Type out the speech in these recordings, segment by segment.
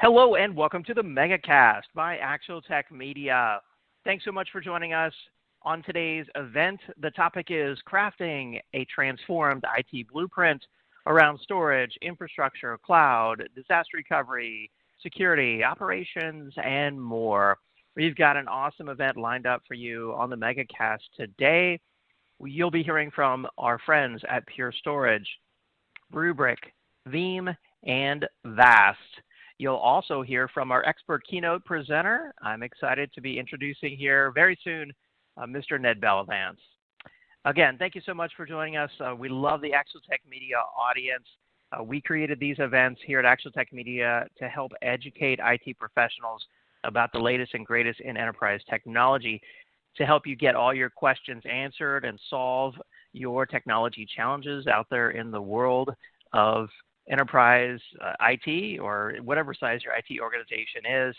Hello and welcome to the MegaCast by Actual Tech Media. Thanks so much for joining us on today's event. The topic is crafting a transformed IT blueprint around storage, infrastructure, cloud, disaster recovery, security, operations, and more. We've got an awesome event lined up for you on the MegaCast today. You'll be hearing from our friends at Pure Storage, Rubrik, Veeam, and Vast. You'll also hear from our expert keynote presenter. I'm excited to be introducing here very soon Mr. Ned Bellavance. Again, thank you so much for joining us. We love the Actual Tech Media audience. We created these events here at Actual Tech Media to help educate IT professionals about the latest and greatest in enterprise technology to help you get all your questions answered and solve your technology challenges out there in the world of enterprise IT or whatever size your IT organization is.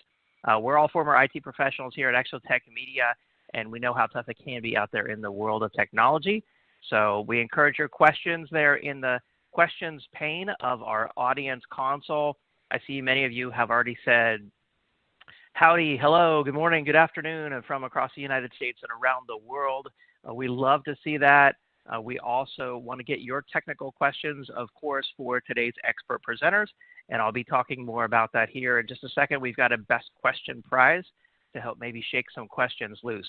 We're all former IT professionals here at Actual Tech Media, and we know how tough it can be out there in the world of technology. So we encourage your questions there in the questions pane of our audience console. I see many of you have already said, howdy, hello, good morning, good afternoon, and from across the United States and around the world. We love to see that. We also want to get your technical questions, of course, for today's expert presenters, and I'll be talking more about that here in just a second. We've got a best question prize to help maybe shake some questions loose.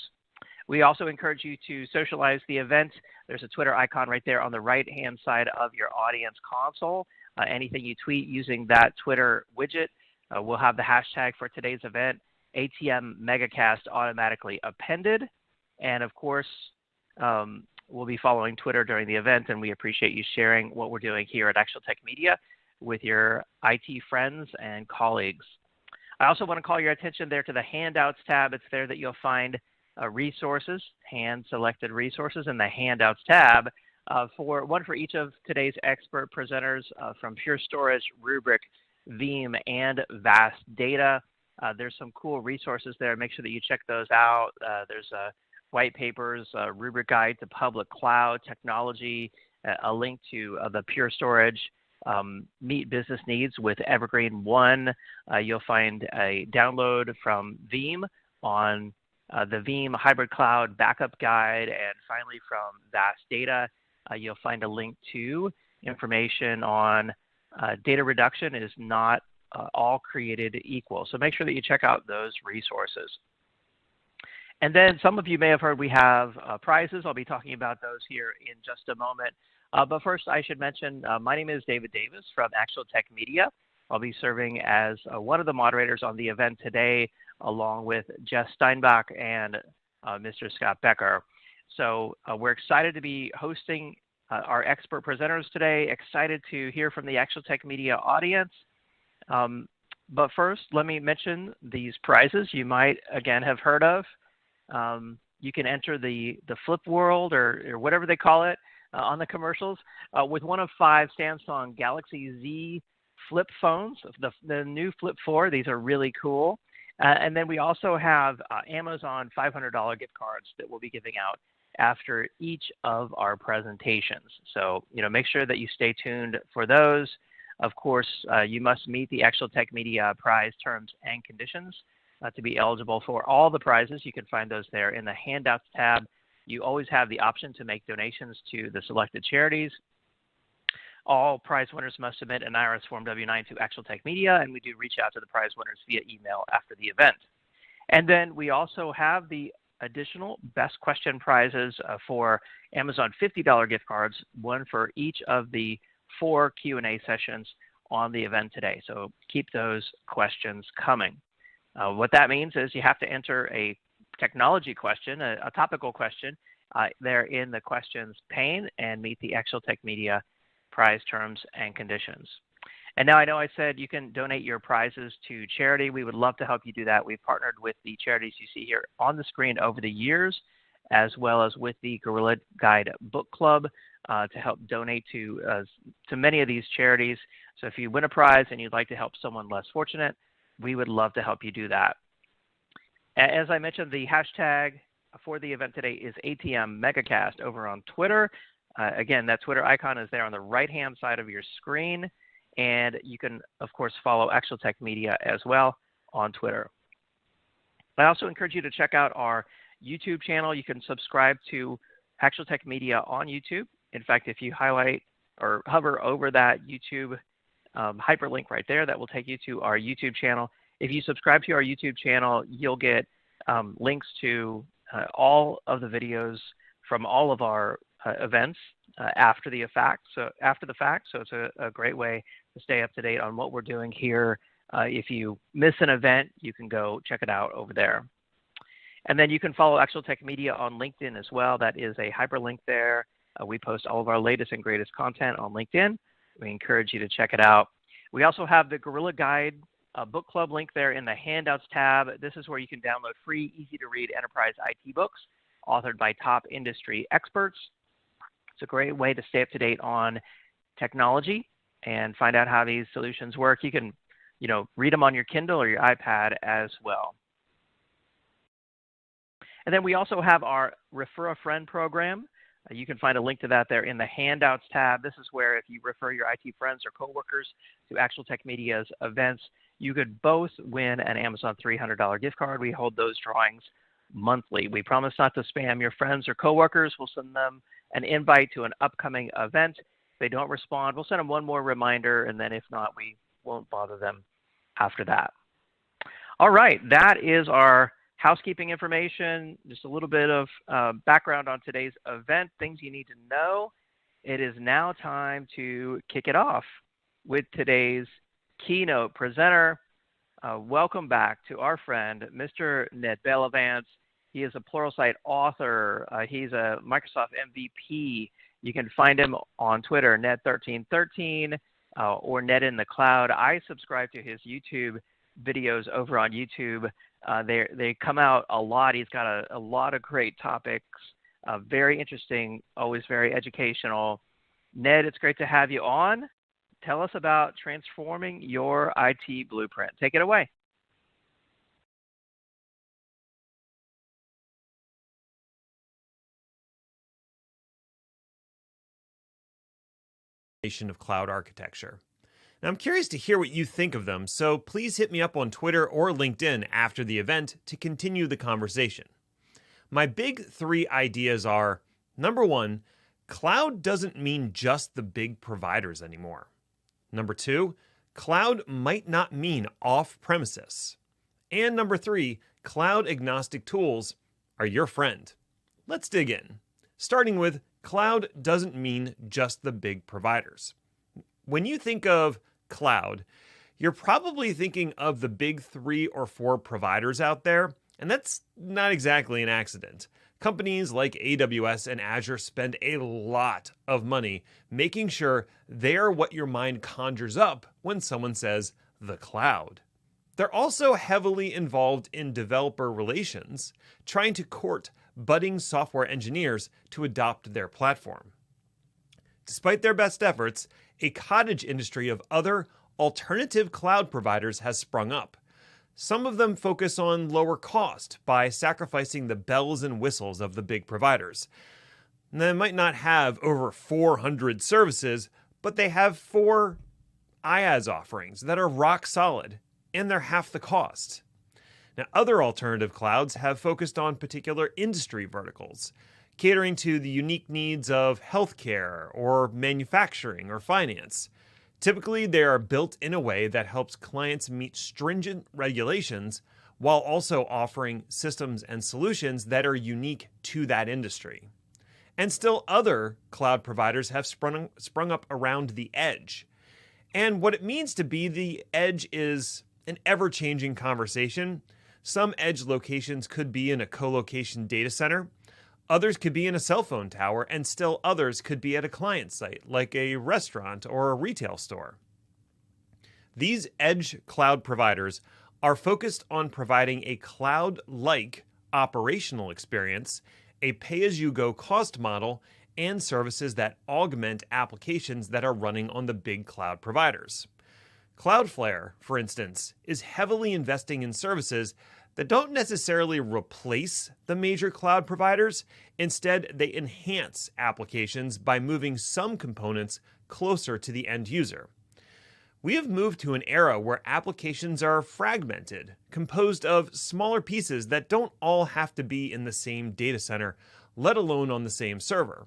We also encourage you to socialize the event. There's a Twitter icon right there on the right-hand side of your audience console. Anything you tweet using that Twitter widget, we'll have the hashtag for today's event, ATM MegaCast, automatically appended. And of course, we'll be following Twitter during the event, and we appreciate you sharing what we're doing here at Actual Tech Media with your IT friends and colleagues. I also want to call your attention there to the Handouts tab. It's there that you'll find resources, hand-selected resources in the Handouts tab, one for each of today's expert presenters from Pure Storage, Rubrik, Veeam, and Vast Data. There's some cool resources there. Make sure that you check those out. There's white papers, Rubrik Guide to Public Cloud Technology, a link to the Pure Storage Meet Business Needs with Evergreen One. You'll find a download from Veeam on the Veeam Hybrid Cloud Backup Guide, and finally from Vast Data, you'll find a link to information on data reduction is not all created equal. So make sure that you check out those resources. And then some of you may have heard we have prizes. I'll be talking about those here in just a moment. But first, I should mention my name is David Davis from Actual Tech Media. I'll be serving as one of the moderators on the event today, along with Jess Steinbach and Mr. Scott Becker. So we're excited to be hosting our expert presenters today, excited to hear from the Actual Tech Media audience. But first, let me mention these prizes you might, again, have heard of. You can enter the Flip World or whatever they call it on the commercials with one of 5 Samsung Galaxy Z flip phones, the new Flip 4. These are really cool. And then we also have Amazon $500 gift cards that we'll be giving out after each of our presentations. So, make sure that you stay tuned for those. Of course, you must meet the Actual Tech Media prize terms and conditions to be eligible for all the prizes. You can find those there in the Handouts tab. You always have the option to make donations to the selected charities. All prize winners must submit an IRS Form W-9 to Actual Tech Media, and we do reach out to the prize winners via email after the event. And then we also have the additional best question prizes for Amazon $50 gift cards, one for each of the 4 Q&A sessions on the event today. So keep those questions coming. What that means is you have to enter a technology question, a topical question, there in the questions pane and meet the Actual Tech Media prize terms and conditions. And now I know I said you can donate your prizes to charity. We would love to help you do that. We've partnered with the charities you see here on the screen over the years, as well as with the Gorilla Guide Book Club to help donate to many of these charities. So if you win a prize and you'd like to help someone less fortunate, we would love to help you do that. As I mentioned, the hashtag for the event today is ATM MegaCast over on Twitter. Again, that Twitter icon is there on the right-hand side of your screen. And you can, of course, follow Actual Tech Media as well on Twitter. I also encourage you to check out our YouTube channel. You can subscribe to Actual Tech Media on YouTube. In fact, if you highlight or hover over that YouTube hyperlink right there, that will take you to our YouTube channel. If you subscribe to our YouTube channel, you'll get links to all of the videos from all of our events after the fact. So it's a great way to stay up to date on what we're doing here. If you miss an event, you can go check it out over there. And then you can follow Actual Tech Media on LinkedIn as well. That is a hyperlink there. We post all of our latest and greatest content on LinkedIn. We encourage you to check it out. We also have the Gorilla Guide book club link there in the Handouts tab. This is where you can download free, easy-to-read enterprise IT books authored by top industry experts. It's a great way to stay up to date on technology and find out how these solutions work. You can, read them on your Kindle or your iPad as well. And then we also have our Refer a Friend program. You can find a link to that there in the Handouts tab. This is where if you refer your IT friends or coworkers to Actual Tech Media's events, you could both win an Amazon $300 gift card. We hold those drawings monthly. We promise not to spam your friends or coworkers. We'll send them an invite to an upcoming event. If they don't respond, we'll send them one more reminder, and then if not, we won't bother them after that. All right, that is our housekeeping information, just a little bit of background on today's event, things you need to know. It is now time to kick it off with today's keynote presenter. Welcome back to our friend, Mr. Ned Bellavance. He is a Pluralsight author. He's a Microsoft MVP. You can find him on Twitter, Ned1313, or Ned in the Cloud. I subscribe to his YouTube videos over on YouTube. They come out a lot. He's got a lot of great topics, very interesting, always very educational. Ned, it's great to have you on. Tell us about transforming your IT blueprint. Take it away. Of cloud architecture. Now, I'm curious to hear what you think of them, so please hit me up on Twitter or LinkedIn after the event to continue the conversation. My big three ideas are, number one, cloud doesn't mean just the big providers anymore. Number two, cloud might not mean off-premises. And number three, cloud agnostic tools are your friend. Let's dig in. Starting with, cloud doesn't mean just the big providers. When you think of cloud, you're probably thinking of the big 3 or 4 providers out there, and that's not exactly an accident. Companies like AWS and Azure spend a lot of money making sure they're what your mind conjures up when someone says the cloud. They're also heavily involved in developer relations, trying to court budding software engineers to adopt their platform. Despite their best efforts, a cottage industry of other alternative cloud providers has sprung up. Some of them focus on lower cost by sacrificing the bells and whistles of the big providers. They might not have over 400 services, but they have 4 IaaS offerings that are rock solid, and they're half the cost. Now, other alternative clouds have focused on particular industry verticals, catering to the unique needs of healthcare or manufacturing or finance. Typically, they are built in a way that helps clients meet stringent regulations while also offering systems and solutions that are unique to that industry. And still other cloud providers have sprung up around the edge. And what it means to be the edge is an ever-changing conversation. Some edge locations could be in a co-location data center. Others could be in a cell phone tower, and still others could be at a client site, like a restaurant or a retail store. These edge cloud providers are focused on providing a cloud-like operational experience, a pay-as-you-go cost model, and services that augment applications that are running on the big cloud providers. Cloudflare, for instance, is heavily investing in services that don't necessarily replace the major cloud providers. Instead, they enhance applications by moving some components closer to the end user. We have moved to an era where applications are fragmented, composed of smaller pieces that don't all have to be in the same data center, let alone on the same server.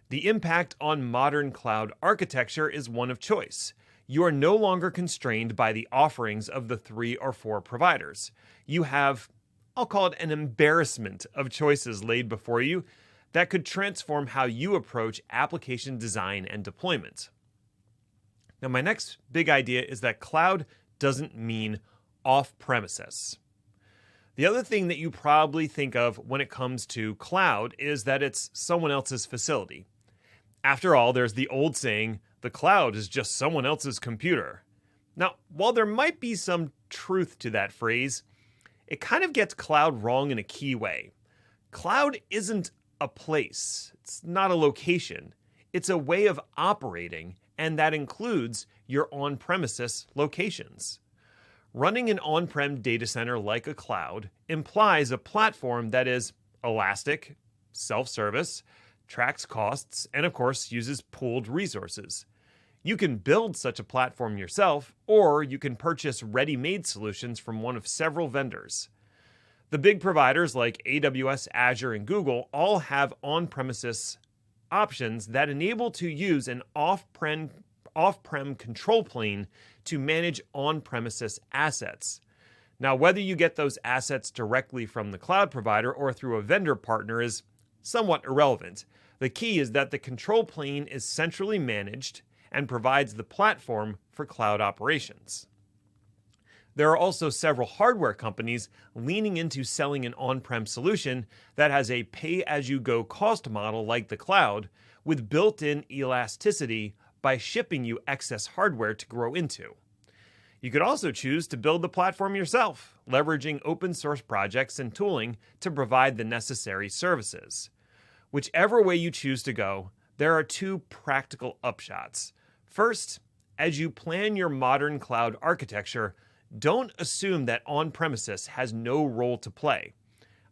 The impact on modern cloud architecture is one of choice. You are no longer constrained by the offerings of the 3 or 4 providers. You have, I'll call it, an embarrassment of choices laid before you that could transform how you approach application design and deployment. Now, my next big idea is that cloud doesn't mean off-premises. The other thing that you probably think of when it comes to cloud is that it's someone else's facility. After all, there's the old saying, the cloud is just someone else's computer. Now, while there might be some truth to that phrase, it kind of gets cloud wrong in a key way. Cloud isn't a place. It's not a location. It's a way of operating, and that includes your on-premises locations. Running an on-prem data center like a cloud implies a platform that is elastic, self-service, tracks costs, and of course uses pooled resources. You can build such a platform yourself, or you can purchase ready-made solutions from one of several vendors. The big providers like AWS, Azure, and Google all have on-premises options that enable to use an off-prem control plane to manage on-premises assets. Now, whether you get those assets directly from the cloud provider or through a vendor partner is somewhat irrelevant. The key is that the control plane is centrally managed and provides the platform for cloud operations. There are also several hardware companies leaning into selling an on-prem solution that has a pay-as-you-go cost model like the cloud, with built-in elasticity by shipping you excess hardware to grow into. You could also choose to build the platform yourself, leveraging open-source projects and tooling to provide the necessary services. Whichever way you choose to go, there are 2 practical upshots. First, as you plan your modern cloud architecture, don't assume that on-premises has no role to play.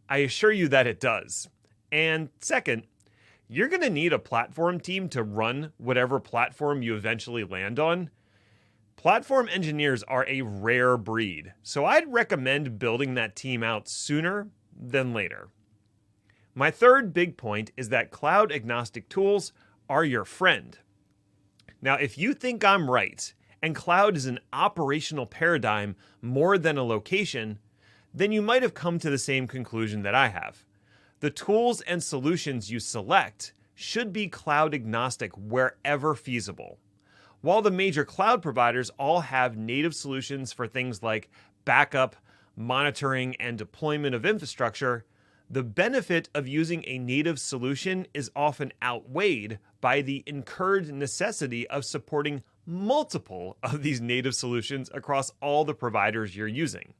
I assure you that it does. And second, you're going to need a platform team to run whatever platform you eventually land on. Platform engineers are a rare breed, so I'd recommend building that team out sooner than later. My third big point is that cloud-agnostic tools are your friend. Now, if you think I'm right, and cloud is an operational paradigm more than a location, then you might have come to the same conclusion that I have. The tools and solutions you select should be cloud-agnostic wherever feasible. While the major cloud providers all have native solutions for things like backup, monitoring, and deployment of infrastructure, the benefit of using a native solution is often outweighed by the incurred necessity of supporting multiple of these native solutions across all the providers you're using.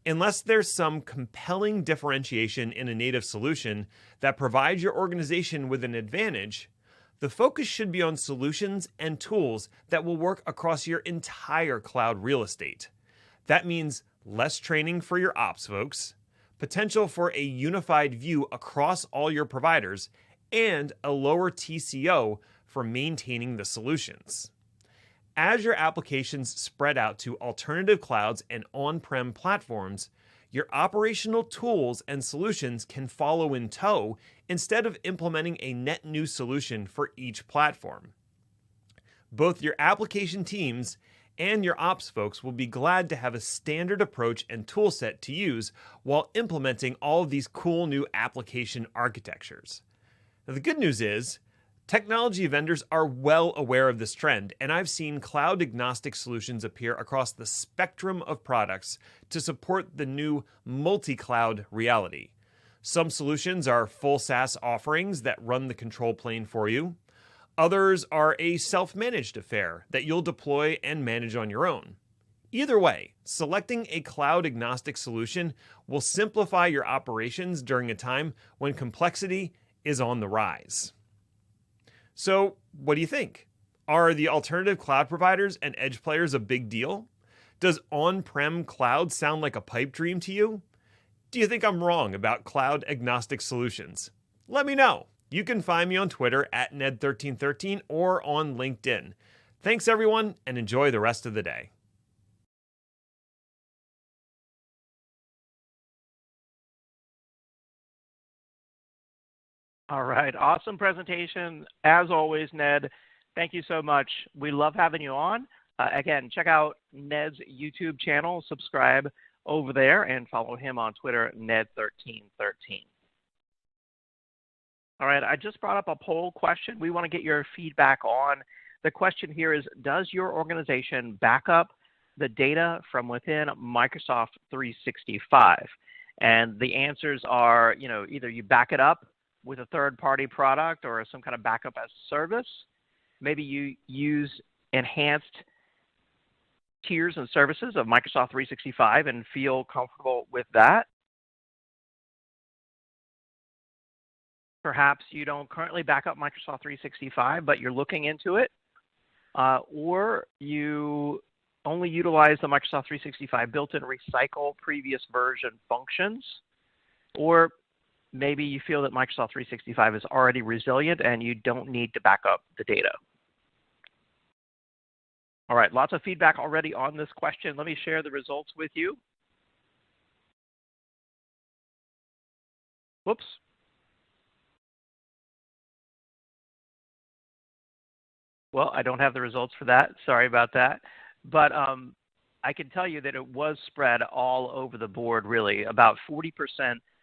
Unless there's some compelling differentiation in a native solution that provides your organization with an advantage, the focus should be on solutions and tools that will work across your entire cloud real estate. That means less training for your ops folks, potential for a unified view across all your providers, and a lower TCO for maintaining the solutions. As your applications spread out to alternative clouds and on-prem platforms, your operational tools and solutions can follow in tow instead of implementing a net new solution for each platform. Both your application teams and your ops folks will be glad to have a standard approach and tool set to use while implementing all of these cool new application architectures. Now, the good news is, technology vendors are well aware of this trend, and I've seen cloud-agnostic solutions appear across the spectrum of products to support the new multi-cloud reality. Some solutions are full SaaS offerings that run the control plane for you. Others are a self-managed affair that you'll deploy and manage on your own. Either way, selecting a cloud-agnostic solution will simplify your operations during a time when complexity is on the rise. So, what do you think? Are the alternative cloud providers and edge players a big deal? Does on-prem cloud sound like a pipe dream to you? Do you think I'm wrong about cloud-agnostic solutions? Let me know. You can find me on Twitter at Ned1313 or on LinkedIn. Thanks, everyone, and enjoy the rest of the day. All right. Awesome presentation. As always, Ned, thank you so much. We love having you on. Again, check out Ned's YouTube channel, subscribe over there, and follow him on Twitter, Ned1313. All right. I just brought up a poll question we want to get your feedback on. The question here is, does your organization back up the data from within Microsoft 365? And the answers are, either you back it up with a third-party product or some kind of backup as service. Maybe you use enhanced tiers and services of Microsoft 365 and feel comfortable with that. Perhaps you don't currently back up Microsoft 365, but you're looking into it. Or you only utilize the Microsoft 365 built-in recycle previous version functions. Or maybe you feel that Microsoft 365 is already resilient and you don't need to back up the data. All right, lots of feedback already on this question. Let me share the results with you. Whoops. Well, I don't have the results for that. Sorry about that. But I can tell you that it was spread all over the board, really. About 40%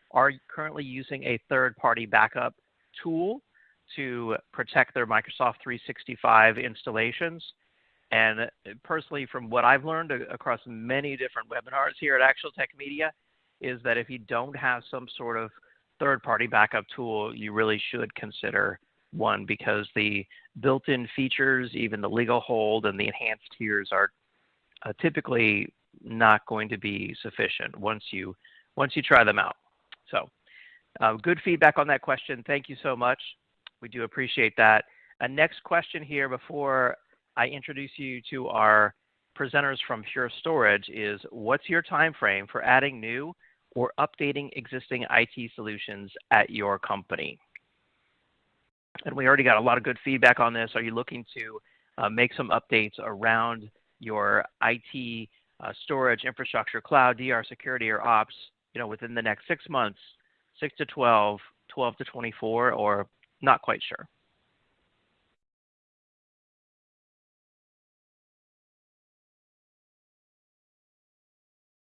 are currently using a third-party backup tool to protect their Microsoft 365 installations. And personally, from what I've learned across many different webinars here at Actual Tech Media, is that if you don't have some sort of third-party backup tool, you really should consider one, because the built-in features, even the legal hold and the enhanced tiers, are typically not going to be sufficient once you try them out. So good feedback on that question. Thank you so much. We do appreciate that. Next question here before I introduce you to our presenters from Pure Storage is, what's your time frame for adding new or updating existing IT solutions at your company? And we already got a lot of good feedback on this. Are you looking to make some updates around your IT storage, infrastructure, cloud, DR, security, or ops, within the next 6 months, 6 to 12, 12 to 24, or not quite sure?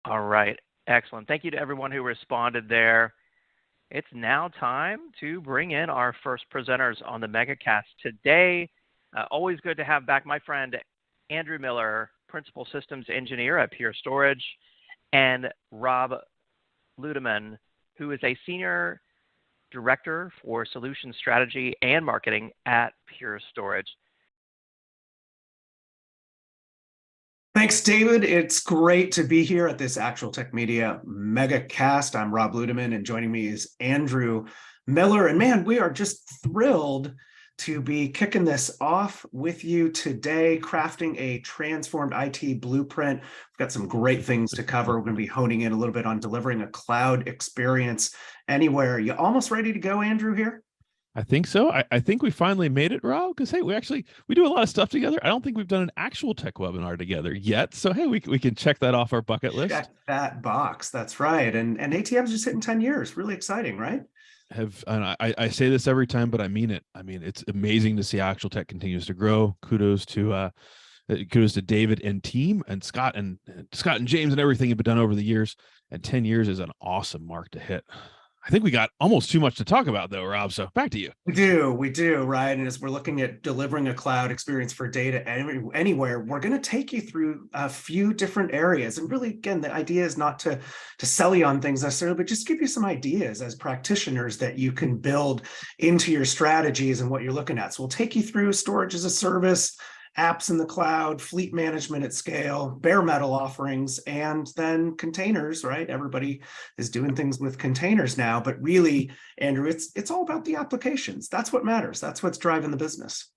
All right, excellent. Thank you to everyone who responded there. It's now time to bring in our first presenters on the MegaCast today. Always good to have back my friend Andrew Miller, Principal Systems Engineer at Pure Storage, and Rob Ludeman, who is a Senior Director for Solution Strategy and Marketing at Pure Storage. Thanks, David. It's great to be here at this Actual Tech Media MegaCast. I'm Rob Ludeman, and joining me is Andrew Miller. And man, we are just thrilled to be kicking this off with you today, crafting a transformed IT blueprint. We've got some great things to cover. We're going to be honing in a little bit on delivering a cloud experience anywhere. You almost ready to go, Andrew, here? I think so. I think we finally made it, Rob, because hey, we do a lot of stuff together. I don't think we've done an actual tech webinar together yet. So hey, we can check that off our bucket list. Check that box. That's right. And ATM's just hitting 10 years. Really exciting, right? And I say this every time, but I mean it. I mean, it's amazing to see Actual Tech continues to grow. Kudos to David and team, and Scott and James and everything have been done over the years. And 10 years is an awesome mark to hit. I think we got almost too much to talk about, though, Rob. So back to you. We do, right? And as we're looking at delivering a cloud experience for data anywhere, we're going to take you through a few different areas. And really, again, the idea is not to sell you on things necessarily, but just give you some ideas as practitioners that you can build into your strategies and what you're looking at. So we'll take you through storage as a service, apps in the cloud, fleet management at scale, bare metal offerings, and then containers, right? Everybody is doing things with containers now, but really, Andrew, it's all about the applications. That's what matters. That's what's driving the business.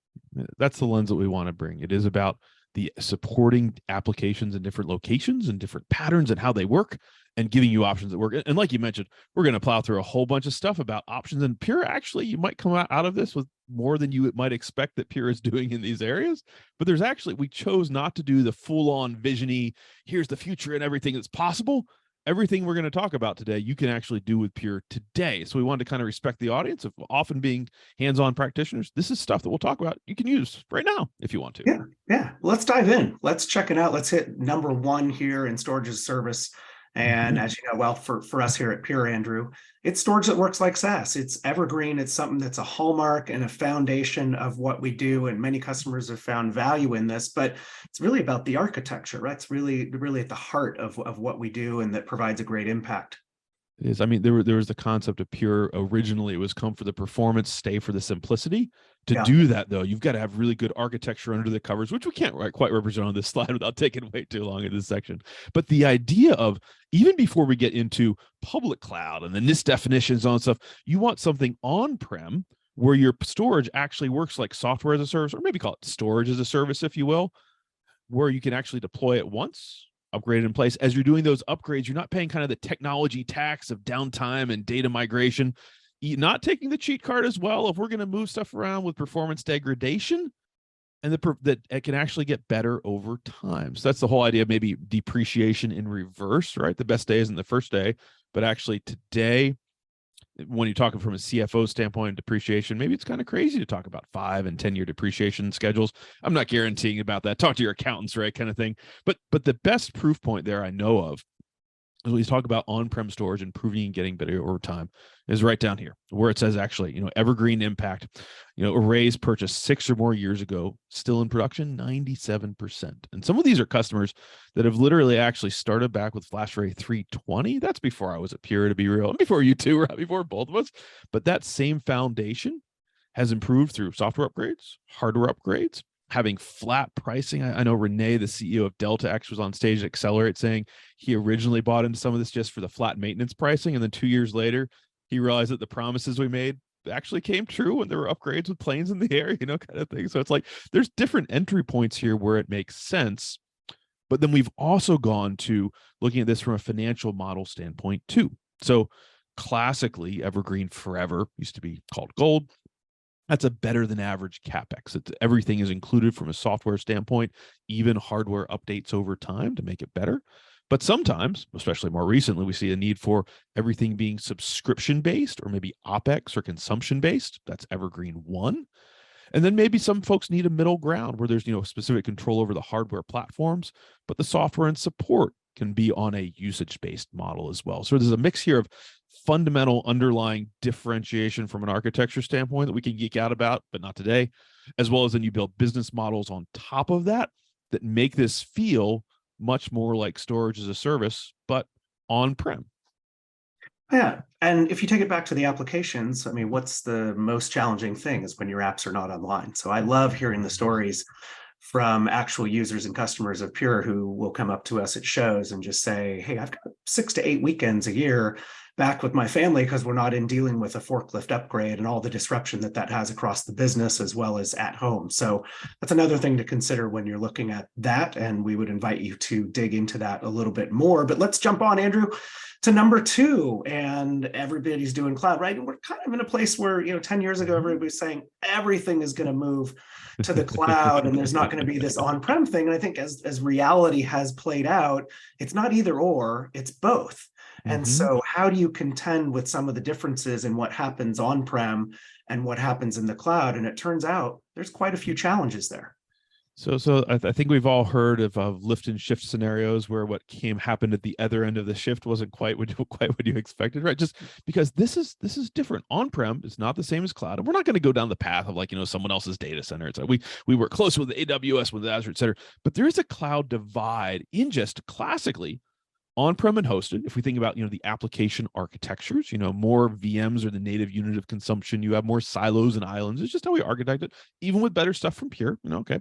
That's the lens that we want to bring. It is about the supporting applications in different locations and different patterns and how they work, and giving you options that work. And like you mentioned, we're going to plow through a whole bunch of stuff about options. And Pure, actually, you might come out of this with more than you might expect that Pure is doing in these areas. But there's actually, we chose not to do the full-on visiony, here's the future and everything that's possible. Everything we're going to talk about today, you can actually do with Pure today. So we wanted to kind of respect the audience of often being hands-on practitioners. This is stuff that we'll talk about. You can use right now if you want to. Yeah. Let's dive in. Let's check it out. Let's hit number one here in storage as a service. And as you know, well, for us here at Pure, Andrew, it's storage that works like SaaS. It's evergreen. It's something that's a hallmark and a foundation of what we do. And many customers have found value in this, but it's really about the architecture, right? It's really at the heart of what we do, and that provides a great impact. It is. I mean, there was the concept of Pure originally. It was come for the performance, stay for the simplicity. To do that, though, you've got to have really good architecture under the covers, which we can't quite represent on this slide without taking way too long in this section. But the idea of, even before we get into public cloud and the NIST definitions on stuff, you want something on-prem where your storage actually works like software as a service, or maybe call it storage as a service, if you will, where you can actually deploy it once, upgrade it in place. As you're doing those upgrades, you're not paying kind of the technology tax of downtime and data migration. Not taking the cheat card as well. If we're going to move stuff around with performance degradation, and that it can actually get better over time. So that's the whole idea of maybe depreciation in reverse, right? The best day isn't the first day, but actually today, when you're talking from a CFO standpoint of depreciation, maybe it's kind of crazy to talk about 5 and 10-year depreciation schedules. I'm not guaranteeing about that. Talk to your accountants, right? Kind of thing. But the best proof point there I know of, as we talk about on-prem storage, improving and getting better over time, is right down here where it says actually, evergreen impact, arrays purchased 6 or more years ago, still in production, 97%. And some of these are customers that have literally actually started back with FlashArray 320. That's before I was at Pure, to be real, and before you two, right? Before both of us. But that same foundation has improved through software upgrades, hardware upgrades, having flat pricing. I know Renee, the CEO of Delta X, was on stage at Accelerate saying he originally bought into some of this just for the flat maintenance pricing. And then 2 years later, he realized that the promises we made actually came true when there were upgrades with planes in the air, kind of thing. So it's like there's different entry points here where it makes sense. But then we've also gone to looking at this from a financial model standpoint too. So classically, Evergreen Forever used to be called Gold. That's a better than average CapEx. Everything is included from a software standpoint, even hardware updates over time to make it better. But sometimes, especially more recently, we see a need for everything being subscription-based or maybe OpEx or consumption-based. That's Evergreen 1. And then maybe some folks need a middle ground where there's, specific control over the hardware platforms, but the software and support can be on a usage-based model as well. So there's a mix here of fundamental underlying differentiation from an architecture standpoint that we can geek out about, but not today, as well as then you build business models on top of that make this feel much more like storage as a service, but on-prem. Yeah. And if you take it back to the applications, I mean, what's the most challenging thing is when your apps are not online. So I love hearing the stories from actual users and customers of Pure who will come up to us at shows and just say, hey, I've got 6 to 8 weekends a year back with my family because we're not in dealing with a forklift upgrade and all the disruption that has across the business as well as at home. So that's another thing to consider when you're looking at that. And we would invite you to dig into that a little bit more. But let's jump on, Andrew, to number 2. And everybody's doing cloud, right? And we're kind of in a place where, 10 years ago, everybody was saying everything is going to move to the cloud and there's not going to be this on-prem thing. And I think as reality has played out, it's not either or, it's both. And so how do you contend with some of the differences in what happens on-prem and what happens in the cloud? And it turns out there's quite a few challenges there. So I think we've all heard of lift and shift scenarios where what happened at the other end of the shift wasn't quite what you expected, right? Just because this is different. On-prem is not the same as cloud, and we're not going to go down the path of someone else's data center. It's like we work close with the AWS, with Azure, et cetera. But there is a cloud divide in just classically on-prem and hosted. If we think about, the application architectures, more VMs are the native unit of consumption. You have more silos and islands. It's just how we architect it, even with better stuff from Pure, okay.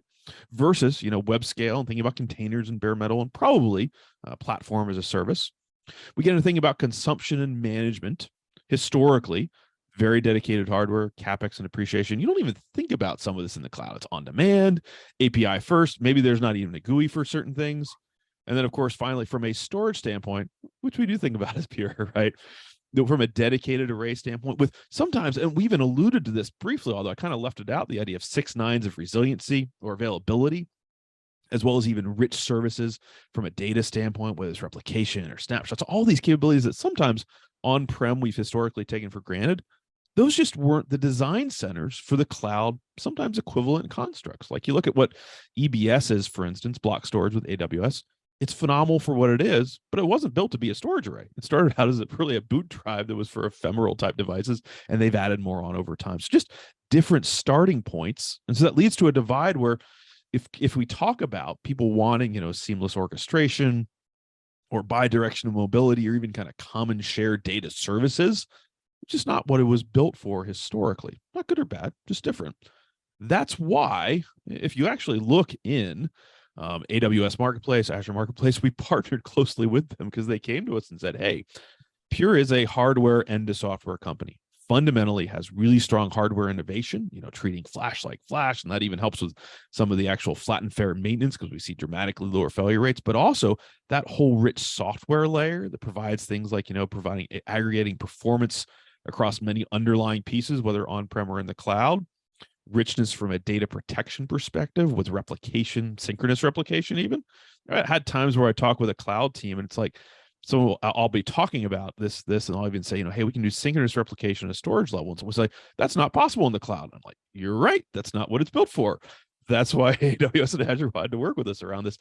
Versus, web scale and thinking about containers and bare metal and probably platform as a service. We get into thinking about consumption and management. Historically, very dedicated hardware, CapEx and depreciation. You don't even think about some of this in the cloud. It's on demand, API first. Maybe there's not even a GUI for certain things. And then, of course, finally, from a storage standpoint, which we do think about as Pure, right? From a dedicated array standpoint, with sometimes, and we even alluded to this briefly, although I kind of left it out, the idea of 6 nines of resiliency or availability, as well as even rich services from a data standpoint, whether it's replication or snapshots, all these capabilities that sometimes on-prem we've historically taken for granted. Those just weren't the design centers for the cloud, sometimes equivalent constructs. Like you look at what EBS is, for instance, block storage with AWS. It's phenomenal for what it is, but it wasn't built to be a storage array. It started out as really a boot drive that was for ephemeral type devices, and they've added more on over time. So just different starting points. And so that leads to a divide where if we talk about people wanting, seamless orchestration or bi-directional mobility or even kind of common shared data services, it's just not what it was built for historically. Not good or bad, just different. That's why if you actually look in AWS Marketplace, Azure Marketplace, we partnered closely with them because they came to us and said, hey, Pure is a hardware and a software company. Fundamentally has really strong hardware innovation, treating flash like flash. And that even helps with some of the actual flat and fair maintenance because we see dramatically lower failure rates, but also that whole rich software layer that provides things like, providing aggregating performance across many underlying pieces, whether on-prem or in the cloud, richness from a data protection perspective with replication, synchronous replication even. I had times where I talk with a cloud team and it's like, so I'll be talking about this, and I'll even say, hey, we can do synchronous replication at a storage level. And someone's like, that's not possible in the cloud. I'm like, you're right. That's not what it's built for. That's why AWS and Azure wanted to work with us around this.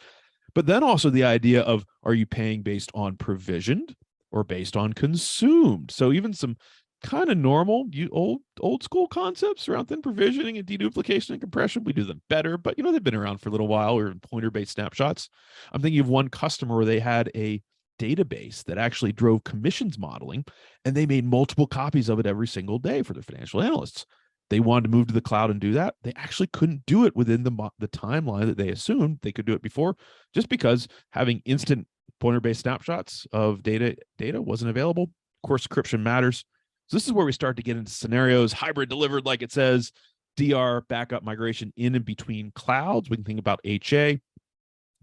But then also the idea of, are you paying based on provisioned or based on consumed? So even some kind of normal, old school concepts around thin provisioning and deduplication and compression, we do them better. But they've been around for a little while. We're in pointer-based snapshots. I'm thinking of one customer where they had a database that actually drove commissions modeling, and they made multiple copies of it every single day for their financial analysts. They wanted to move to the cloud and do that. They actually couldn't do it within the timeline that they assumed they could do it before, just because having instant pointer-based snapshots of data wasn't available. Of course, encryption matters. So this is where we start to get into scenarios, hybrid delivered, like it says, DR, backup migration in and between clouds. We can think about HA.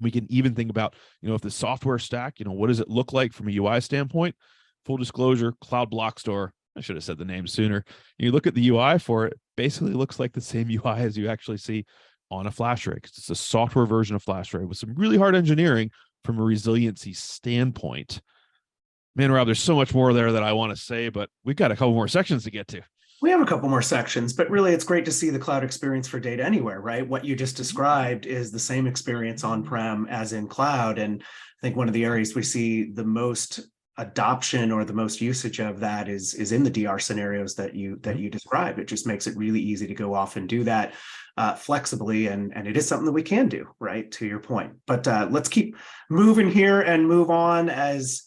We can even think about, if the software stack, what does it look like from a UI standpoint? Full disclosure, Cloud Block Store. I should have said the name sooner. You look at the UI for it, basically looks like the same UI as you actually see on a FlashArray. It's a software version of FlashArray with some really hard engineering from a resiliency standpoint. Man, Rob, there's so much more there that I want to say, but we've got a couple more sections to get to. We have a couple more sections, but really it's great to see the cloud experience for data anywhere, right? What you just described is the same experience on-prem as in cloud. And I think one of the areas we see the most adoption or the most usage of that is in the DR scenarios that you described. It just makes it really easy to go off and do that flexibly. And it is something that we can do, right? To your point. But let's keep moving here and move on as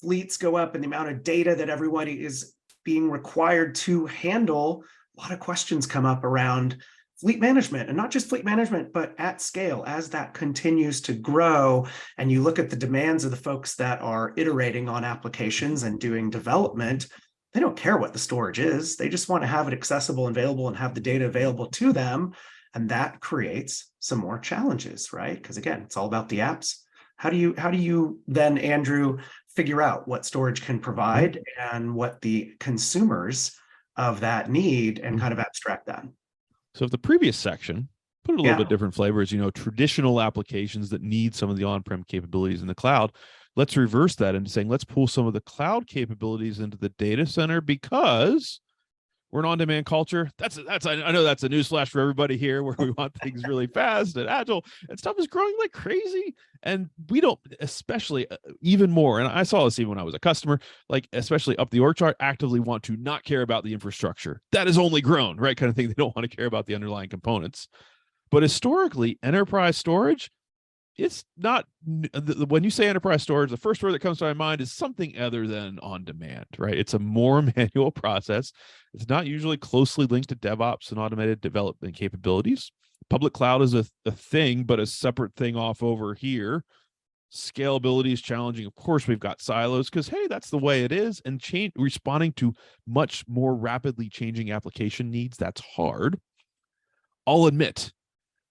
fleets go up and the amount of data that everybody is being required to handle. A lot of questions come up around fleet management, and not just fleet management, but at scale as that continues to grow. And you look at the demands of the folks that are iterating on applications and doing development, they don't care what the storage is. They just want to have it accessible and available and have the data available to them. And that creates some more challenges, right? Because again, it's all about the apps. How do you then, Andrew, figure out what storage can provide and what the consumers of that need and kind of abstract that? So if the previous section put a little bit different flavors, traditional applications that need some of the on-prem capabilities in the cloud, let's reverse that into saying, let's pull some of the cloud capabilities into the data center because we're an on-demand culture. I know that's a newsflash for everybody here where we want things really fast and agile, and stuff is growing like crazy. And we don't, especially even more, and I saw this even when I was a customer, like especially up the org chart, actively want to not care about the infrastructure. That has only grown, right? Kind of thing. They don't want to care about the underlying components. But historically, enterprise storage, it's not, when you say enterprise storage, the first word that comes to my mind is something other than on demand, right? It's a more manual process. It's not usually closely linked to DevOps and automated development capabilities. Public cloud is a thing, but a separate thing off over here. Scalability is challenging. Of course, we've got silos because, hey, that's the way it is. And responding to much more rapidly changing application needs, that's hard. I'll admit,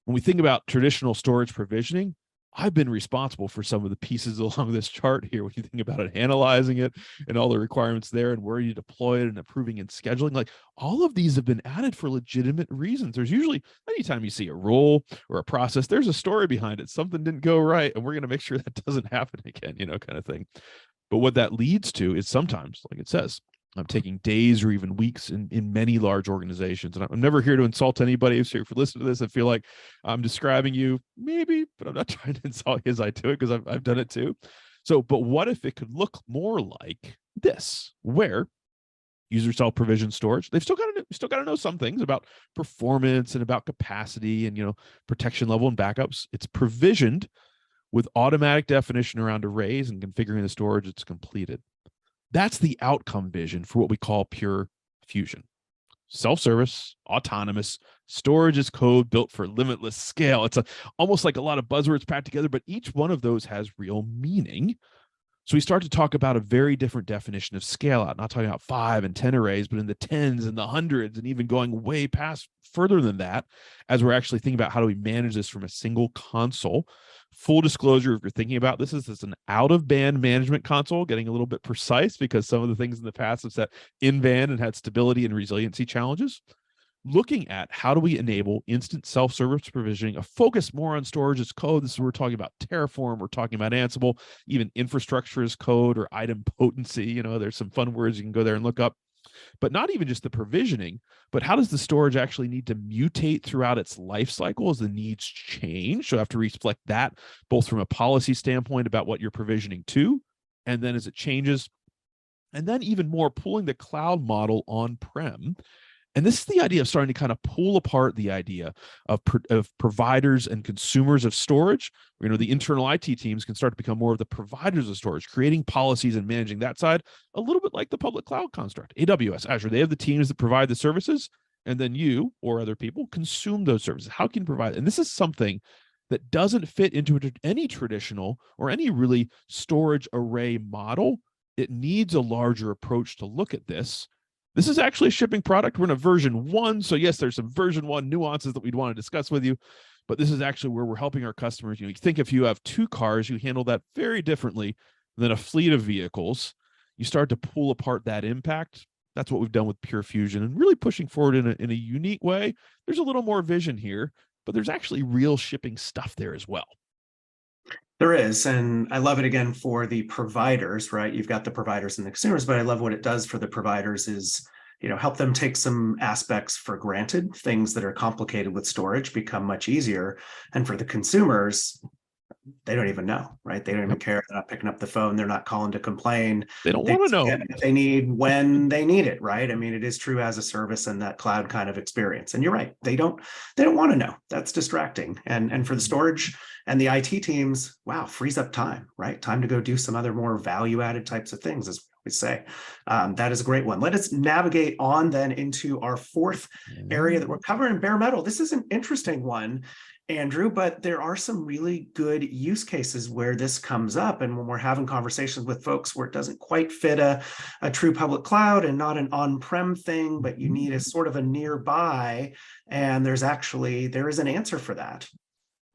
when we think about traditional storage provisioning, I've been responsible for some of the pieces along this chart here. When you think about it, analyzing it and all the requirements there and where you deploy it and approving and scheduling, like all of these have been added for legitimate reasons. There's usually, anytime you see a rule or a process, there's a story behind it. Something didn't go right, and we're going to make sure that doesn't happen again, kind of thing. But what that leads to is sometimes, like it says, I'm taking days or even weeks in many large organizations. And I'm never here to insult anybody. So if you listen to this and feel like I'm describing you, maybe, but I'm not trying to insult you as I do it, because I've done it too. So, but what if it could look more like this, where user self-provision storage, they've still got to know some things about performance and about capacity and, protection level and backups. It's provisioned with automatic definition around arrays and configuring the storage it's completed. That's the outcome vision for what we call pure fusion. Self-service, autonomous, storage as code built for limitless scale. It's almost like a lot of buzzwords packed together, but each one of those has real meaning. So we start to talk about a very different definition of scale out, not talking about 5 and 10 arrays, but in the tens and the hundreds, and even going way past further than that, as we're actually thinking about how do we manage this from a single console. Full disclosure, if you're thinking about this, is an out-of-band management console, getting a little bit precise because some of the things in the past have set in-band and had stability and resiliency challenges. Looking at how do we enable instant self-service provisioning, a focus more on storage as code. This is where we're talking about Terraform, we're talking about Ansible, even infrastructure as code or item potency. There's some fun words you can go there and look up. But not even just the provisioning, but how does the storage actually need to mutate throughout its life cycle as the needs change? So I have to reflect that both from a policy standpoint about what you're provisioning to, and then as it changes, and then even more pulling the cloud model on-prem. And this is the idea of starting to kind of pull apart the idea of providers and consumers of storage. The internal IT teams can start to become more of the providers of storage, creating policies and managing that side, a little bit like the public cloud construct. AWS, Azure, they have the teams that provide the services, and then you or other people consume those services. How can you provide? And this is something that doesn't fit into any traditional or any really storage array model. It needs a larger approach to look at this. This is actually a shipping product. We're in a version 1. So yes, there's some version 1 nuances that we'd want to discuss with you, but this is actually where we're helping our customers. You think if you have 2 cars, you handle that very differently than a fleet of vehicles. You start to pull apart that impact. That's what we've done with Pure Fusion and really pushing forward in a unique way. There's a little more vision here, but there's actually real shipping stuff there as well. There is, and I love it again for the providers, right? You've got the providers and the consumers, but I love what it does for the providers is, help them take some aspects for granted. Things that are complicated with storage become much easier. And for the consumers, they don't even know, right? They don't even care. They're not picking up the phone. They're not calling to complain. They don't want to know. They need when they need it, right? I mean, it is true as a service and that cloud kind of experience. And you're right. They don't want to know. That's distracting. And for the storage and the IT teams, wow, frees up time, right? Time to go do some other more value-added types of things, as we say. That is a great one. Let us navigate on then into our 4th area that we're covering, bare metal. This is an interesting one, Andrew, but there are some really good use cases where this comes up. And when we're having conversations with folks where it doesn't quite fit a true public cloud and not an on-prem thing, but you need a sort of a nearby, and there is an answer for that.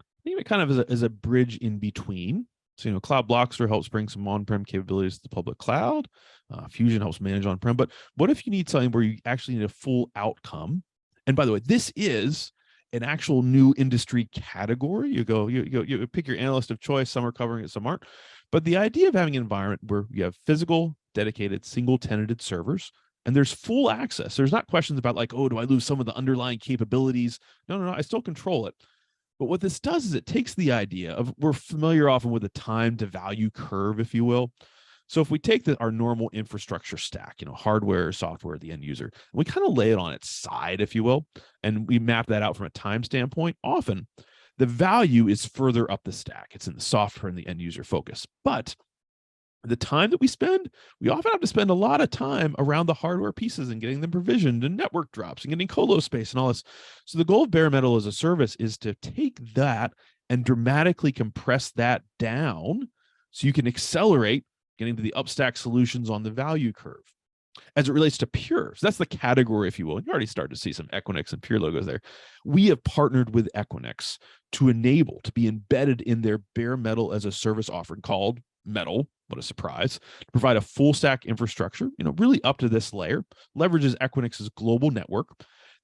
I think it kind of is a bridge in between. So, Cloud Blockster helps bring some on-prem capabilities to the public cloud. Fusion helps manage on-prem. But what if you need something where you actually need a full outcome? And by the way, this is an actual new industry category. You pick your analyst of choice. Some are covering it, some aren't. But the idea of having an environment where you have physical, dedicated, single-tenanted servers, and there's full access. There's not questions about like, oh, do I lose some of the underlying capabilities? No, I still control it. But what this does is it takes the idea of, we're familiar often with the time to value curve, if you will. So if we take our normal infrastructure stack, hardware, software, the end user, and we kind of lay it on its side, if you will, and we map that out from a time standpoint, often the value is further up the stack. It's in the software and the end user focus. But the time that we spend, we often have to spend a lot of time around the hardware pieces and getting them provisioned and network drops and getting colo space and all this. So the goal of bare metal as a service is to take that and dramatically compress that down so you can accelerate getting to the upstack solutions on the value curve. As it relates to Pure, so that's the category, if you will. You already started to see some Equinix and Pure logos there. We have partnered with Equinix to be embedded in their bare metal as a service offering called Metal. What a surprise. To provide a full stack infrastructure, really up to this layer, leverages Equinix's global network.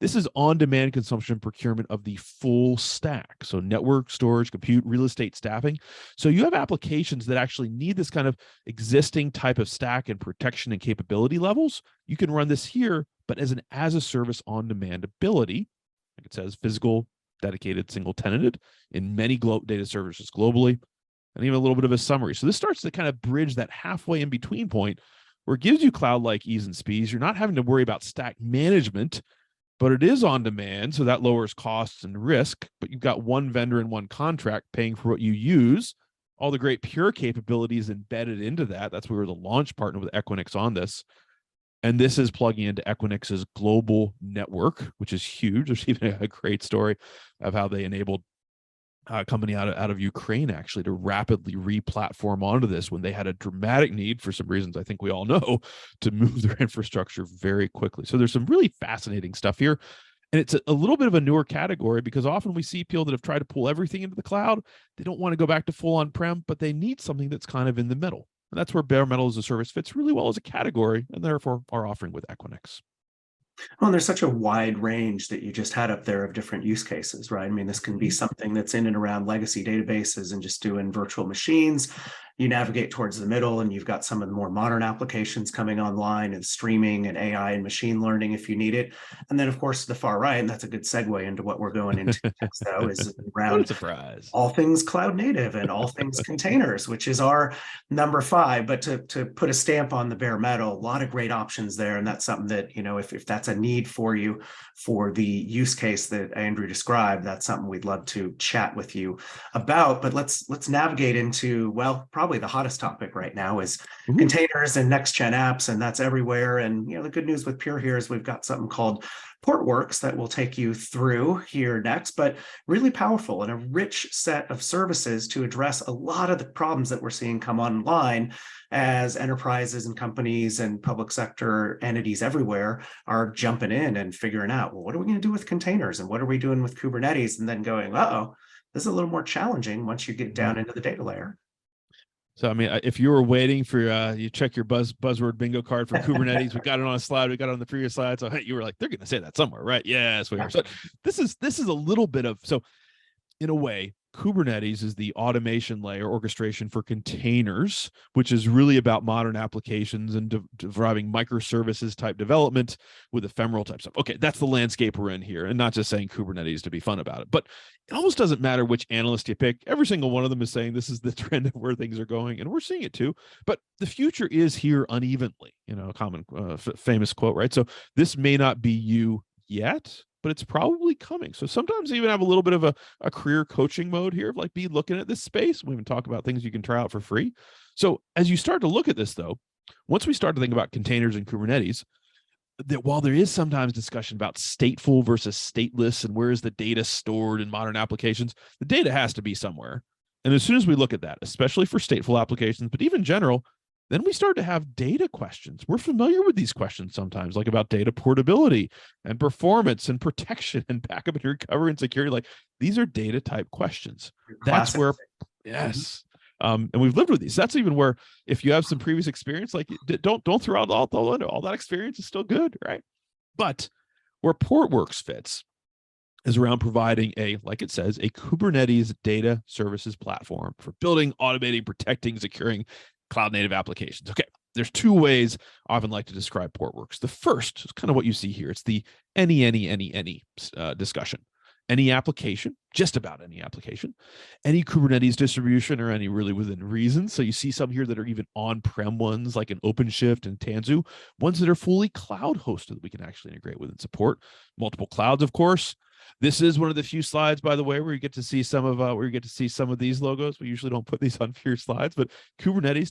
This is on-demand consumption procurement of the full stack. So network, storage, compute, real estate, staffing. So you have applications that actually need this kind of existing type of stack and protection and capability levels. You can run this here, but as a service on-demand ability. Like it says, physical, dedicated, single tenanted in many data services globally, and even a little bit of a summary. So this starts to kind of bridge that halfway in between point where it gives you cloud-like ease and speeds. You're not having to worry about stack management, but it is on demand, so that lowers costs and risk, but you've got one vendor and one contract paying for what you use. All the great Pure capabilities embedded into that. That's where we're the launch partner with Equinix on this. And this is plugging into Equinix's global network, which is huge. There's even a great story of how they enabled a company out of Ukraine actually to rapidly re-platform onto this when they had a dramatic need, for some reasons I think we all know, to move their infrastructure very quickly. So there's some really fascinating stuff here. And it's a little bit of a newer category because often we see people that have tried to pull everything into the cloud. They don't want to go back to full on-prem, but they need something that's kind of in the middle. And that's where bare metal as a service fits really well as a category, and therefore our offering with Equinix. Well, and there's such a wide range that you just had up there of different use cases, right? I mean, this can be something that's in and around legacy databases and just doing virtual machines. You navigate towards the middle and you've got some of the more modern applications coming online and streaming and AI and machine learning if you need it. And then, of course, the far right, and that's a good segue into what we're going into next, though, is around surprise. All things cloud native and all things containers, which is our number 5. But to put a stamp on the bare metal, a lot of great options there. And that's something that, if that's a need for you for the use case that Andrew described, that's something we'd love to chat with you about. But let's navigate into, well, probably the hottest topic right now is containers and next gen apps, and that's everywhere. And the good news with Pure here is we've got something called Portworx that we'll take you through here next, but really powerful and a rich set of services to address a lot of the problems that we're seeing come online as enterprises and companies and public sector entities everywhere are jumping in and figuring out, well, what are we going to do with containers and what are we doing with Kubernetes? And then going, uh-oh, this is a little more challenging once you get down into the data layer. So, I mean, if you were waiting for, you check your buzzword bingo card from Kubernetes, we got it on a slide, we got it on the previous slide. So you were like, they're going to say that somewhere, right? Yes, we are. So this is a little bit of, so in a way, Kubernetes is the automation layer orchestration for containers, which is really about modern applications and driving microservices type development with ephemeral type stuff. Okay, that's the landscape we're in here, and not just saying Kubernetes to be fun about it. But it almost doesn't matter which analyst you pick. Every single one of them is saying this is the trend of where things are going, and we're seeing it too. But the future is here unevenly, a common famous quote, right? So this may not be you yet, but it's probably coming. So sometimes I even have a little bit of a career coaching mode here of be looking at this space. We even talk about things you can try out for free. So as you start to look at this, though, once we start to think about containers and Kubernetes, that while there is sometimes discussion about stateful versus stateless and where is the data stored in modern applications, the data has to be somewhere. And as soon as we look at that, especially for stateful applications, but even general, then we start to have data questions. We're familiar with these questions sometimes, like about data portability and performance and protection and backup and recovery and security. These are data type questions. That's where, yes. And we've lived with these. That's even where, if you have some previous experience, don't throw out all that experience is still good, right? But where Portworx fits is around providing like it says, a Kubernetes data services platform for building, automating, protecting, securing cloud native applications. Okay, there's 2 ways I often like to describe Portworx. The first is kind of what you see here. It's the any discussion. Any application, just about any application, any Kubernetes distribution, or any really within reason. So you see some here that are even on-prem ones, like an OpenShift and Tanzu, ones that are fully cloud hosted that we can actually integrate with and support. Multiple clouds, of course. This is one of the few slides, by the way, where you get to see some of these logos. We usually don't put these on your slides, but Kubernetes,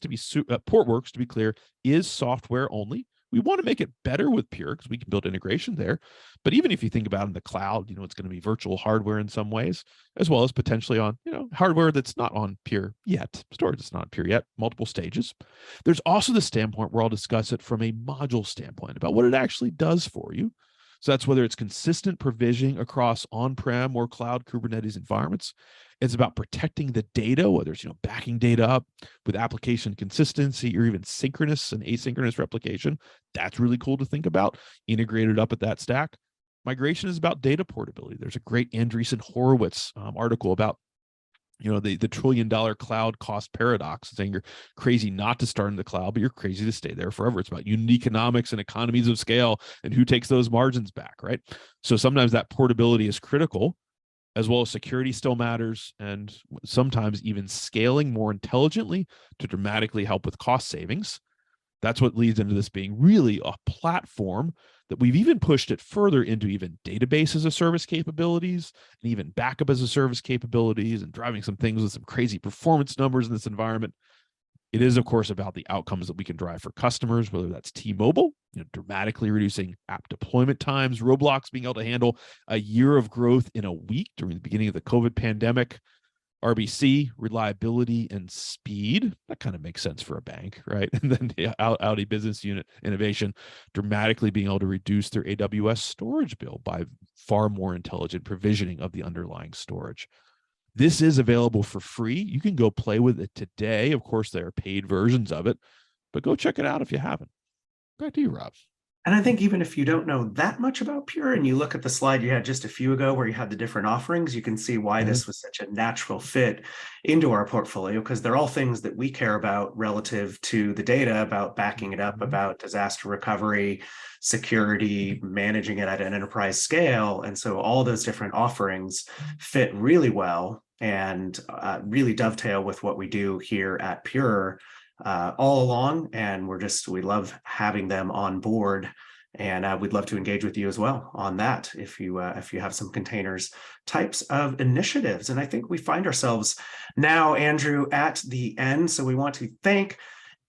Portworx, to be clear, is software only. We want to make it better with Pure because we can build integration there. But even if you think about in the cloud, it's going to be virtual hardware in some ways, as well as potentially on, hardware that's not on Pure yet, storage that's not on Pure yet, multiple stages. There's also the standpoint where I'll discuss it from a module standpoint about what it actually does for you. So that's whether it's consistent provisioning across on-prem or cloud Kubernetes environments. It's about protecting the data, whether it's backing data up with application consistency or even synchronous and asynchronous replication. That's really cool to think about, integrated up at that stack. Migration is about data portability. There's a great Andreessen Horowitz article about the $1 trillion cloud cost paradox, saying you're crazy not to start in the cloud, but you're crazy to stay there forever. It's about unit economics and economies of scale and who takes those margins back, right? So sometimes that portability is critical, as well as security still matters, and sometimes even scaling more intelligently to dramatically help with cost savings. That's what leads into this being really a platform that we've even pushed it further into even database as a service capabilities and even backup as a service capabilities and driving some things with some crazy performance numbers in this environment. It is, of course, about the outcomes that we can drive for customers, whether that's T-Mobile, dramatically reducing app deployment times, Roblox being able to handle a year of growth in a week during the beginning of the COVID pandemic, RBC, reliability and speed. That kind of makes sense for a bank, right? And then the Audi business unit innovation, dramatically being able to reduce their AWS storage bill by far more intelligent provisioning of the underlying storage. This is available for free. You can go play with it today. Of course, there are paid versions of it, but go check it out if you haven't. Back to you, Rob. And I think even if you don't know that much about Pure and you look at the slide you had just a few ago where you had the different offerings, you can see why this was such a natural fit into our portfolio, because they're all things that we care about relative to the data, about backing it up, about disaster recovery, security, managing it at an enterprise scale. And so all those different offerings fit really well and really dovetail with what we do here at Pure all along, and we love having them on board, and we'd love to engage with you as well on that if you have some containers types of initiatives. And I think we find ourselves now, Andrew, at the end, so we want to thank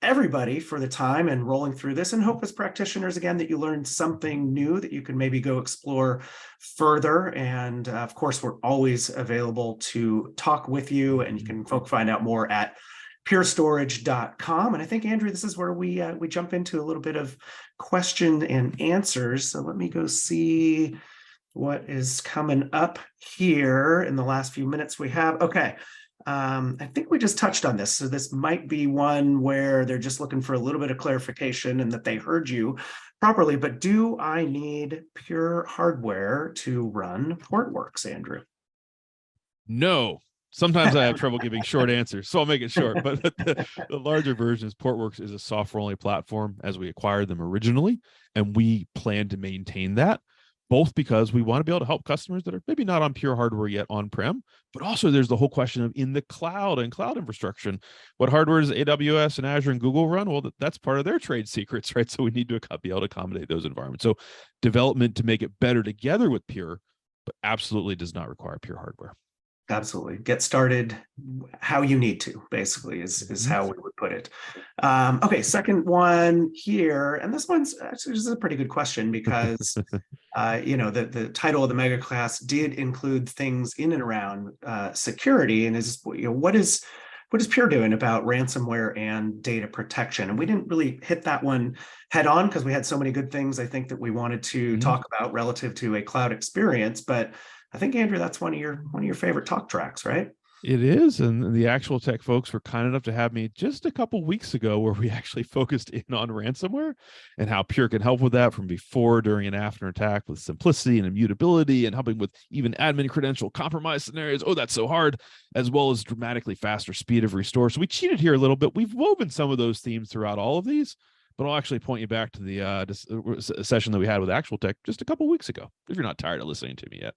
everybody for the time and rolling through this, and hope as practitioners again that you learned something new that you can maybe go explore further. And of course, we're always available to talk with you, and you can find out more at purestorage.com. And I think, Andrew, this is where we jump into a little bit of question and answers. So let me go see what is coming up here in the last few minutes we have. Okay. I think we just touched on this. So this might be one where they're just looking for a little bit of clarification and that they heard you properly, but do I need Pure hardware to run Portworx, Andrew? No. Sometimes I have trouble giving short answers, so I'll make it short. But the larger version is Portworx is a software-only platform as we acquired them originally, and we plan to maintain that, both because we want to be able to help customers that are maybe not on Pure hardware yet on-prem, but also there's the whole question of in the cloud and cloud infrastructure. And what hardware does AWS and Azure and Google run? Well, that's part of their trade secrets, right? So we need to be able to accommodate those environments. So development to make it better together with Pure, but absolutely does not require Pure hardware. Absolutely. Get started how you need to, basically, is how we would put it. Okay, second one here. And this is a pretty good question because, the title of the MegaCast did include things in and around security, and what is Pure doing about ransomware and data protection? And we didn't really hit that one head on because we had so many good things, I think, that we wanted to talk about relative to a cloud experience. But I think, Andrew, that's one of your favorite talk tracks, right? It is, and the Actual Tech folks were kind enough to have me just a couple weeks ago where we actually focused in on ransomware and how Pure can help with that from before, during, and after an attack with simplicity and immutability and helping with even admin credential compromise scenarios. Oh, that's so hard, as well as dramatically faster speed of restore. So we cheated here a little bit. We've woven some of those themes throughout all of these, but I'll actually point you back to the session that we had with Actual Tech just a couple weeks ago, if you're not tired of listening to me yet.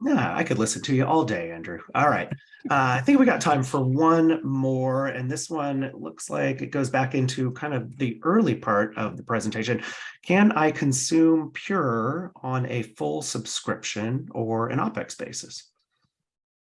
Yeah, I could listen to you all day, Andrew. All right. I think we got time for one more. And this one looks like it goes back into kind of the early part of the presentation. Can I consume Pure on a full subscription or an OpEx basis?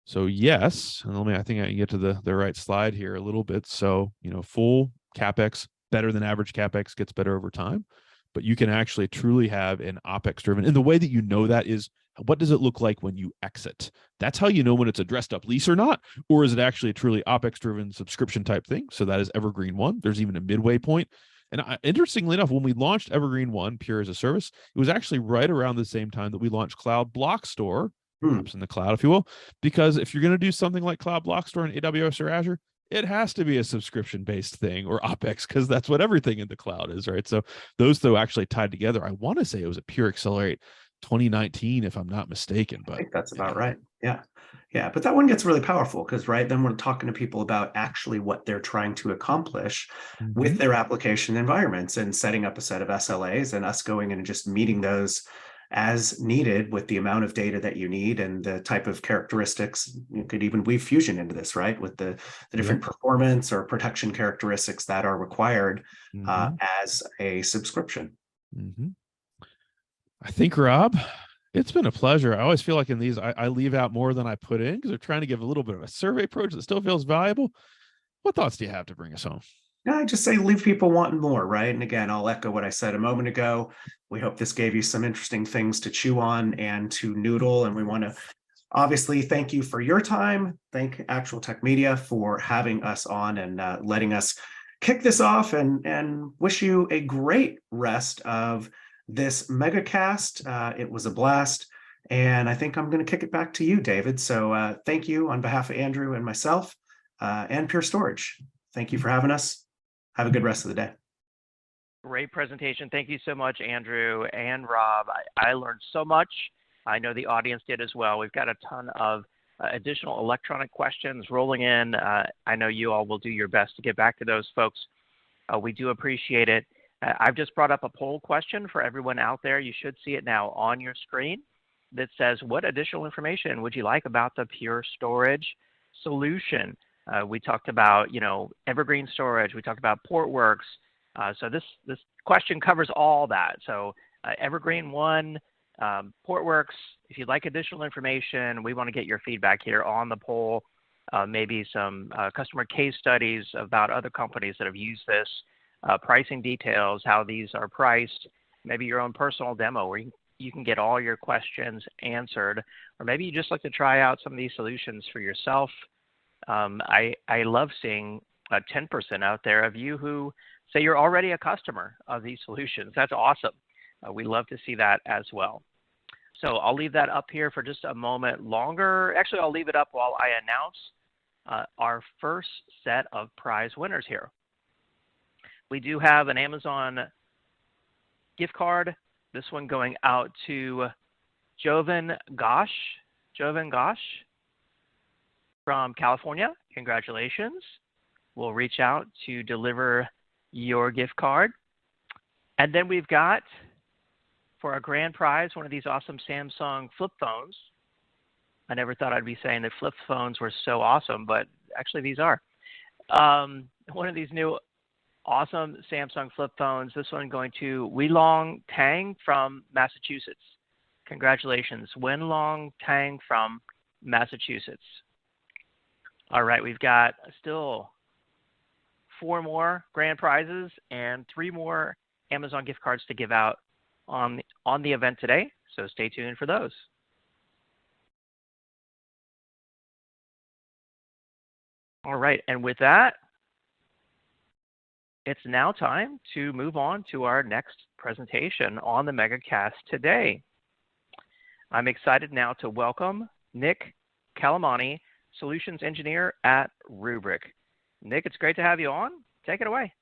So yes, and I think I can get to the right slide here a little bit. So, full CapEx, better than average CapEx, gets better over time. but you can actually truly have an OpEx driven. And the way that you know that is, what does it look like when you exit? That's how you know when it's a dressed up lease or not, or is it actually a truly OpEx driven subscription type thing? So that is Evergreen One. There's even a midway point. And interestingly enough, when we launched Evergreen One Pure as a Service, it was actually right around the same time that we launched Cloud Block Store, apps in the cloud, if you will, because if you're going to do something like Cloud Block Store in AWS or Azure, it has to be a subscription-based thing or OpEx, because that's what everything in the cloud is, right? So those, though, actually tied together. I want to say it was a Pure Accelerate 2019, if I'm not mistaken. But I think that's about right. Yeah. Yeah. But that one gets really powerful because, right, then we're talking to people about actually what they're trying to accomplish with their application environments and setting up a set of SLAs and us going in and just meeting those as needed with the amount of data that you need and the type of characteristics. You could even weave Fusion into this, right, with the different performance or protection characteristics that are required as a subscription. I think, Rob, it's been a pleasure. I always feel like in these, I leave out more than I put in because they're trying to give a little bit of a survey approach that still feels valuable. What thoughts do you have to bring us home? Yeah, I just say leave people wanting more, right? And again, I'll echo what I said a moment ago. We hope this gave you some interesting things to chew on and to noodle. And we want to obviously thank you for your time. Thank Actual Tech Media for having us on and letting us kick this off, and wish you a great rest of this MegaCast. It was a blast. And I think I'm going to kick it back to you, David. So thank you on behalf of Andrew and myself and Pure Storage. Thank you for having us. Have a good rest of the day. Great presentation. Thank you so much, Andrew and Rob. I learned so much. I know the audience did as well. We've got a ton of additional electronic questions rolling in. I know you all will do your best to get back to those folks. We do appreciate it. I've just brought up a poll question for everyone out there. You should see it now on your screen that says, what additional information would you like about the Pure Storage solution? We talked about, Evergreen Storage. We talked about Portworx. So this question covers all that. So Evergreen One, Portworx. If you'd like additional information, we want to get your feedback here on the poll. Maybe some customer case studies about other companies that have used this, pricing details, how these are priced, maybe your own personal demo where you can get all your questions answered, or maybe you just like to try out some of these solutions for yourself. I love seeing 10% out there of you who say you're already a customer of these solutions. That's awesome. We love to see that as well. So I'll leave that up here for just a moment longer. Actually, I'll leave it up while I announce our first set of prize winners here. We do have an Amazon gift card. This one going out to Jovan Gosh. Jovan Gosh from California. Congratulations. We'll reach out to deliver your gift card. And then we've got, for our grand prize, one of these awesome Samsung flip phones. I never thought I'd be saying that flip phones were so awesome, but actually these are. One of these new awesome Samsung flip phones. This one going to Weilong Tang from Massachusetts. Congratulations, Wenlong Tang from Massachusetts. All right, we've got still 4 more grand prizes and 3 more Amazon gift cards to give out on the event today. So stay tuned for those. All right, and with that, it's now time to move on to our next presentation on the MegaCast today. I'm excited now to welcome Nick Calamani, Solutions Engineer at Rubrik. Nick, it's great to have you on. Take it away.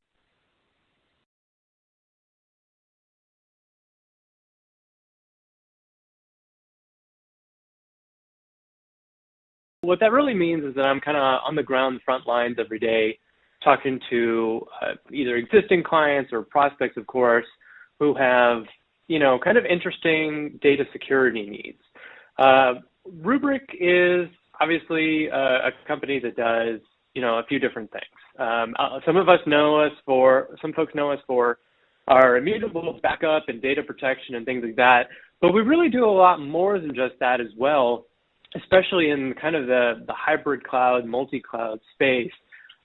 What that really means is that I'm kind of on the ground front lines every day, talking to either existing clients or prospects, of course, who have, kind of interesting data security needs. Rubrik is obviously a company that does, a few different things. Some folks know us for our immutable backup and data protection and things like that, but we really do a lot more than just that as well, especially in kind of the hybrid cloud, multi-cloud space,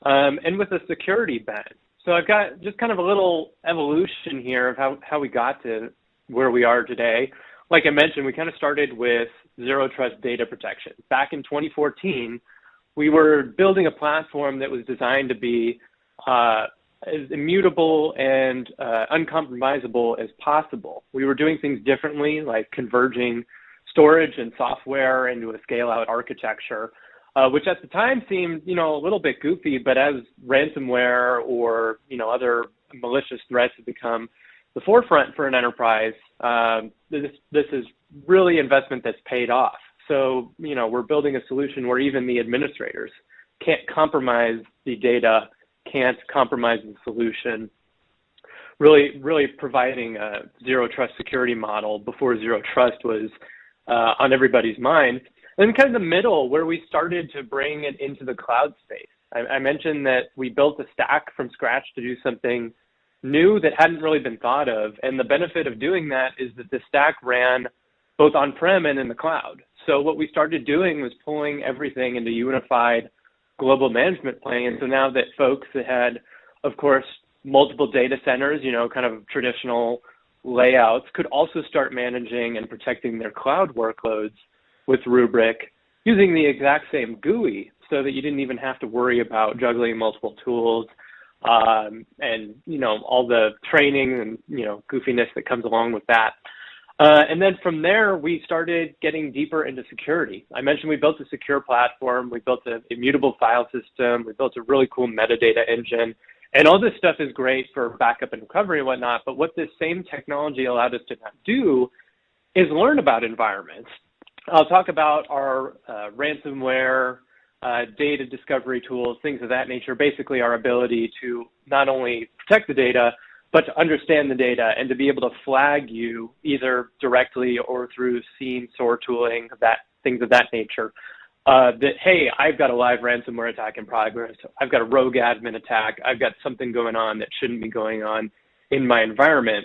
and with a security bent. So I've got just kind of a little evolution here of how we got to where we are today. Like I mentioned, we kind of started with zero trust data protection. Back in 2014, we were building a platform that was designed to be as immutable and uncompromisable as possible. We were doing things differently, like converging storage and software into a scale-out architecture, which at the time seemed, a little bit goofy, but as ransomware or, other malicious threats have become the forefront for an enterprise, this is really investment that's paid off. So, we're building a solution where even the administrators can't compromise the data, can't compromise the solution, really providing a zero trust security model before zero trust was on everybody's mind. And then kind of the middle where we started to bring it into the cloud space. I mentioned that we built a stack from scratch to do something new that hadn't really been thought of. And the benefit of doing that is that the stack ran both on-prem and in the cloud. So what we started doing was pulling everything into unified global management plane. And so now that folks that had, of course, multiple data centers, kind of traditional layouts, could also start managing and protecting their cloud workloads with Rubrik using the exact same GUI, so that you didn't even have to worry about juggling multiple tools and, all the training and, goofiness that comes along with that. And then from there, we started getting deeper into security. I mentioned we built a secure platform. We built an immutable file system. We built a really cool metadata engine. And all this stuff is great for backup and recovery and whatnot. But what this same technology allowed us to do is learn about environments. I'll talk about our ransomware, data discovery tools, things of that nature, basically our ability to not only protect the data, but to understand the data and to be able to flag you either directly or through scene SOAR tooling, things of that nature, that, hey, I've got a live ransomware attack in progress. I've got a rogue admin attack. I've got something going on that shouldn't be going on in my environment.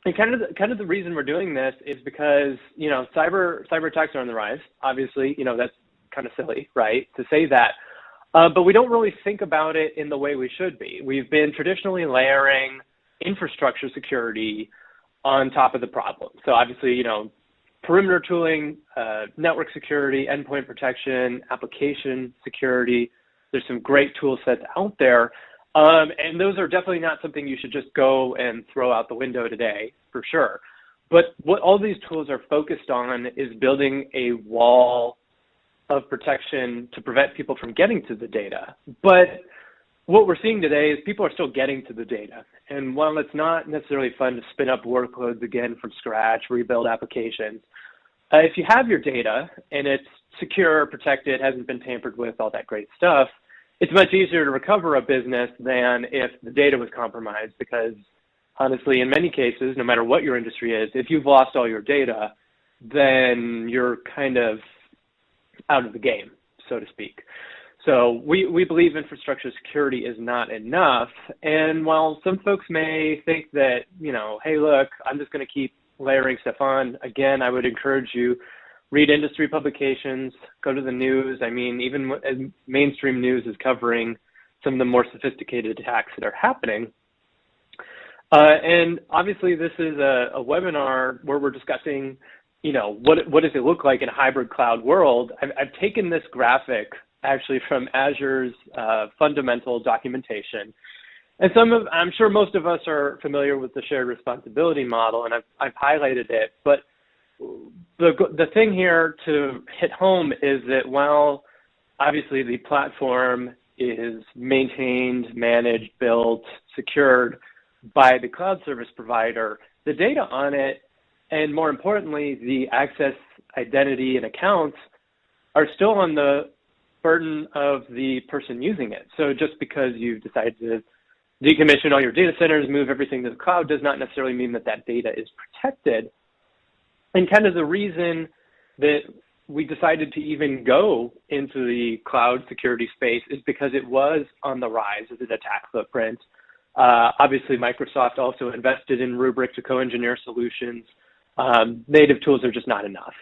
And kind of the reason we're doing this is because, cyber attacks are on the rise. Obviously, that's kind of silly, right, to say that. But we don't really think about it in the way we should be. We've been traditionally layering infrastructure security on top of the problem. So obviously, perimeter tooling, network security, endpoint protection, application security. There's some great tool sets out there. And those are definitely not something you should just go and throw out the window today, for sure. But what all these tools are focused on is building a wall of protection to prevent people from getting to the data. But what we're seeing today is people are still getting to the data. And while it's not necessarily fun to spin up workloads again from scratch, rebuild applications, if you have your data and it's secure, protected, hasn't been tampered with, all that great stuff, it's much easier to recover a business than if the data was compromised, because honestly, in many cases, no matter what your industry is, if you've lost all your data, then you're kind of out of the game, so to speak. So we believe infrastructure security is not enough. And while some folks may think that, hey, look, I'm just going to keep layering stuff on, again, I would encourage you, read industry publications, go to the news. I mean, even as mainstream news is covering some of the more sophisticated attacks that are happening. And obviously, this is a webinar where we're discussing, what does it look like in a hybrid cloud world? I've taken this graphic actually from Azure's fundamental documentation. And I'm sure most of us are familiar with the shared responsibility model, and I've highlighted it. But the thing here to hit home is that while obviously the platform is maintained, managed, built, secured by the cloud service provider, the data on it, and more importantly, the access, identity, and accounts are still on the burden of the person using it. So just because you've decided to decommission all your data centers, move everything to the cloud, does not necessarily mean that that data is protected. And kind of the reason that we decided to even go into the cloud security space is because it was on the rise as an attack footprint. Obviously, Microsoft also invested in Rubrik to co-engineer solutions. Native tools are just not enough,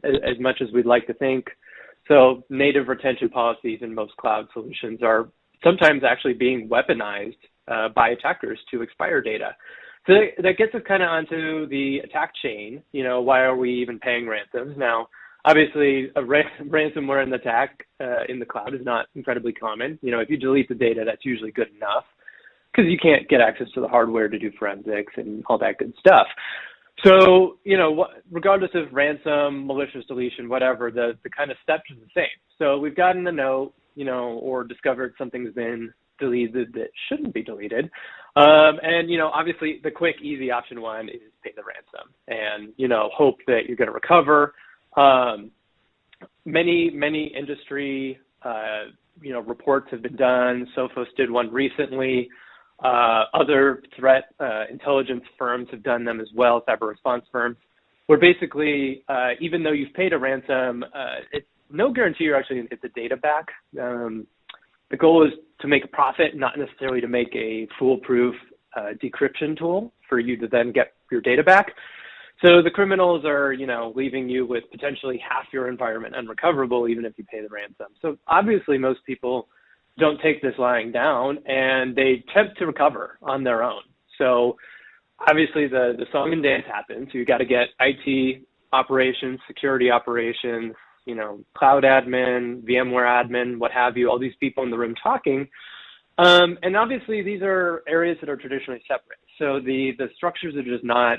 as much as we'd like to think. So native retention policies in most cloud solutions are sometimes actually being weaponized by attackers to expire data. So that gets us kind of onto the attack chain. Why are we even paying ransoms? Now, obviously, a ransomware in the attack in the cloud is not incredibly common. If you delete the data, that's usually good enough because you can't get access to the hardware to do forensics and all that good stuff. So, regardless of ransom, malicious deletion, whatever, the kind of steps are the same. So we've gotten a note, or discovered something's been deleted that shouldn't be deleted. And, obviously the quick, easy option one is pay the ransom and, hope that you're going to recover. Many industry, reports have been done. Sophos did one recently. Other threat intelligence firms have done them as well, cyber response firms, where basically, even though you've paid a ransom, it's no guarantee you're actually going to get the data back. The goal is to make a profit, not necessarily to make a foolproof decryption tool for you to then get your data back. So the criminals are, leaving you with potentially half your environment unrecoverable, even if you pay the ransom. So obviously most people don't take this lying down, and they attempt to recover on their own. So obviously the song and dance happens. So you got to get IT operations, security operations, cloud admin, VMware admin, what have you, all these people in the room talking. And obviously these are areas that are traditionally separate. So the structures are just not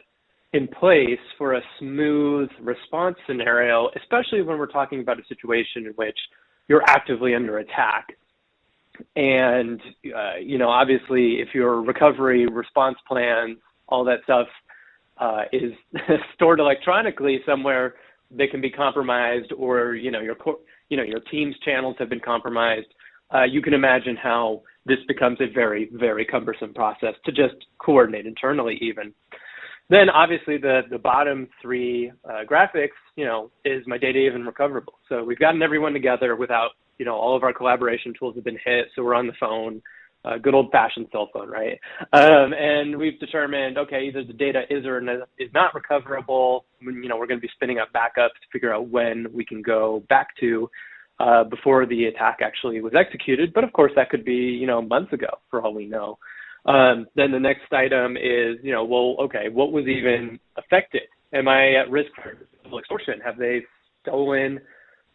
in place for a smooth response scenario, especially when we're talking about a situation in which you're actively under attack. And, obviously if your recovery response plan, all that stuff is stored electronically somewhere, they can be compromised, or, your team's channels have been compromised. You can imagine how this becomes a very, very cumbersome process to just coordinate internally even. Then obviously the bottom three graphics, is my data even recoverable? So we've gotten everyone together without, all of our collaboration tools have been hit. So we're on the phone, good old fashioned cell phone, right? And we've determined, okay, either the data is or is not recoverable. We're going to be spinning up backups to figure out when we can go back to before the attack actually was executed. But of course that could be, months ago for all we know. Then the next item is, okay, what was even affected? Am I at risk for extortion? Have they stolen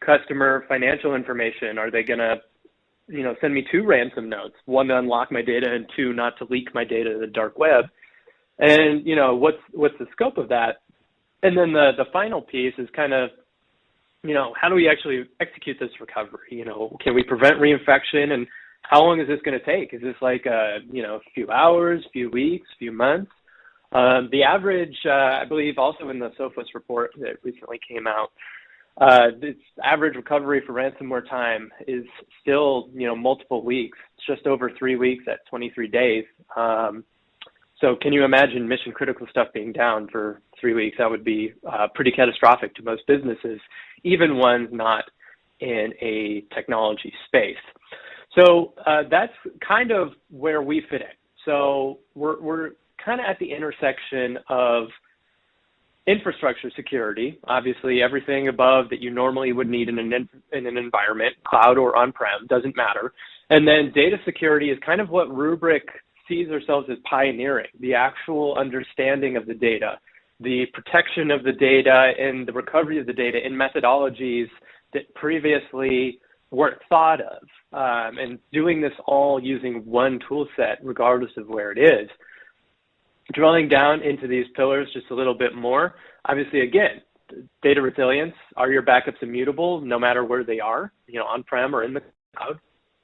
customer financial information? Are they going to, send me 2 ransom notes, 1 to unlock my data and 2 not to leak my data to the dark web? And, what's the scope of that? And then the final piece is kind of, how do we actually execute this recovery? Can we prevent reinfection, and how long is this going to take? Is this like a few hours, few weeks, few months? The average, I believe, also in the Sophos report that recently came out, this average recovery for ransomware time is still multiple weeks. It's just over 3 weeks at 23 days. So can you imagine mission critical stuff being down for 3 weeks? That would be pretty catastrophic to most businesses, even ones not in a technology space. So that's kind of where we fit in. So we're kind of at the intersection of infrastructure security, obviously everything above that you normally would need in an environment, cloud or on-prem, doesn't matter. And then data security is kind of what Rubrik sees ourselves as pioneering, the actual understanding of the data, the protection of the data and the recovery of the data in methodologies that previously weren't thought of, and doing this all using one tool set, regardless of where it is. Drilling down into these pillars just a little bit more, obviously, again, data resilience, are your backups immutable no matter where they are, on-prem or in the cloud?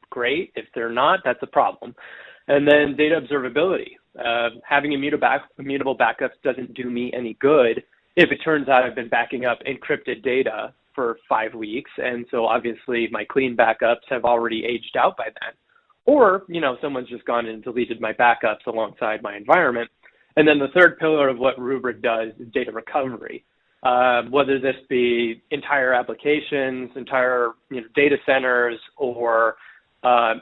Great. If they're not, that's a problem. And then data observability. Having immutable backups doesn't do me any good if it turns out I've been backing up encrypted data for 5 weeks. And so obviously my clean backups have already aged out by then. Or, someone's just gone and deleted my backups alongside my environment. And then the third pillar of what Rubrik does is data recovery. Whether this be entire applications, entire data centers, or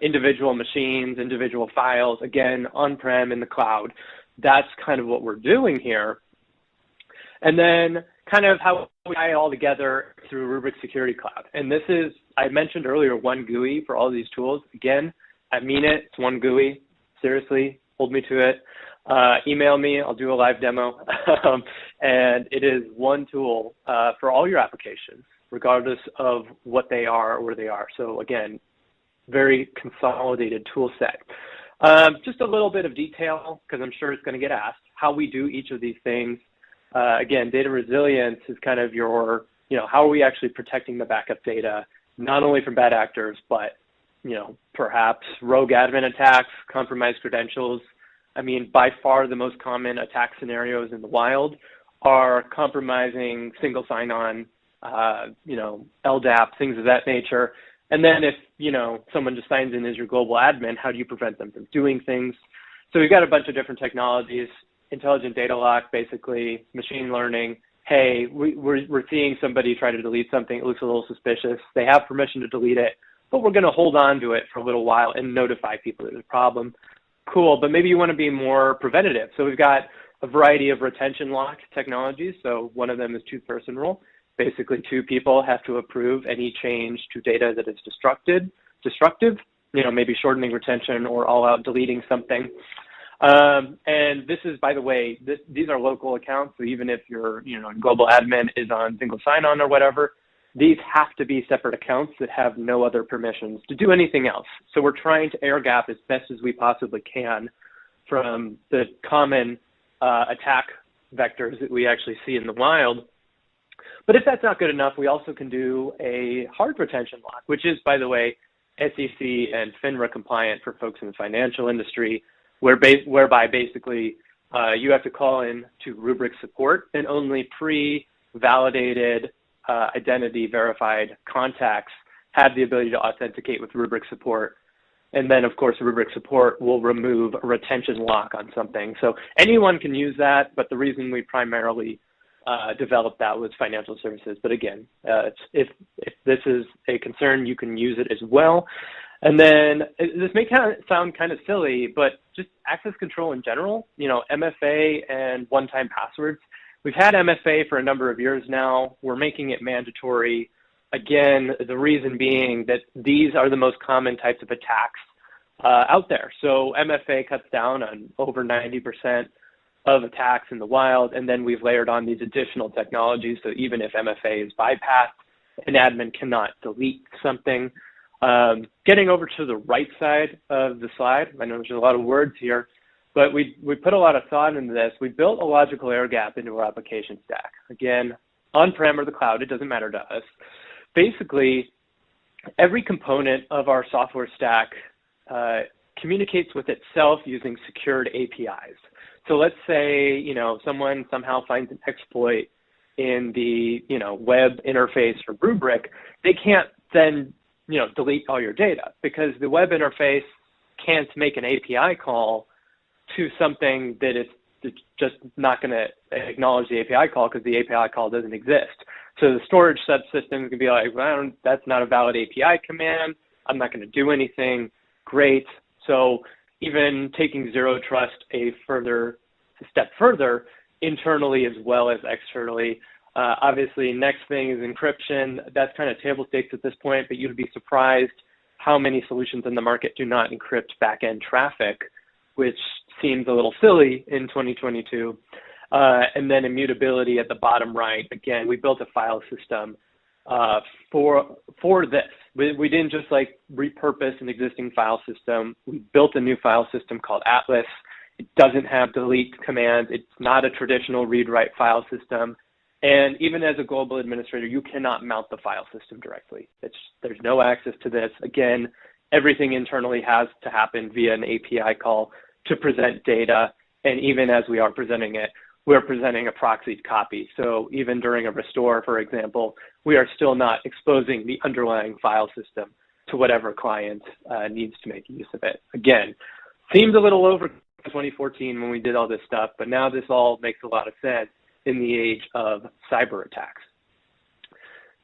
individual machines, individual files, again, on-prem, in the cloud. That's kind of what we're doing here. And then kind of how we tie it all together through Rubrik Security Cloud. And this is, I mentioned earlier, one GUI for all these tools. Again, I mean it. It's one GUI. Seriously, hold me to it. Email me. I'll do a live demo. And it is one tool for all your applications, regardless of what they are or where they are. So again, very consolidated tool set. Just a little bit of detail, because I'm sure it's going to get asked, how we do each of these things. Again, data resilience is kind of your, how are we actually protecting the backup data, not only from bad actors, but, perhaps rogue admin attacks, compromised credentials. I mean, by far the most common attack scenarios in the wild are compromising single sign-on, LDAP, things of that nature. And then if, someone just signs in as your global admin, how do you prevent them from doing things? So we've got a bunch of different technologies, intelligent data lock, basically, machine learning. Hey, we're seeing somebody try to delete something. It looks a little suspicious. They have permission to delete it, but we're going to hold on to it for a little while and notify people there's a problem. Cool, but maybe you want to be more preventative. So we've got a variety of retention lock technologies. So one of them is two-person rule. Basically, two people have to approve any change to data that is destructive, maybe shortening retention or all out deleting something. And this is, by the way, these are local accounts. So even if your global admin is on single sign-on or whatever, these have to be separate accounts that have no other permissions to do anything else. So we're trying to air gap as best as we possibly can from the common attack vectors that we actually see in the wild. But if that's not good enough, we also can do a hard retention lock, which is, by the way, SEC and FINRA compliant for folks in the financial industry, whereby basically you have to call in to Rubrik support, and only pre-validated identity verified contacts have the ability to authenticate with Rubrik support. And then, of course, Rubrik support will remove a retention lock on something. So anyone can use that, but the reason we primarily developed that was financial services. But again, if this is a concern, you can use it as well. And then this may sound kind of silly, but just access control in general, MFA and one-time passwords. We've had MFA for a number of years now. We're making it mandatory. Again, the reason being that these are the most common types of attacks out there. So MFA cuts down on over 90% of attacks in the wild, and then we've layered on these additional technologies. So even if MFA is bypassed, an admin cannot delete something. Getting over to the right side of the slide, I know there's a lot of words here, but we put a lot of thought into this. We built a logical air gap into our application stack. Again, on-prem or the cloud, it doesn't matter to us. Basically, every component of our software stack communicates with itself using secured APIs. So let's say, someone somehow finds an exploit in the, web interface for Rubrik. They can't then, delete all your data, because the web interface can't make an API call to something that it's just not going to acknowledge the API call, because the API call doesn't exist. So the storage subsystem can be like, well, that's not a valid API command. I'm not going to do anything. Great. So even taking zero trust a step further, internally as well as externally. Obviously, next thing is encryption. That's kind of table stakes at this point, but you'd be surprised how many solutions in the market do not encrypt back-end traffic, which seems a little silly in 2022. And then immutability at the bottom right. Again, we built a file system for this. We didn't just repurpose an existing file system. We built a new file system called Atlas. It doesn't have delete commands. It's not a traditional read-write file system. And even as a global administrator, you cannot mount the file system directly. There's no access to this. Again, everything internally has to happen via an API call to present data. And even as we are presenting it, we're presenting a proxied copy. So even during a restore, for example, we are still not exposing the underlying file system to whatever client needs to make use of it. Again, seemed a little over 2014 when we did all this stuff, but now this all makes a lot of sense in the age of cyber attacks.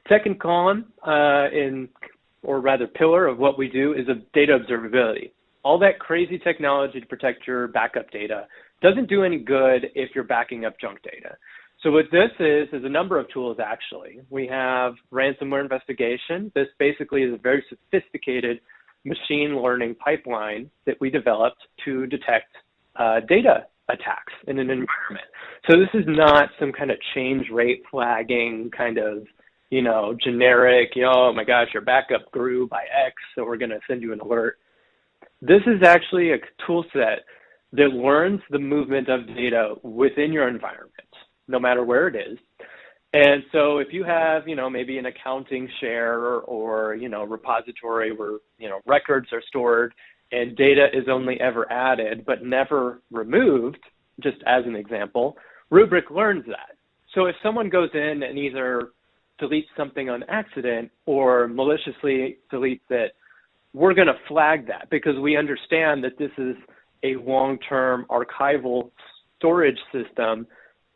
Second column, or rather pillar of what we do, is of data observability. All that crazy technology to protect your backup data doesn't do any good if you're backing up junk data. So what this is a number of tools, actually. We have ransomware investigation. This basically is a very sophisticated machine learning pipeline that we developed to detect data attacks in an environment. So this is not some kind of change rate flagging kind of, generic, oh my gosh, your backup grew by X, so we're going to send you an alert. This is actually a tool set that learns the movement of data within your environment, no matter where it is. And so if you have, maybe an accounting share or repository where, records are stored and data is only ever added but never removed, just as an example, Rubrik learns that. So if someone goes in and either deletes something on accident or maliciously deletes it, we're going to flag that because we understand that this is a long-term archival storage system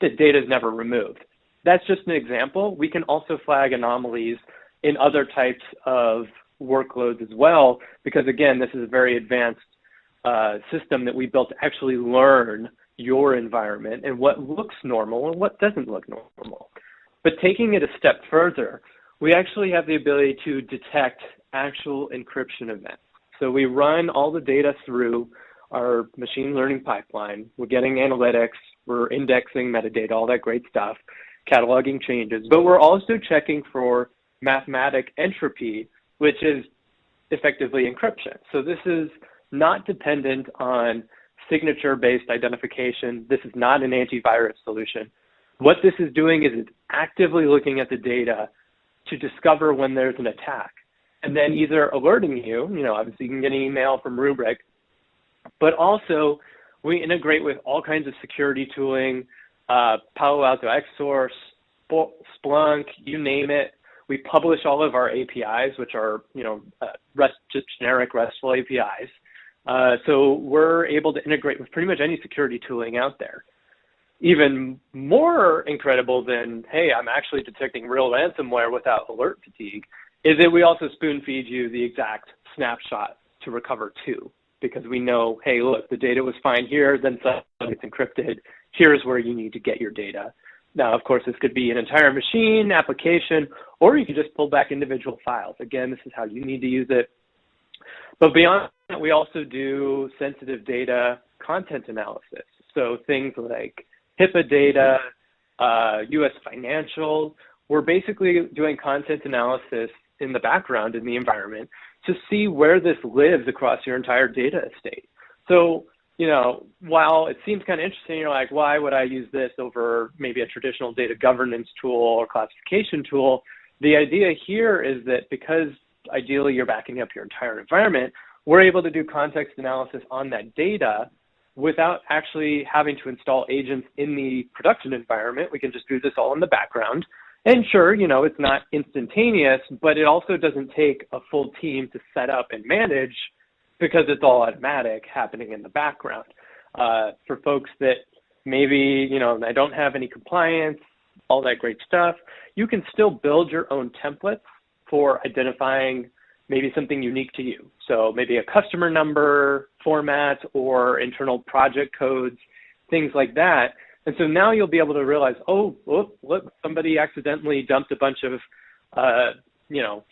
that data is never removed. That's just an example. We can also flag anomalies in other types of workloads as well, because again, this is a very advanced system that we built to actually learn your environment and what looks normal and what doesn't look normal. But taking it a step further, we actually have the ability to detect actual encryption events. So we run all the data through our machine learning pipeline. We're getting analytics, we're indexing metadata, all that great stuff, cataloging changes, but we're also checking for mathematic entropy, which is effectively encryption. So this is not dependent on signature-based identification. This is not an antivirus solution. What this is doing is it's actively looking at the data to discover when there's an attack, and then either alerting you, obviously you can get an email from Rubrik, but also we integrate with all kinds of security tooling, Palo Alto XSource, Splunk, you name it. We publish all of our APIs, which are, just generic RESTful APIs. So we're able to integrate with pretty much any security tooling out there. Even more incredible than, hey, I'm actually detecting real ransomware without alert fatigue, is that we also spoon feed you the exact snapshot to recover to, because we know, hey, look, the data was fine here, then suddenly it's encrypted. Here's where you need to get your data. Now, of course, this could be an entire machine, application, or you could just pull back individual files. Again, this is how you need to use it. But beyond that, we also do sensitive data content analysis. So things like HIPAA data, U.S. financial. We're basically doing content analysis in the background in the environment to see where this lives across your entire data estate. So, while it seems kind of interesting, you're like, why would I use this over maybe a traditional data governance tool or classification tool? The idea here is that because ideally you're backing up your entire environment, we're able to do context analysis on that data without actually having to install agents in the production environment. We can just do this all in the background. And sure, it's not instantaneous, but it also doesn't take a full team to set up and manage because it's all automatic happening in the background. For folks that maybe, they don't have any compliance, all that great stuff, you can still build your own templates for identifying maybe something unique to you. So maybe a customer number format or internal project codes, things like that. And so now you'll be able to realize, oh, look, somebody accidentally dumped a bunch of,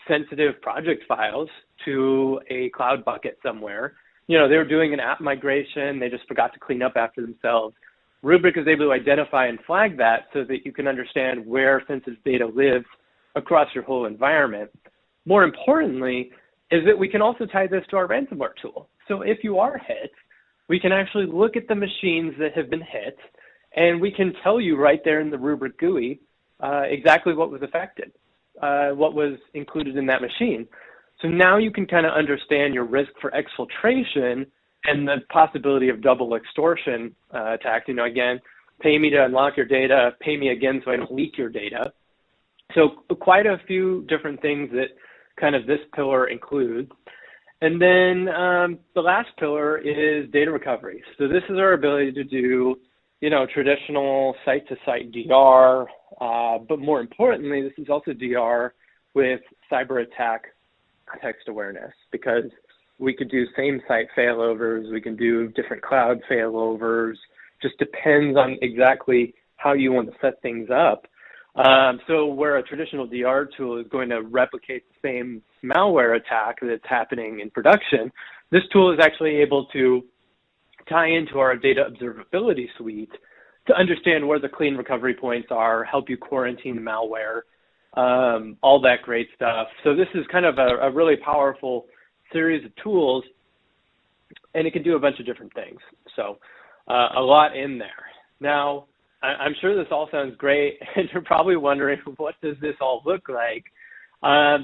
sensitive project files to a cloud bucket somewhere. They were doing an app migration. They just forgot to clean up after themselves. Rubrik is able to identify and flag that so that you can understand where sensitive data lives across your whole environment. More importantly, is that we can also tie this to our ransomware tool. So if you are hit, we can actually look at the machines that have been hit, and we can tell you right there in the Rubrik GUI exactly what was affected, what was included in that machine. So now you can kind of understand your risk for exfiltration and the possibility of double extortion attacks. Again, pay me to unlock your data, pay me again so I don't leak your data. So quite a few different things that kind of this pillar includes. And then the last pillar is data recovery. So this is our ability to do, traditional site-to-site DR, but more importantly, this is also DR with cyber attack context awareness, because we could do same site failovers, we can do different cloud failovers, just depends on exactly how you want to set things up. So where a traditional DR tool is going to replicate the same malware attack that's happening in production, this tool is actually able to tie into our data observability suite to understand where the clean recovery points are, help you quarantine malware, all that great stuff. So this is kind of a really powerful series of tools, and it can do a bunch of different things. So a lot in there. Now, I'm sure this all sounds great, and you're probably wondering, what does this all look like?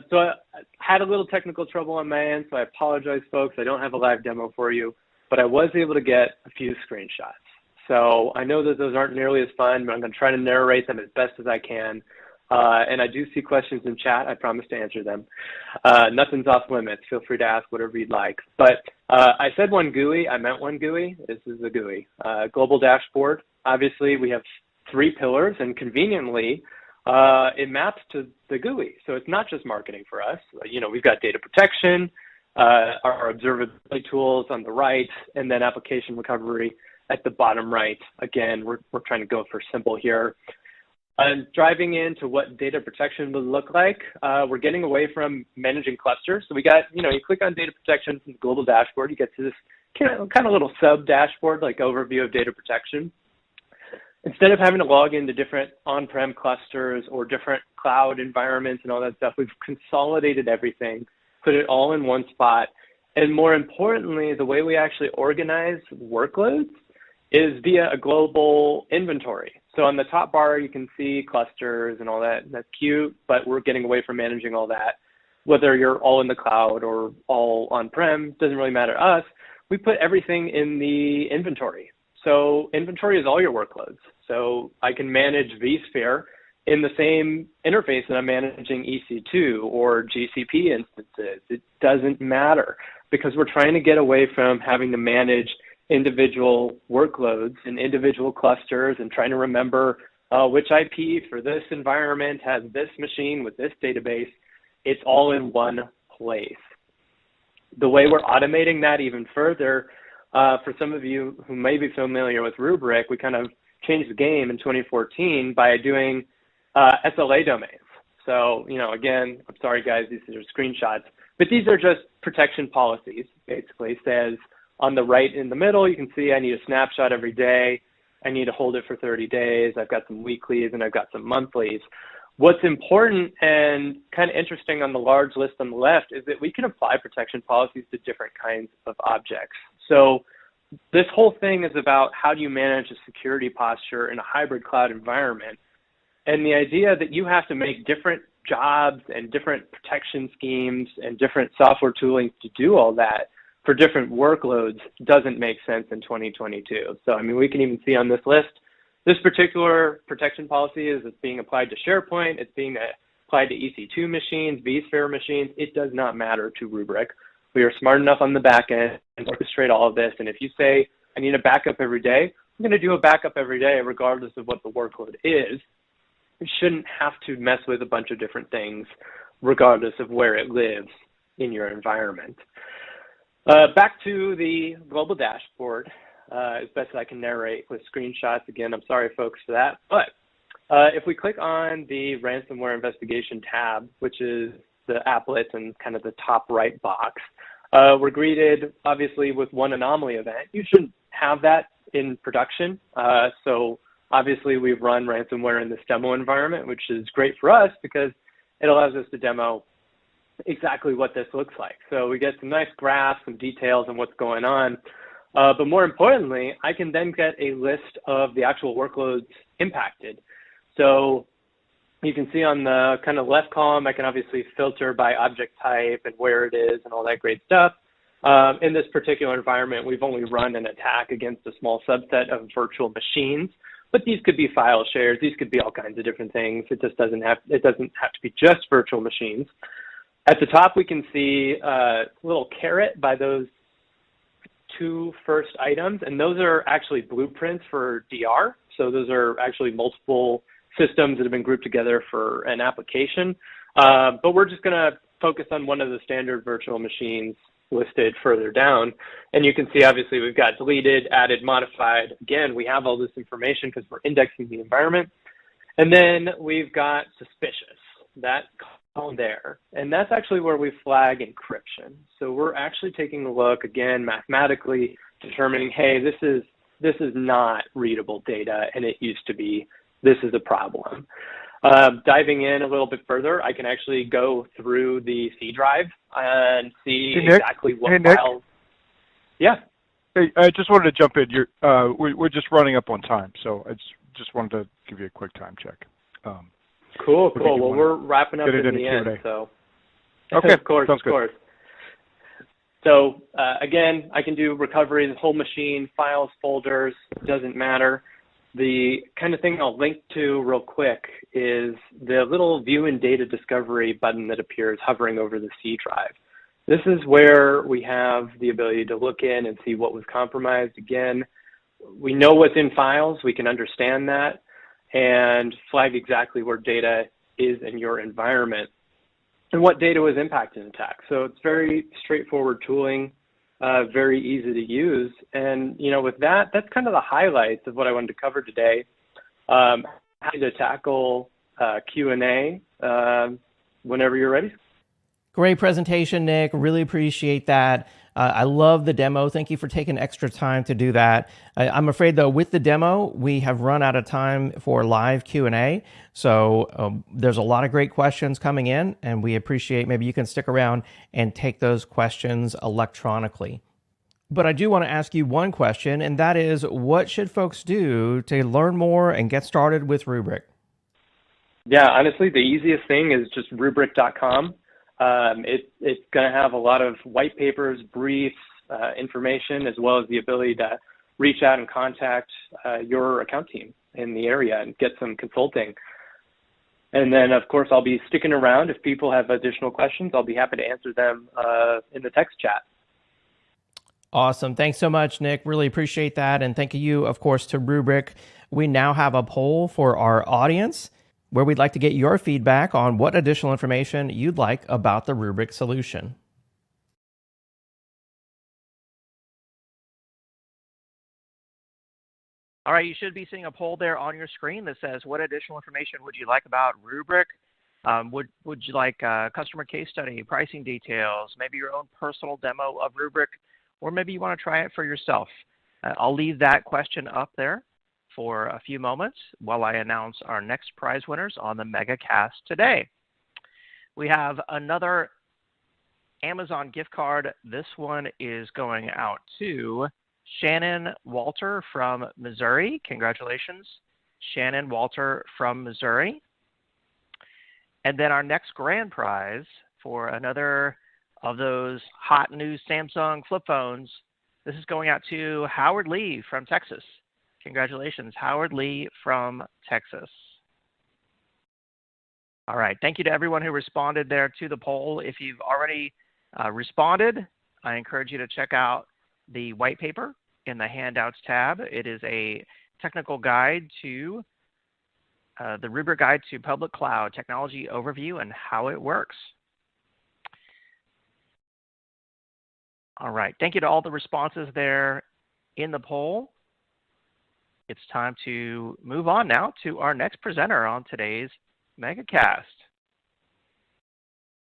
So I had a little technical trouble on my end, so I apologize, folks. I don't have a live demo for you, but I was able to get a few screenshots. So I know that those aren't nearly as fun, but I'm going to try to narrate them as best as I can. And I do see questions in chat. I promise to answer them. Nothing's off limits. Feel free to ask whatever you'd like. But I said one GUI. I meant one GUI. This is the GUI. Global dashboard. Obviously, we have 3 pillars, and conveniently, it maps to the GUI. So it's not just marketing for us. We've got data protection, our observability tools on the right, and then application recovery at the bottom right. Again, we're trying to go for simple here. Driving into what data protection would look like, we're getting away from managing clusters. So we got, you click on data protection from the global dashboard, you get to this kind of little sub dashboard, like overview of data protection. Instead of having to log into different on-prem clusters or different cloud environments and all that stuff, we've consolidated everything, put it all in one spot. And more importantly, the way we actually organize workloads is via a global inventory. So on the top bar, you can see clusters and all that. That's cute, but we're getting away from managing all that. Whether you're all in the cloud or all on-prem, doesn't really matter to us. We put everything in the inventory. So inventory is all your workloads. So I can manage vSphere in the same interface that I'm managing EC2 or GCP instances. It doesn't matter, because we're trying to get away from having to manage individual workloads and individual clusters and trying to remember which IP for this environment has this machine with this database. It's all in one place. The way we're automating that even further, for some of you who may be familiar with Rubrik, we kind of changed the game in 2014 by doing SLA domains. So, again, I'm sorry, guys, these are screenshots, but these are just protection policies. Basically, it says on the right in the middle, you can see I need a snapshot every day. I need to hold it for 30 days. I've got some weeklies and I've got some monthlies. What's important and kind of interesting on the large list on the left is that we can apply protection policies to different kinds of objects. So this whole thing is about how do you manage a security posture in a hybrid cloud environment. And the idea that you have to make different jobs and different protection schemes and different software tooling to do all that for different workloads doesn't make sense in 2022. So, we can even see on this list, this particular protection policy is being applied to SharePoint. It's being applied to EC2 machines, vSphere machines. It does not matter to Rubrik. We are smart enough on the back end and orchestrate all of this. And if you say, I need a backup every day, I'm going to do a backup every day regardless of what the workload is. You shouldn't have to mess with a bunch of different things regardless of where it lives in your environment. Back to the global dashboard, as best as I can narrate with screenshots. Again, I'm sorry, folks, for that. But if we click on the ransomware investigation tab, which is the applet and kind of the top right box, we're greeted, obviously, with one anomaly event. You shouldn't have that in production. So obviously, we've run ransomware in this demo environment, which is great for us because it allows us to demo exactly what this looks like. So we get some nice graphs, some details on what's going on. But more importantly, I can then get a list of the actual workloads impacted. So you can see on the kind of left column, I can obviously filter by object type and where it is and all that great stuff. In this particular environment, we've only run an attack against a small subset of virtual machines, but these could be file shares. These could be all kinds of different things. It doesn't have to be just virtual machines. At the top, we can see a little caret by those 2 first items, and those are actually blueprints for DR. So those are actually multiple systems that have been grouped together for an application. But we're just going to focus on one of the standard virtual machines listed further down. And you can see, obviously, we've got deleted, added, modified. Again, we have all this information because we're indexing the environment. And then we've got suspicious. That on there. And that's actually where we flag encryption. So we're actually taking a look, again, mathematically determining, hey, this is not readable data and it used to be. This is a problem. Diving in a little bit further, I can actually go through the C drive and see exactly what files. Yeah. Hey, I just wanted to jump in. We're just running up on time, so I just wanted to give you a quick time check. Cool. Well, we're wrapping up in the end, so. Okay, of course, sounds good. So again, I can do recovery, the whole machine, files, folders, doesn't matter. The kind of thing I'll link to real quick is the little view and data discovery button that appears hovering over the C drive. This is where we have the ability to look in and see what was compromised. Again, we know what's in files, we can understand that, and flag exactly where data is in your environment and what data was impacted in attack. So it's very straightforward tooling, very easy to use. And, with that, that's kind of the highlights of what I wanted to cover today. Happy to tackle Q&A whenever you're ready. Great presentation, Nick. Really appreciate that. I love the demo. Thank you for taking extra time to do that. I'm afraid, though, with the demo, we have run out of time for live Q&A. So there's a lot of great questions coming in, and we appreciate maybe you can stick around and take those questions electronically. But I do want to ask you one question, and that is, what should folks do to learn more and get started with Rubrik? Yeah, honestly, the easiest thing is just Rubrik.com. It's going to have a lot of white papers, briefs, information, as well as the ability to reach out and contact your account team in the area and get some consulting. And then, of course, I'll be sticking around. If people have additional questions, I'll be happy to answer them in the text chat. Awesome. Thanks so much, Nick. Really appreciate that. And thank you, of course, to Rubrik. We now have a poll for our audience where we'd like to get your feedback on what additional information you'd like about the Rubrik solution. All right, you should be seeing a poll there on your screen that says, what additional information would you like about Rubrik? Would you like a customer case study, pricing details, maybe your own personal demo of Rubrik, or maybe you want to try it for yourself? I'll leave that question up there for a few moments while I announce our next prize winners on the MegaCast today. We have another Amazon gift card. This one is going out to Shannon Walter from Missouri. Congratulations, Shannon Walter from Missouri. And then our next grand prize for another of those hot new Samsung flip phones. This is going out to Howard Lee from Texas. Congratulations, Howard Lee from Texas. All right, thank you to everyone who responded there to the poll. If you've already responded, I encourage you to check out the white paper in the handouts tab. It is a technical guide to the Rubrik Guide to Public Cloud Technology Overview and how it works. All right, thank you to all the responses there in the poll. It's time to move on now to our next presenter on today's MegaCast.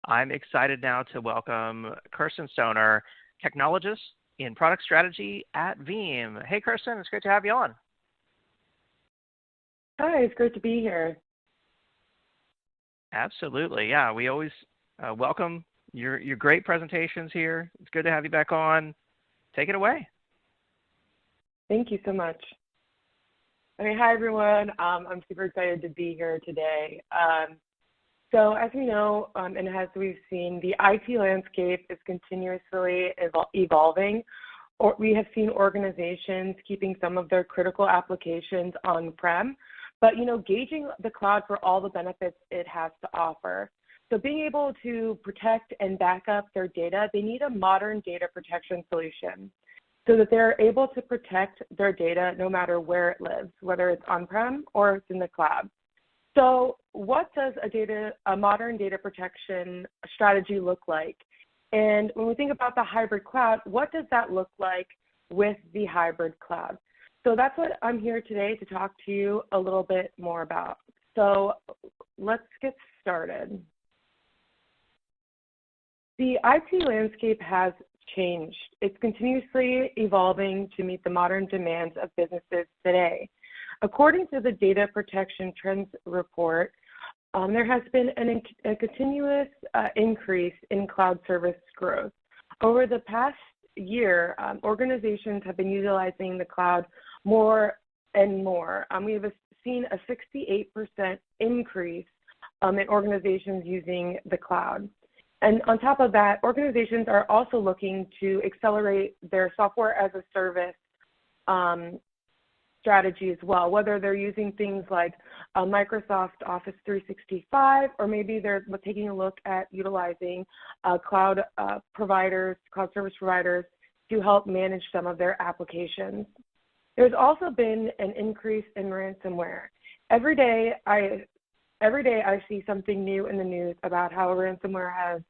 I'm excited now to welcome Kirsten Stoner, technologist in product strategy at Veeam. Hey, Kirsten, it's great to have you on. Hi, it's great to be here. Absolutely, yeah. We always welcome your great presentations here. It's good to have you back on. Take it away. Thank you so much. Hi, everyone. I'm super excited to be here today. So as we know, and as we've seen, the IT landscape is continuously evolving. We have seen organizations keeping some of their critical applications on-prem, but gauging the cloud for all the benefits it has to offer. So being able to protect and back up their data, they need a modern data protection solution, so that they're able to protect their data no matter where it lives, whether it's on-prem or it's in the cloud. So what does a modern data protection strategy look like? And when we think about the hybrid cloud, what does that look like with the hybrid cloud? So that's what I'm here today to talk to you a little bit more about. So let's get started. The IT landscape has changed. It's continuously evolving to meet the modern demands of businesses today. According to the Data Protection Trends Report, there has been a continuous increase in cloud service growth. Over the past year, organizations have been utilizing the cloud more and more. We have seen a 68% increase in organizations using the cloud. And on top of that, organizations are also looking to accelerate their software as a service strategy as well, whether they're using things like Microsoft Office 365, or maybe they're taking a look at utilizing cloud service providers to help manage some of their applications. There's also been an increase in ransomware. Every day I see something new in the news about how ransomware has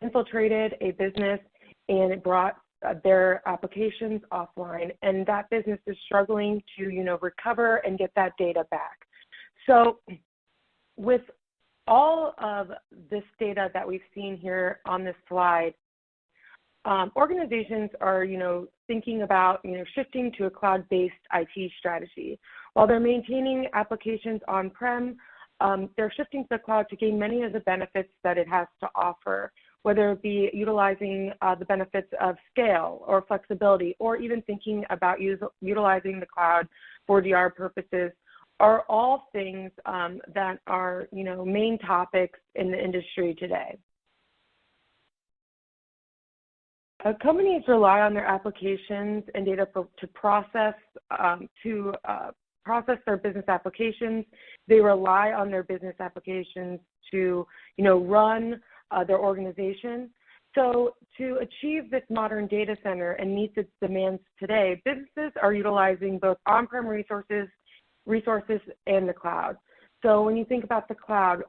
infiltrated a business and it brought their applications offline, and that business is struggling to, recover and get that data back. So with all of this data that we've seen here on this slide, organizations are, thinking about, shifting to a cloud-based IT strategy. While they're maintaining applications on-prem, they're shifting to the cloud to gain many of the benefits that it has to offer, whether it be utilizing the benefits of scale or flexibility, or even thinking about utilizing the cloud for DR purposes, are all things that are, main topics in the industry today. Companies rely on their applications and data to process their business applications. They rely on their business applications to, run their organization. So to achieve this modern data center and meet its demands today, businesses are utilizing both on-prem resources and the cloud. So when you think about the cloud,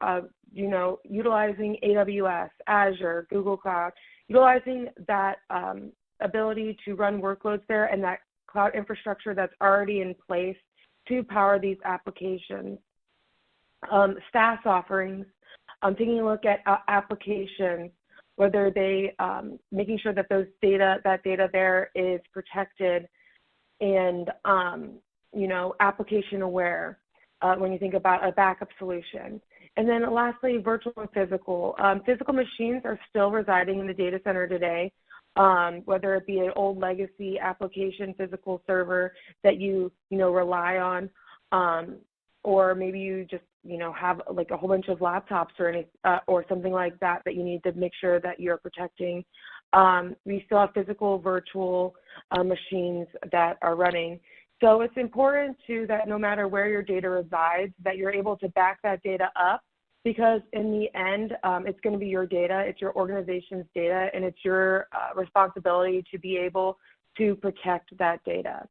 utilizing AWS, Azure, Google Cloud, utilizing that ability to run workloads there and that cloud infrastructure that's already in place to power these applications. SaaS offerings, taking a look at applications, whether they making sure that that data there is protected and application aware when you think about a backup solution. And then lastly, virtual and physical. Physical machines are still residing in the data center today, whether it be an old legacy application, physical server that you rely on, or maybe you just have like a whole bunch of laptops or something like that you need to make sure that you're protecting. We still have physical, virtual machines that are running. So it's important that no matter where your data resides, that you're able to back that data up, because in the end, it's going to be your data, it's your organization's data, and it's your responsibility to be able to protect that data.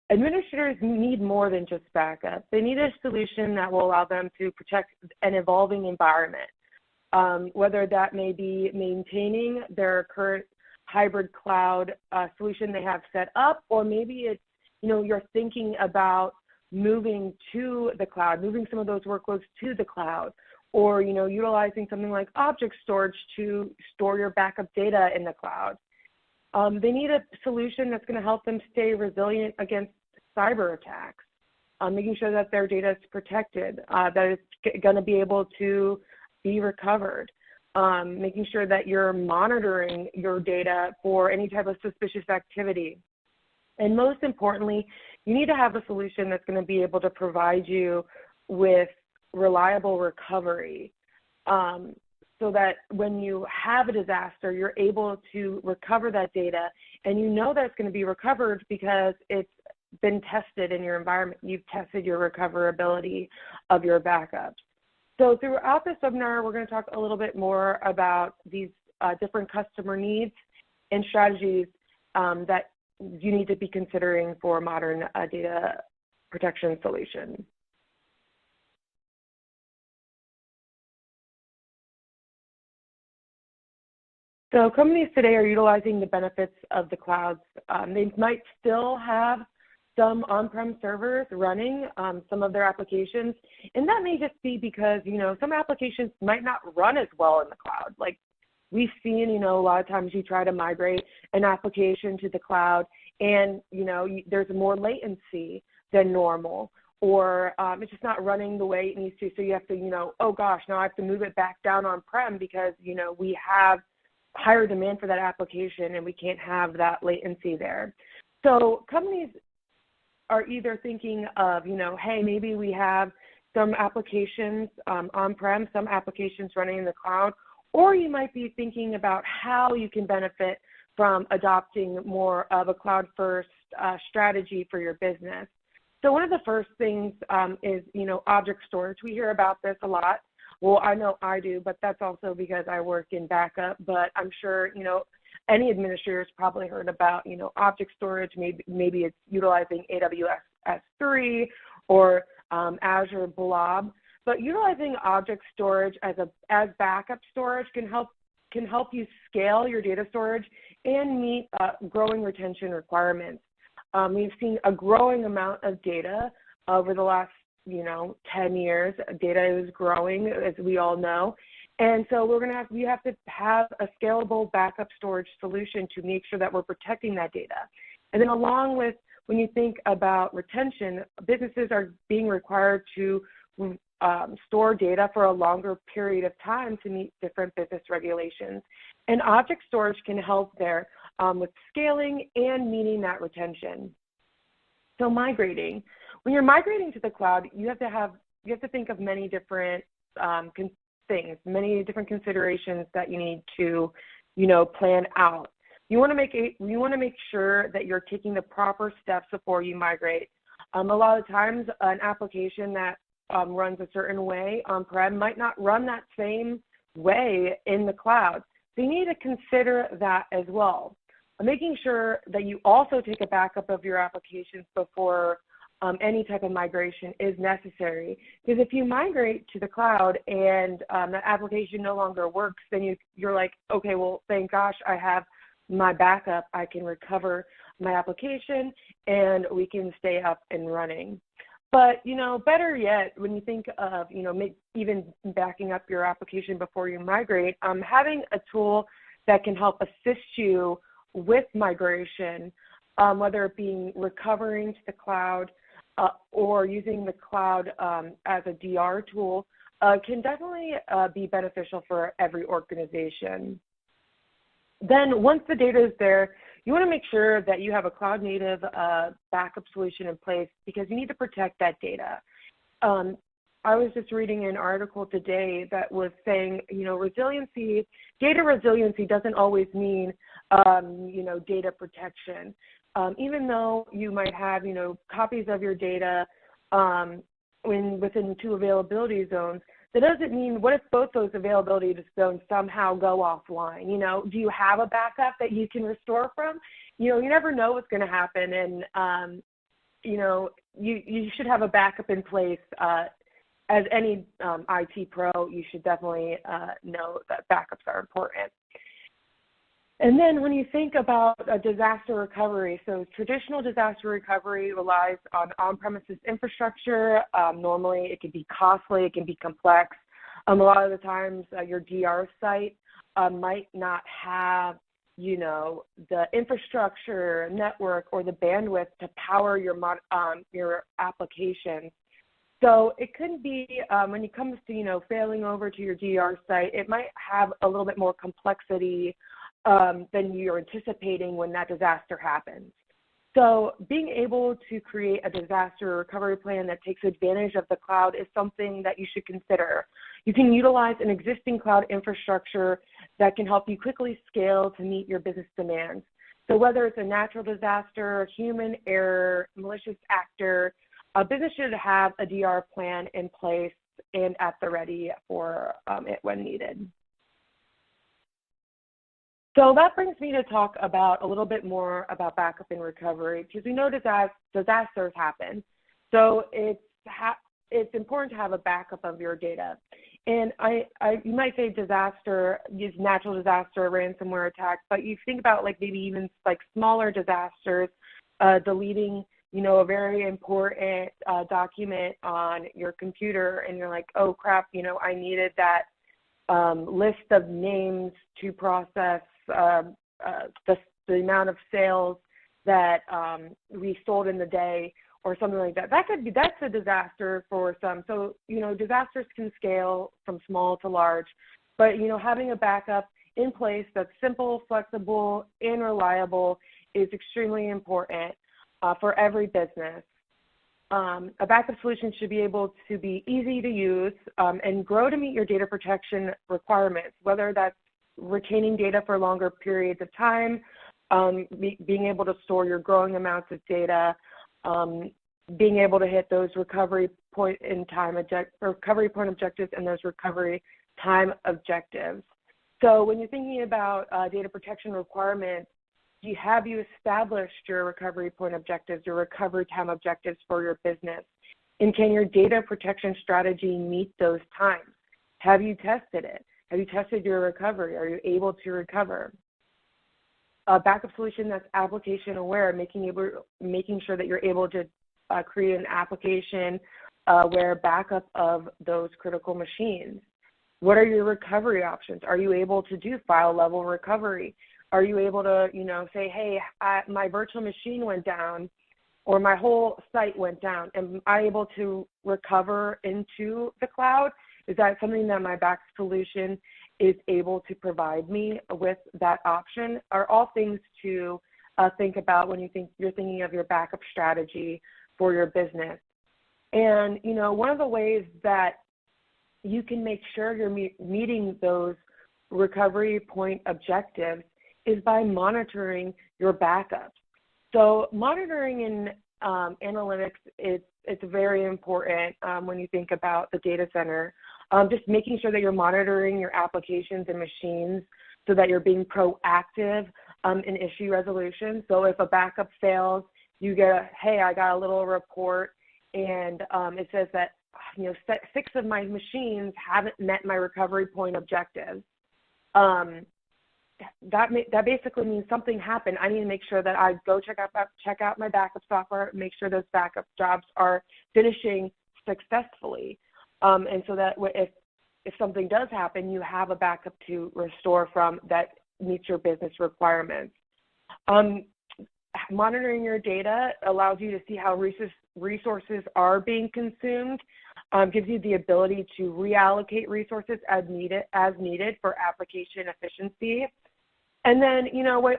Administrators need more than just backup. They need a solution that will allow them to protect an evolving environment, whether that may be maintaining their current hybrid cloud solution they have set up, or maybe it's, you're thinking about moving to the cloud, moving some of those workloads to the cloud, or, utilizing something like object storage to store your backup data in the cloud. They need a solution that's going to help them stay resilient against cyber attacks, making sure that their data is protected, that it's going to be able to be recovered, making sure that you're monitoring your data for any type of suspicious activity. And most importantly, you need to have a solution that's going to be able to provide you with reliable recovery, so that when you have a disaster, you're able to recover that data, and that it's going to be recovered because it's been tested in your environment. You've tested your recoverability of your backups. So throughout this webinar, we're going to talk a little bit more about these different customer needs and strategies that you need to be considering for a modern data protection solution. So companies today are utilizing the benefits of the clouds. They might still have some on-prem servers running some of their applications. And that may just be because, some applications might not run as well in the cloud. Like we've seen, a lot of times you try to migrate an application to the cloud and, there's more latency than normal, or it's just not running the way it needs to. So you have to, oh gosh, now I have to move it back down on-prem because, we have higher demand for that application and we can't have that latency there. So companies are either thinking of, hey, maybe we have some applications on-prem, some applications running in the cloud, or you might be thinking about how you can benefit from adopting more of a cloud-first strategy for your business. So one of the first things is, object storage. We hear about this a lot. Well, I know I do, but that's also because I work in backup. But I'm sure, any administrator's probably heard about, object storage. Maybe it's utilizing AWS S3 or Azure Blob. But utilizing object storage as backup storage can help you scale your data storage and meet growing retention requirements. We've seen a growing amount of data over the last 10 years. Data is growing, as we all know. And so we have to have a scalable backup storage solution to make sure that we're protecting that data. And then along with, when you think about retention, businesses are being required to store data for a longer period of time to meet different business regulations. And object storage can help there with scaling and meeting that retention. So migrating. When you're migrating to the cloud, you have to think of many different things, many different considerations that you need to, plan out. You want to make sure that you're taking the proper steps before you migrate. A lot of times, an application that runs a certain way on-prem might not run that same way in the cloud. So you need to consider that as well. Making sure that you also take a backup of your applications before any type of migration is necessary. Because if you migrate to the cloud and that application no longer works, then you're like, okay, well, thank gosh, I have my backup. I can recover my application and we can stay up and running. But, better yet, when you think of, even backing up your application before you migrate, having a tool that can help assist you with migration, whether it be recovering to the cloud or using the cloud as a DR tool, can definitely be beneficial for every organization. Then once the data is there, you want to make sure that you have a cloud-native backup solution in place because you need to protect that data. I was just reading an article today that was saying, data resiliency doesn't always mean, data protection. Even though you might have, copies of your data within two availability zones, that doesn't mean, what if both those availability zones somehow go offline? Do you have a backup that you can restore from? You never know what's going to happen. And, you should have a backup in place. As any IT pro, you should definitely know that backups are important. And then when you think about a disaster recovery, so traditional disaster recovery relies on-premises infrastructure. Normally it can be costly, it can be complex. A lot of the times your DR site might not have, the infrastructure, network, or the bandwidth to power your application. So it could be, when it comes to, failing over to your DR site, it might have a little bit more complexity than you're anticipating when that disaster happens. So being able to create a disaster recovery plan that takes advantage of the cloud is something that you should consider. You can utilize an existing cloud infrastructure that can help you quickly scale to meet your business demands. So whether it's a natural disaster, human error, malicious actor, a business should have a DR plan in place and at the ready for it when needed. So that brings me to talk about a little bit more about backup and recovery, because we know disasters happen. So it's important to have a backup of your data. And you might say disaster, use natural disaster, ransomware attack, but you think about maybe even smaller disasters, deleting a very important document on your computer, and you're like, oh crap, I needed that list of names to process the amount of sales that we sold in the day, or something like that. That's a disaster for some. So, disasters can scale from small to large, but, having a backup in place that's simple, flexible, and reliable is extremely important for every business. A backup solution should be able to be easy to use and grow to meet your data protection requirements, whether that's retaining data for longer periods of time, being able to store your growing amounts of data, being able to hit those recovery point objectives and those recovery time objectives. So when you're thinking about data protection requirements, have you established your recovery point objectives, your recovery time objectives for your business? And can your data protection strategy meet those times? Have you tested it? Have you tested your recovery? Are you able to recover? A backup solution that's application aware, making sure that you're able to create an application where backup of those critical machines. What are your recovery options? Are you able to do file level recovery? Are you able to, say, hey, my virtual machine went down, or my whole site went down? Am I able to recover into the cloud? Is that something that my backup solution is able to provide me with that option? Are all things to think about when you're thinking of your backup strategy for your business. And, one of the ways that you can make sure you're meeting those recovery point objectives is by monitoring your backups. So monitoring in analytics, it's very important when you think about the data center. Just making sure that you're monitoring your applications and machines so that you're being proactive in issue resolution. So if a backup fails, you get I got a little report, and it says that 6 of my machines haven't met my recovery point objectives. That basically means something happened. I need to make sure that I go check out my backup software, make sure those backup jobs are finishing successfully, and so that if something does happen, you have a backup to restore from that meets your business requirements. Monitoring your data allows you to see how resources are being consumed, gives you the ability to reallocate resources as needed for application efficiency. And then,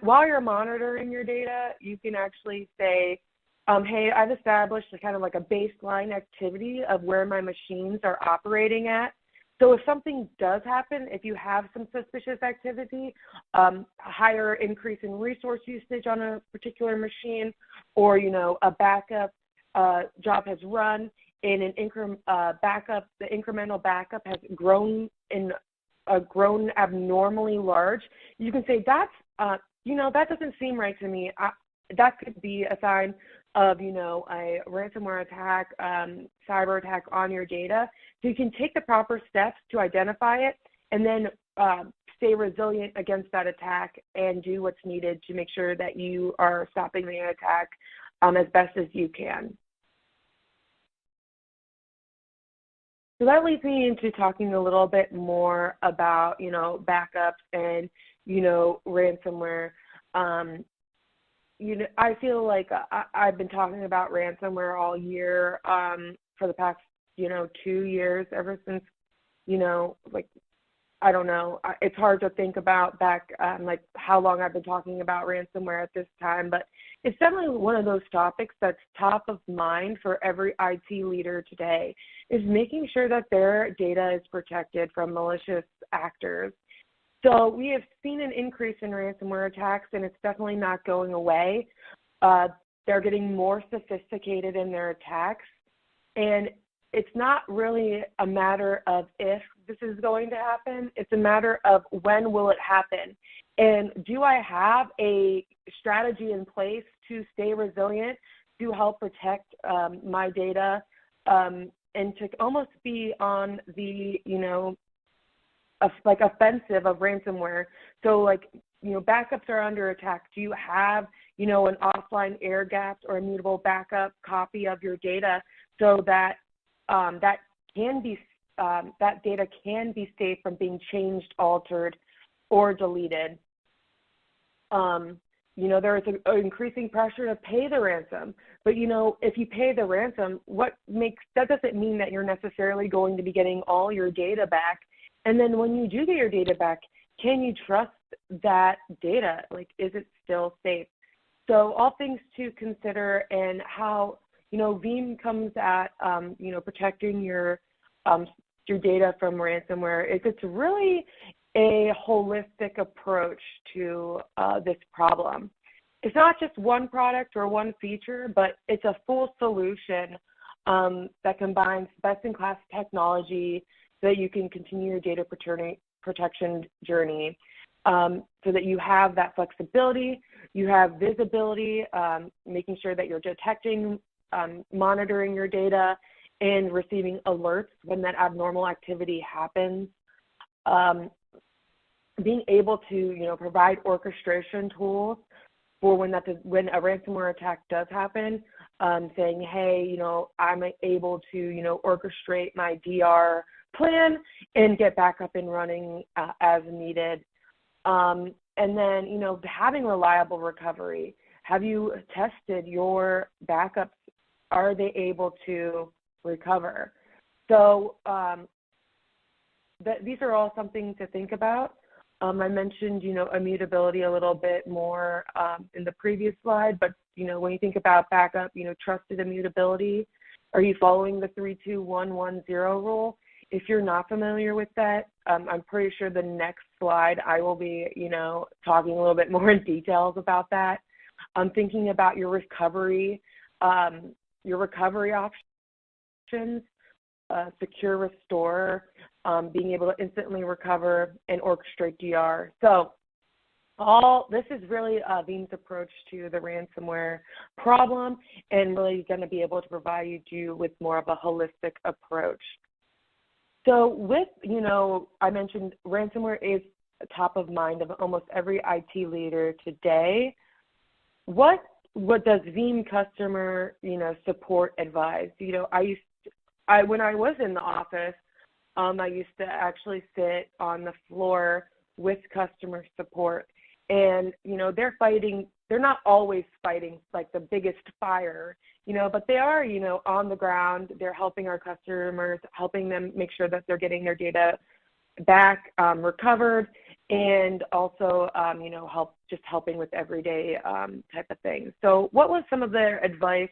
while you're monitoring your data, you can actually say, hey, I've established a kind of like a baseline activity of where my machines are operating at. So if something does happen, if you have some suspicious activity, a higher increase in resource usage on a particular machine, or, a backup job has run and an the incremental backup has grown abnormally large, you can say that doesn't seem right to me. That could be a sign of, a ransomware attack, cyber attack on your data. So you can take the proper steps to identify it and then stay resilient against that attack and do what's needed to make sure that you are stopping the attack as best as you can. So that leads me into talking a little bit more about, backups and, ransomware. I feel like I've been talking about ransomware all year for the past, 2 years, ever since, I don't know. It's hard to think about back, how long I've been talking about ransomware at this time, but it's definitely one of those topics that's top of mind for every IT leader today, is making sure that their data is protected from malicious actors. So we have seen an increase in ransomware attacks, and it's definitely not going away. They're getting more sophisticated in their attacks, and it's not really a matter of if this is going to happen. It's a matter of when will it happen. And do I have a strategy in place to stay resilient, to help protect my data, and to almost be on the, like offensive of ransomware. So like, backups are under attack. Do you have, an offline air-gapped or immutable backup copy of your data so that that data can be saved from being changed, altered, or deleted? There is an increasing pressure to pay the ransom. But, if you pay the ransom, that doesn't mean that you're necessarily going to be getting all your data back. And then when you do get your data back, can you trust that data? Like, is it still safe? So all things to consider, and how, Veeam comes at, protecting your data from ransomware. It's really a holistic approach to this problem. It's not just one product or one feature, but it's a full solution that combines best-in-class technology so that you can continue your data protection journey, so that you have that flexibility, you have visibility, making sure that you're detecting, monitoring your data, and receiving alerts when that abnormal activity happens. Being able to, provide orchestration tools for when a ransomware attack does happen, saying, hey, I'm able to, orchestrate my DR plan and get back up and running as needed. And then, having reliable recovery. Have you tested your backups? Are they able to recover? So these are all something to think about. I mentioned, immutability a little bit more in the previous slide, but, when you think about backup, trusted immutability, are you following the 3-2-1-1-0 rule? If you're not familiar with that, I'm pretty sure the next slide I will be, talking a little bit more in details about that. I'm thinking about your recovery options, secure restore, being able to instantly recover and orchestrate DR. So this is really Veeam's approach to the ransomware problem, and really going to be able to provide you with more of a holistic approach. So with, I mentioned ransomware is top of mind of almost every IT leader today. What does Veeam customer, support advise? When I was in the office, I used to actually sit on the floor with customer support, and, they're not always fighting like the biggest fire, but they are, on the ground. They're helping our customers, helping them make sure that they're getting their data back, recovered, and also, helping with everyday type of things. So what was some of their advice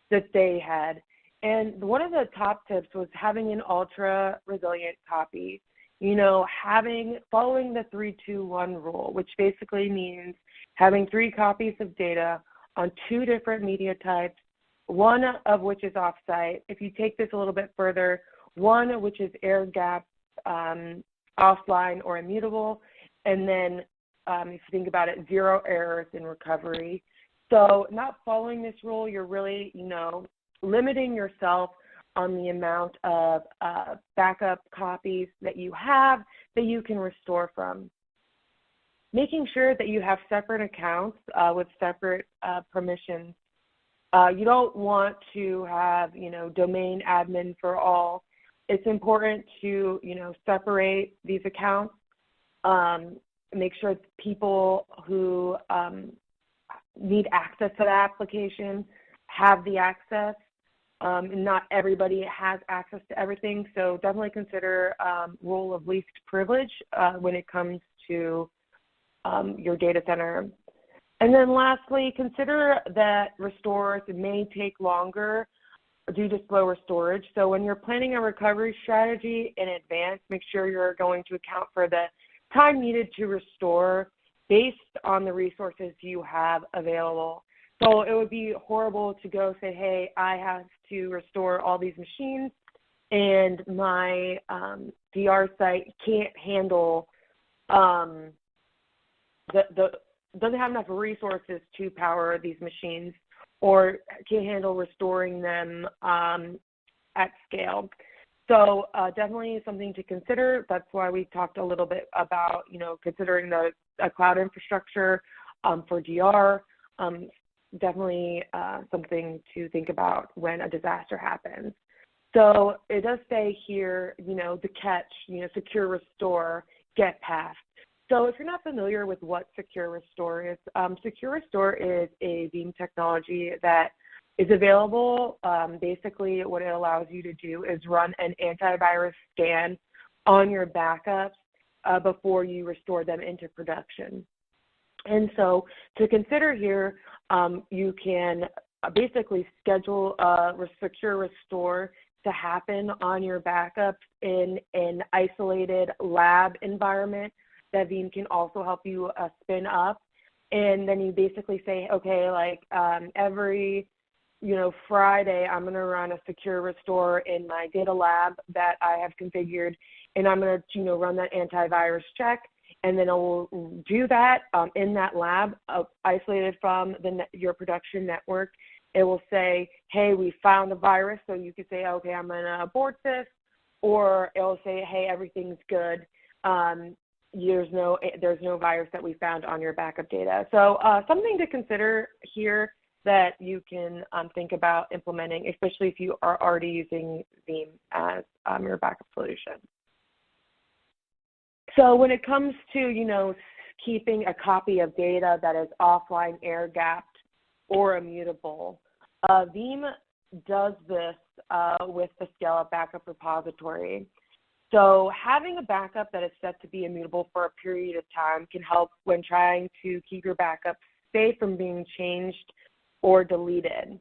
that they had? And one of the top tips was having an ultra resilient copy, following the 3-2-1 rule, which basically means having 3 copies of data on 2 different media types, one of which is offsite. If you take this a little bit further, one which is air-gapped, offline or immutable, and then if you think about it, 0 errors in recovery. So not following this rule, you're really, limiting yourself on the amount of backup copies that you have that you can restore from. Making sure that you have separate accounts with separate permissions. You don't want to have, domain admin for all. It's important to, separate these accounts. Make sure people who need access to the application have the access. Not everybody has access to everything, so definitely consider rule of least privilege when it comes to your data center. And then lastly, consider that restores may take longer due to slower storage. So when you're planning a recovery strategy in advance, make sure you're going to account for the time needed to restore based on the resources you have available. So it would be horrible to go say, hey, I have to restore all these machines and my DR site can't handle, doesn't have enough resources to power these machines, or can't handle restoring them at scale. So definitely something to consider. That's why we talked a little bit about, considering the cloud infrastructure for DR. Definitely something to think about when a disaster happens. So it does say here, the catch, secure, restore, get past. So if you're not familiar with what secure restore is, secure restore is a Veeam technology that is available. Basically, what it allows you to do is run an antivirus scan on your backups before you restore them into production. And so to consider here, you can basically schedule a secure restore to happen on your backups in an isolated lab environment that Veeam can also help you spin up. And then you basically say, okay, like every Friday, I'm going to run a secure restore in my data lab that I have configured, and I'm going to, run that antivirus check, and then it will do that in that lab, isolated from your production network. It will say, hey, we found a virus, so you could say, okay, I'm going to abort this, or it will say, hey, everything's good. There's no virus that we found on your backup data. So something to consider here that you can think about implementing, especially if you are already using Veeam as your backup solution. So when it comes to, keeping a copy of data that is offline, air-gapped, or immutable, Veeam does this with the scale-up backup repository. So having a backup that is set to be immutable for a period of time can help when trying to keep your backup safe from being changed or deleted.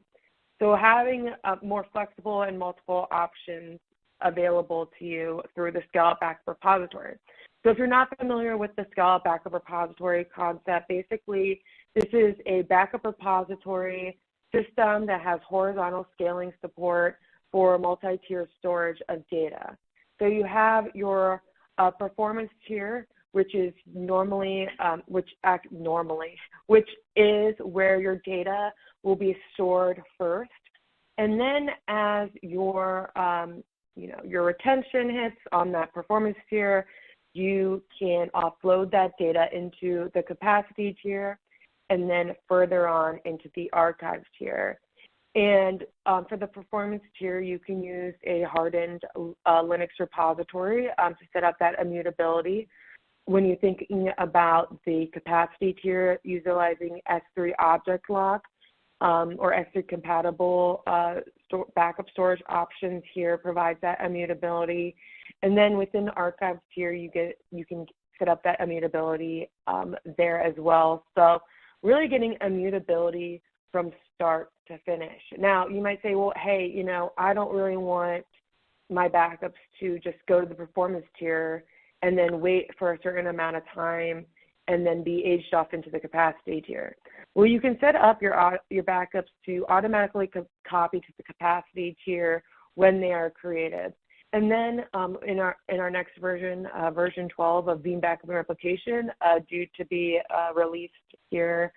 So having more flexible and multiple options available to you through the scale-up backup repository. So if you're not familiar with the scale-up backup repository concept, basically this is a backup repository system that has horizontal scaling support for multi-tier storage of data. So you have your performance tier, which is which is where your data will be stored first. And then as your retention hits on that performance tier, you can offload that data into the capacity tier and then further on into the archives tier. And for the performance tier, you can use a hardened Linux repository to set up that immutability. When you're thinking about the capacity tier, utilizing S3 object lock or S3 compatible backup storage options here provides that immutability. And then within the archives tier, you can set up that immutability there as well. So really getting immutability from start to finish. Now, you might say, well, hey, I don't really want my backups to just go to the performance tier and then wait for a certain amount of time and then be aged off into the capacity tier. Well, you can set up your backups to automatically copy to the capacity tier when they are created. And then in our next version, version 12 of Veeam Backup and Replication, due to be released here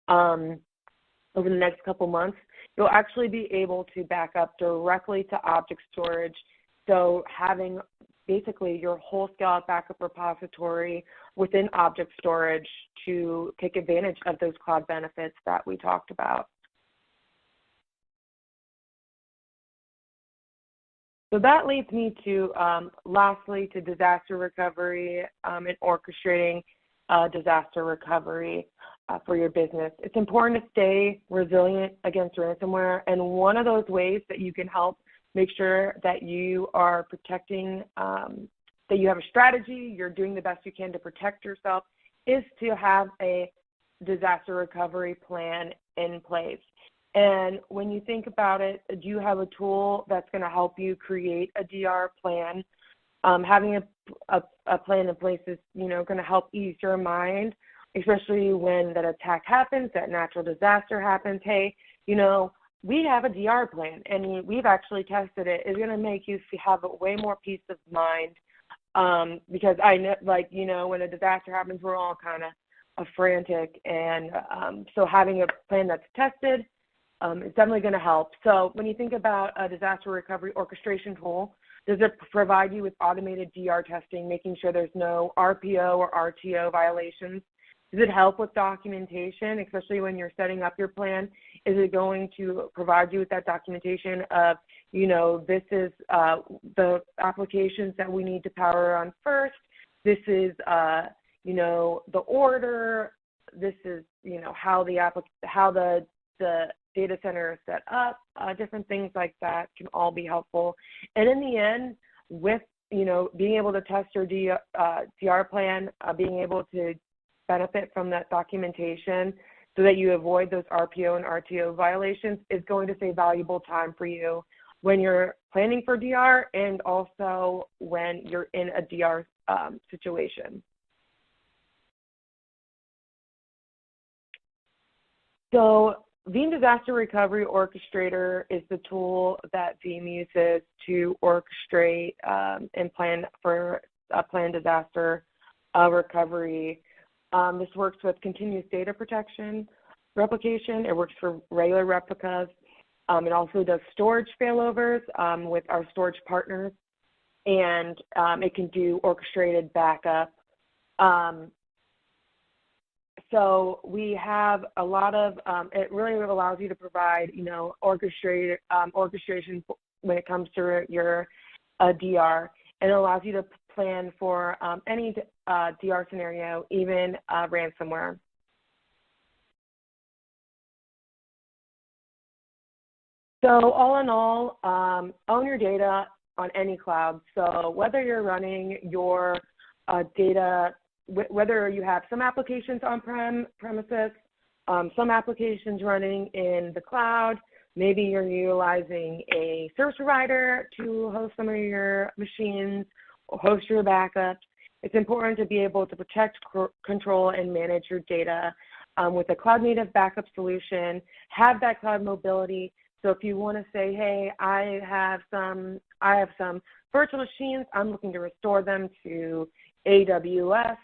over the next couple months, you'll actually be able to back up directly to object storage. So having basically your whole scale-up backup repository within object storage to take advantage of those cloud benefits that we talked about. So that leads me to, lastly, to disaster recovery and orchestrating disaster recovery for your business. It's important to stay resilient against ransomware, and one of those ways that you can help make sure that you are protecting, that you have a strategy, you're doing the best you can to protect yourself, is to have a disaster recovery plan in place. And when you think about it, do you have a tool that's going to help you create a DR plan? Having a plan in place is, going to help ease your mind, especially when that attack happens, that natural disaster happens. Hey, we have a DR plan, and we've actually tested it. It's going to make you have a way more peace of mind because I know, when a disaster happens, we're all kind of frantic. And so having a plan that's tested is definitely going to help. So when you think about a disaster recovery orchestration tool, Does it provide you with automated DR testing, making sure there's no RPO or RTO violations? Does it help with documentation, especially when you're setting up your plan? Is it going to provide you with that documentation of, this is the applications that we need to power on first. This is, the order. This is, how the data center is set up. Different things like that can all be helpful. And in the end, with, being able to test your DR plan, being able to benefit from that documentation so that you avoid those RPO and RTO violations is going to save valuable time for you when you're planning for DR and also when you're in a DR situation. So Veeam Disaster Recovery Orchestrator is the tool that Veeam uses to orchestrate and plan for a planned disaster recovery. This works with continuous data protection replication. It works for regular replicas. It also does storage failovers with our storage partners, and it can do orchestrated backup. So we have a lot of, it really allows you to provide, orchestration when it comes to your DR, and it allows you to plan for any DR scenario, even ransomware. So all in all, own your data on any cloud. So whether you're running your data, whether you have some applications on premises, some applications running in the cloud, maybe you're utilizing a service provider to host some of your machines or host your backups. It's important to be able to protect, control, and manage your data with a cloud-native backup solution. Have that cloud mobility. So if you want to say, hey, I have some virtual machines, I'm looking to restore them to AWS,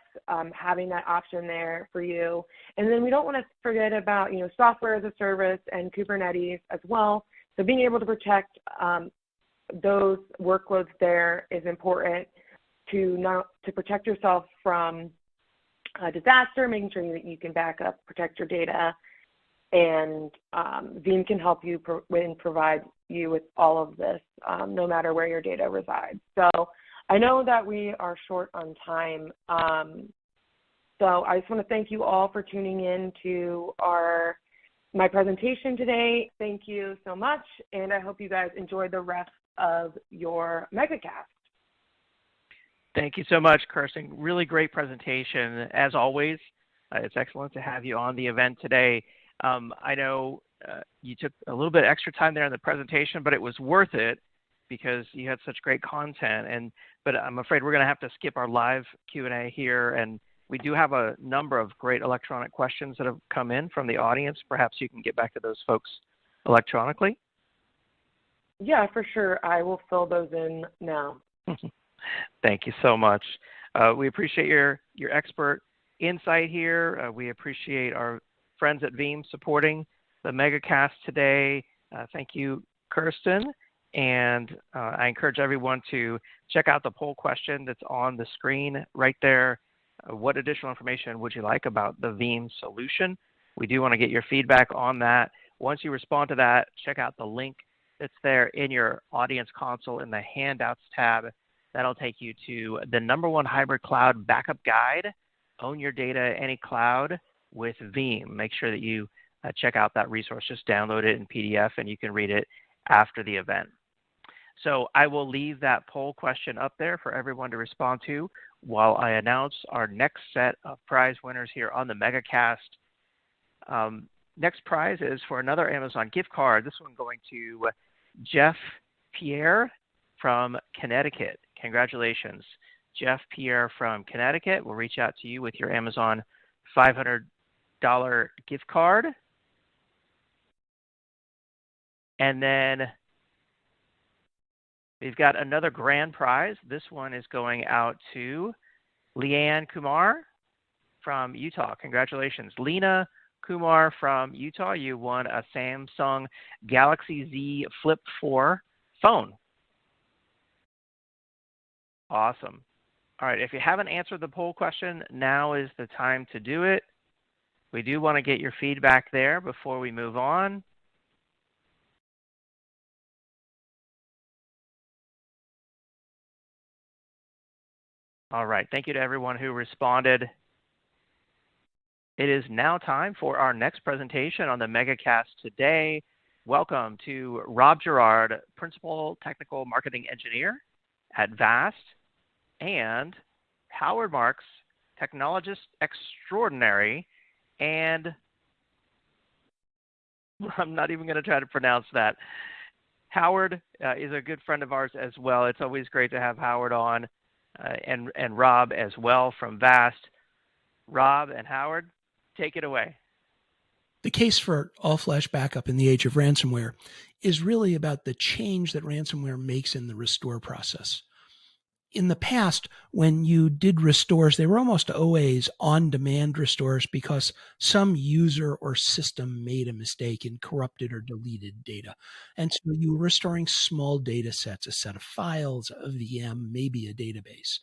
having that option there for you. And then we don't want to forget about, software as a service and Kubernetes as well. So being able to protect those workloads there is important to protect yourself from a disaster, making sure that you can back up, protect your data, and Veeam can help you and provide you with all of this, no matter where your data resides. So I know that we are short on time. So I just want to thank you all for tuning in to my presentation today. Thank you so much, and I hope you guys enjoy the rest of your MegaCast. Thank you so much, Kirsten. Really great presentation. As always, it's excellent to have you on the event today. I know you took a little bit extra time there in the presentation, but it was worth it because you had such great content. But I'm afraid we're going to have to skip our live Q&A here, and we do have a number of great electronic questions that have come in from the audience. Perhaps you can get back to those folks electronically. Yeah, for sure. I will fill those in now. Thank you so much. We appreciate your expert insight here. We appreciate our friends at Veeam supporting the MegaCast today. Thank you, Kirsten. And I encourage everyone to check out the poll question that's on the screen right there. What additional information would you like about the Veeam solution? We do want to get your feedback on that. Once you respond to that, check out the link that's there in your audience console in the handouts tab. That'll take you to the #1 hybrid cloud backup guide, Own Your Data Any Cloud with Veeam. Make sure that you check out that resource. Just download it in PDF and you can read it after the event. So I will leave that poll question up there for everyone to respond to while I announce our next set of prize winners here on the MegaCast. Next prize is for another Amazon gift card. This one going to Jeff Pierre from Connecticut. Congratulations. Jeff Pierre from Connecticut will reach out to you with your Amazon $500 gift card. And then we've got another grand prize. This one is going out to Leanne Kumar from Utah. Congratulations. Lena Kumar from Utah, you won a Samsung Galaxy Z Flip 4 phone. Awesome. All right, if you haven't answered the poll question, now is the time to do it. We do want to get your feedback there before we move on. All right, thank you to everyone who responded. It is now time for our next presentation on the MegaCast today. Welcome to Rob Gerard, Principal Technical Marketing Engineer at VAST, and Howard Marks, Technologist Extraordinary, and I'm not even going to try to pronounce that. Howard is a good friend of ours as well. It's always great to have Howard on, and Rob as well from VAST. Rob and Howard, take it away. The case for all-flash backup in the age of ransomware is really about the change that ransomware makes in the restore process. In the past, when you did restores, they were almost always on-demand restores because some user or system made a mistake and corrupted or deleted data. And so you were restoring small data sets, a set of files, a VM, maybe a database.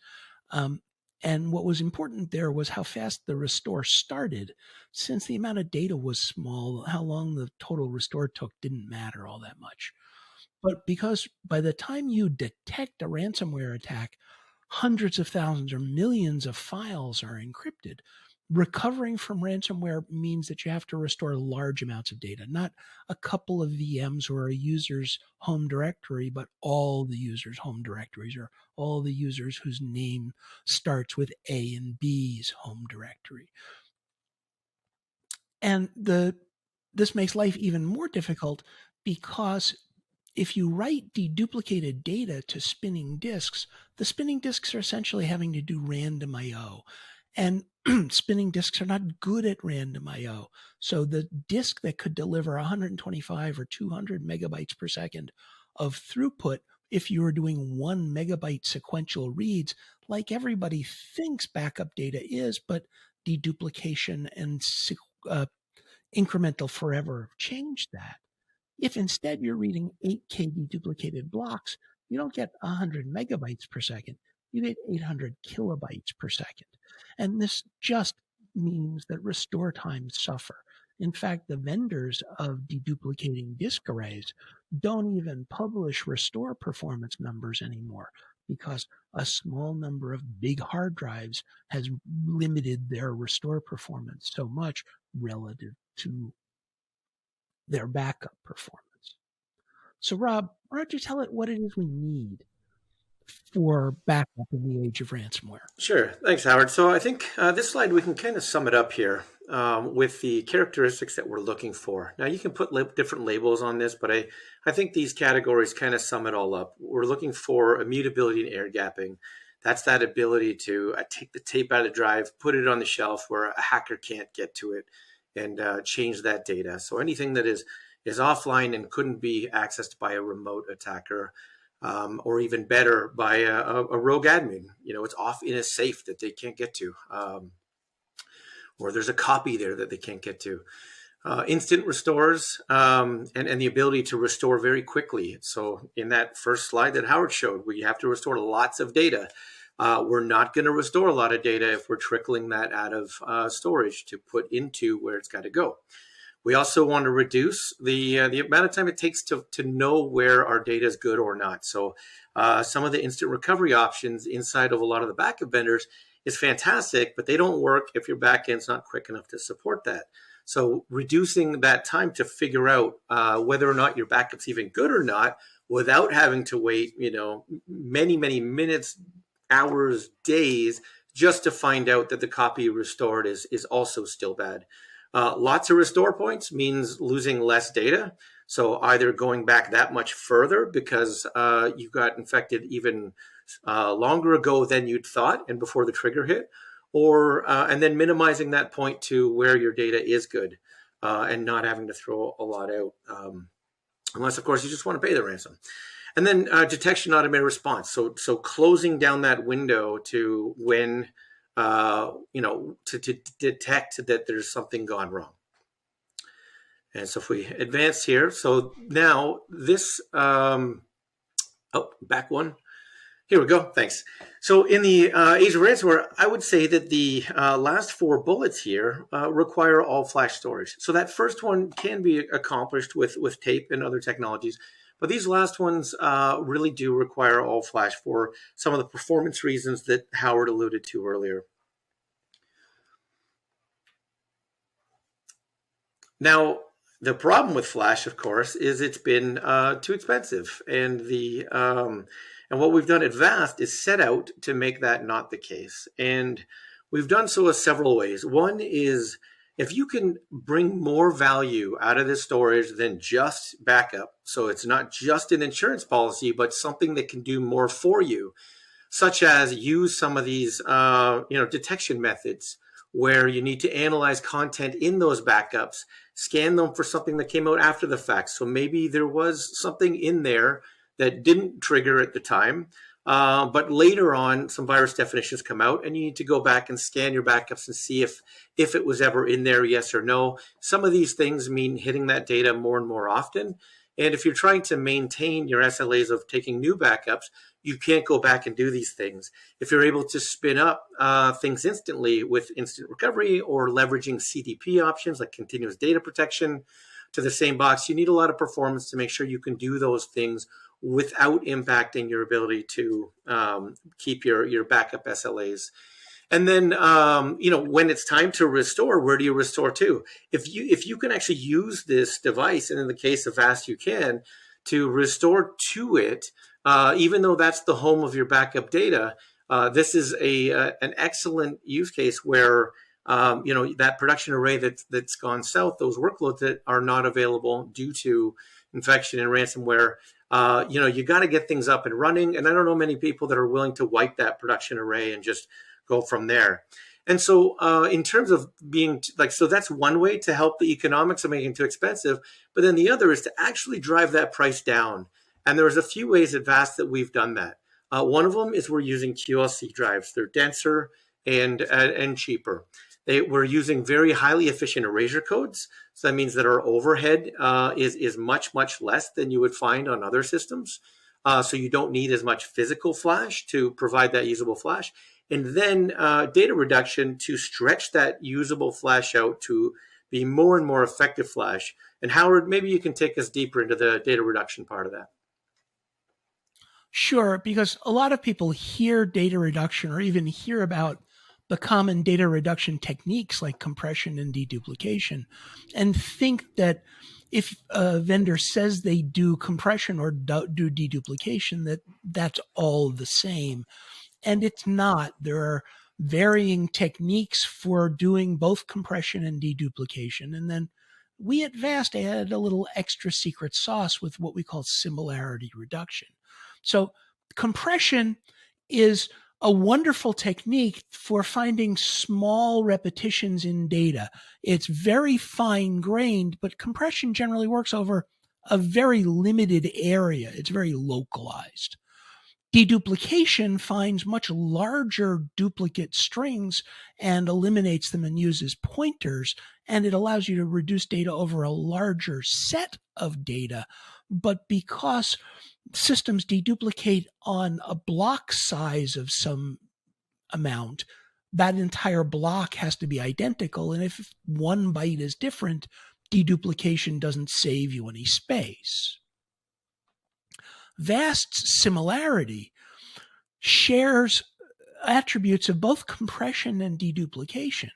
And what was important there was how fast the restore started. Since the amount of data was small, how long the total restore took didn't matter all that much. But because by the time you detect a ransomware attack, hundreds of thousands or millions of files are encrypted. Recovering from ransomware means that you have to restore large amounts of data, not a couple of VMs or a user's home directory, but all the user's home directories or all the users whose name starts with A and B's home directory. And this makes life even more difficult because if you write deduplicated data to spinning disks, the spinning disks are essentially having to do random I/O. And spinning disks are not good at random I/O. So the disk that could deliver 125 or 200 megabytes per second of throughput, if you were doing 1 megabyte sequential reads, like everybody thinks backup data is, but deduplication and incremental forever have changed that. If instead you're reading 8K deduplicated blocks, you don't get 100 megabytes per second, you get 800 kilobytes per second. And this just means that restore times suffer. In fact, the vendors of deduplicating disk arrays don't even publish restore performance numbers anymore because a small number of big hard drives has limited their restore performance so much relative to their backup performance. So Rob, why don't you tell it what it is we need for backup in the age of ransomware? Sure. Thanks, Howard. So I think this slide, we can kind of sum it up here with the characteristics that we're looking for. Now, you can put different labels on this, but I think these categories kind of sum it all up. We're looking for immutability and air gapping. That's that ability to take the tape out of the drive, put it on the shelf where a hacker can't get to it, and change that data. So anything that is offline and couldn't be accessed by a remote attacker, or even better by a rogue admin, it's off in a safe that they can't get to, or there's a copy there that they can't get to. Instant restores and the ability to restore very quickly. So in that first slide that Howard showed, where you have to restore lots of data, we're not going to restore a lot of data if we're trickling that out of storage to put into where it's got to go. We also want to reduce the amount of time it takes to know where our data is good or not. So some of the instant recovery options inside of a lot of the backup vendors is fantastic, but they don't work if your backend's not quick enough to support that. So reducing that time to figure out whether or not your backup's even good or not without having to wait, many, many minutes, hours, days, just to find out that the copy restored is also still bad. Lots of restore points means losing less data. So either going back that much further because you got infected even longer ago than you'd thought and before the trigger hit, or and then minimizing that point to where your data is good and not having to throw a lot out, unless, of course, you just want to pay the ransom. And then detection automated response. So closing down that window to when to detect that there's something gone wrong. And so if we advance here, so now this, back one. Here we go. Thanks. So in the age of ransomware, I would say that the last 4 bullets here require all flash storage. So that first one can be accomplished with tape and other technologies. But these last ones really do require all flash for some of the performance reasons that Howard alluded to earlier. Now, the problem with flash, of course, is it's been too expensive, and and what we've done at Vast is set out to make that not the case. And we've done so several ways. One is if you can bring more value out of this storage than just backup, so it's not just an insurance policy, but something that can do more for you, such as use some of these detection methods where you need to analyze content in those backups, scan them for something that came out after the fact. So maybe there was something in there that didn't trigger at the time, but later on some virus definitions come out and you need to go back and scan your backups and see if it was ever in there, yes or no. Some of these things mean hitting that data more and more often. And if you're trying to maintain your SLAs of taking new backups, you can't go back and do these things. If you're able to spin up things instantly with instant recovery or leveraging CDP options like continuous data protection to the same box, you need a lot of performance to make sure you can do those things without impacting your ability to keep your backup SLAs. And then, when it's time to restore, where do you restore to? If you can actually use this device, and in the case of Vast, you can, to restore to it, even though that's the home of your backup data, this is an excellent use case where that production array that's gone south, those workloads that are not available due to infection and ransomware. You got to get things up and running. And I don't know many people that are willing to wipe that production array and just go from there. And so in terms of being so that's one way to help the economics of making it too expensive. But then the other is to actually drive that price down. And there's a few ways at Vast that we've done that. One of them is we're using QLC drives. They're denser and cheaper. We're using very highly efficient erasure codes. So that means that our overhead is much, much less than you would find on other systems. So you don't need as much physical flash to provide that usable flash. And then data reduction to stretch that usable flash out to be more and more effective flash. And Howard, maybe you can take us deeper into the data reduction part of that. Sure, because a lot of people hear data reduction or even hear about the common data reduction techniques like compression and deduplication and think that if a vendor says they do compression or do deduplication, that's all the same. And it's not. There are varying techniques for doing both compression and deduplication. And then we at Vast added a little extra secret sauce with what we call similarity reduction. So compression is a wonderful technique for finding small repetitions in data. It's very fine-grained, but compression generally works over a very limited area. It's very localized. Deduplication finds much larger duplicate strings and eliminates them and uses pointers, and it allows you to reduce data over a larger set of data. But because systems deduplicate on a block size of some amount, that entire block has to be identical. And if one byte is different, deduplication doesn't save you any space. Vast's similarity shares attributes of both compression and deduplication,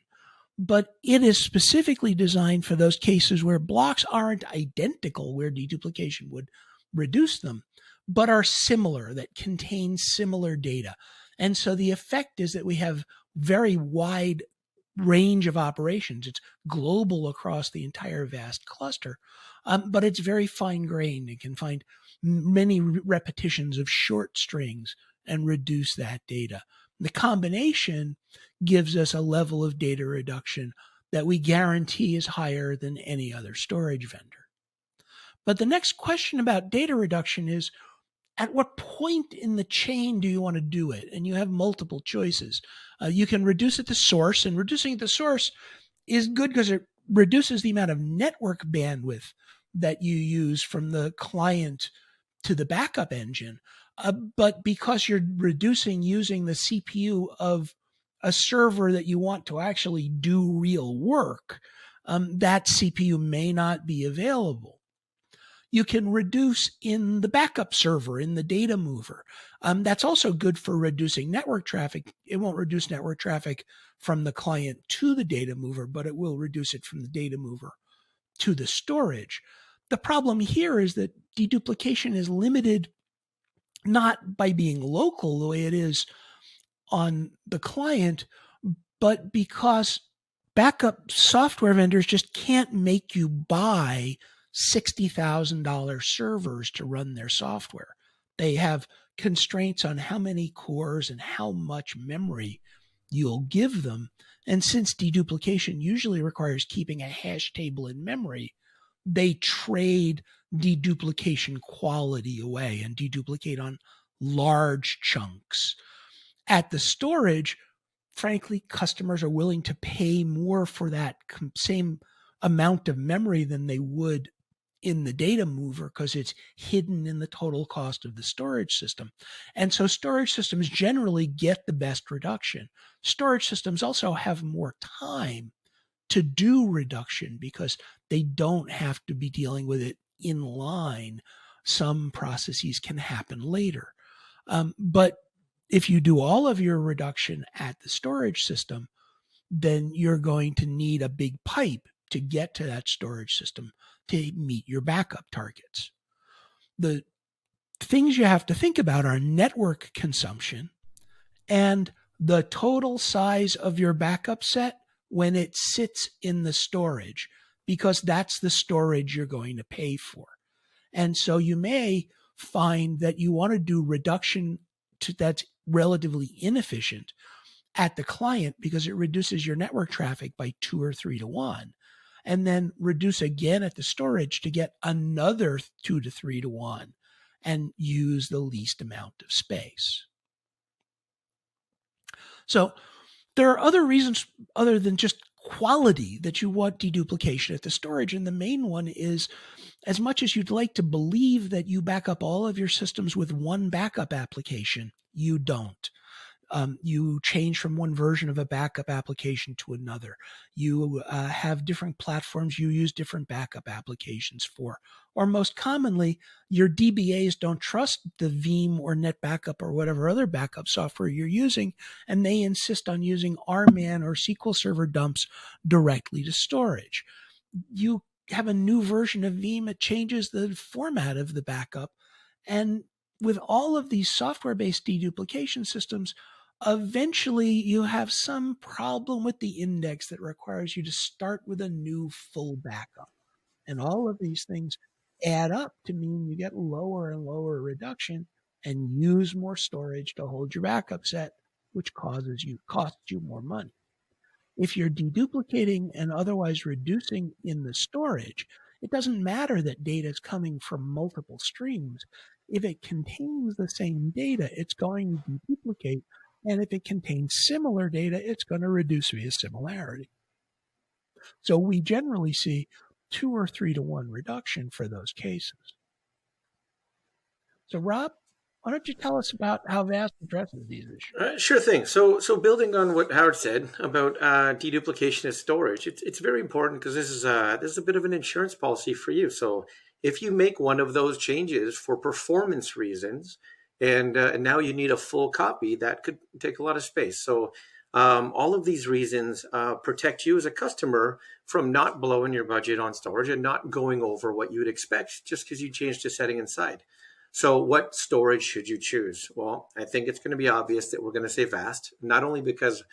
but it is specifically designed for those cases where blocks aren't identical, where deduplication would reduce them, but are similar, that contain similar data. And so the effect is that we have very wide range of operations. It's global across the entire Vast cluster, but it's very fine-grained. It can find many repetitions of short strings and reduce that data. The combination gives us a level of data reduction that we guarantee is higher than any other storage vendor. But the next question about data reduction is, at what point in the chain do you want to do it? And you have multiple choices. You can reduce at the source, and reducing at the source is good because it reduces the amount of network bandwidth that you use from the client to the backup engine. But because you're reducing using the CPU of a server that you want to actually do real work, that CPU may not be available. You can reduce in the backup server, in the data mover. That's also good for reducing network traffic. It won't reduce network traffic from the client to the data mover, but it will reduce it from the data mover to the storage. The problem here is that deduplication is limited not by being local the way it is on the client, but because backup software vendors just can't make you buy $60,000 servers to run their software. They have constraints on how many cores and how much memory you'll give them. And since deduplication usually requires keeping a hash table in memory, they trade deduplication quality away and deduplicate on large chunks. At the storage, frankly, customers are willing to pay more for that same amount of memory than they would in the data mover because it's hidden in the total cost of the storage system. And so storage systems generally get the best reduction. Storage systems also have more time to do reduction because they don't have to be dealing with it in line. Some processes can happen later. But if you do all of your reduction at the storage system, then you're going to need a big pipe to get to that storage system to meet your backup targets. The things you have to think about are network consumption and the total size of your backup set when it sits in the storage, because that's the storage you're going to pay for. And so you may find that you want to do reduction that's relatively inefficient at the client because it reduces your network traffic by 2 or 3 to 1, and then reduce again at the storage to get another 2 to 3 to 1 and use the least amount of space. So there are other reasons other than just quality that you want deduplication at the storage. And the main one is, as much as you'd like to believe that you back up all of your systems with one backup application, you don't. You change from one version of a backup application to another. You have different platforms you use different backup applications for. Or most commonly, your DBAs don't trust the Veeam or NetBackup or whatever other backup software you're using, and they insist on using RMAN or SQL Server dumps directly to storage. You have a new version of Veeam, it changes the format of the backup. And with all of these software-based deduplication systems, eventually you have some problem with the index that requires you to start with a new full backup. And all of these things add up to mean you get lower and lower reduction and use more storage to hold your backup set, which costs you more money. If you're deduplicating and otherwise reducing in the storage, it doesn't matter that data is coming from multiple streams. If it contains the same data, it's going to deduplicate. And if it contains similar data, it's going to reduce via similarity. So we generally see 2 or 3 to 1 reduction for those cases. So Rob, why don't you tell us about how VAST addresses these issues? Sure thing. So building on what Howard said about deduplication and storage, it's very important because this is a bit of an insurance policy for you. So if you make one of those changes for performance reasons, and now you need a full copy, that could take a lot of space. So all of these reasons protect you as a customer from not blowing your budget on storage and not going over what you would expect just because you changed a setting inside. So what storage should you choose? Well, I think it's going to be obvious that we're going to say VAST, not only because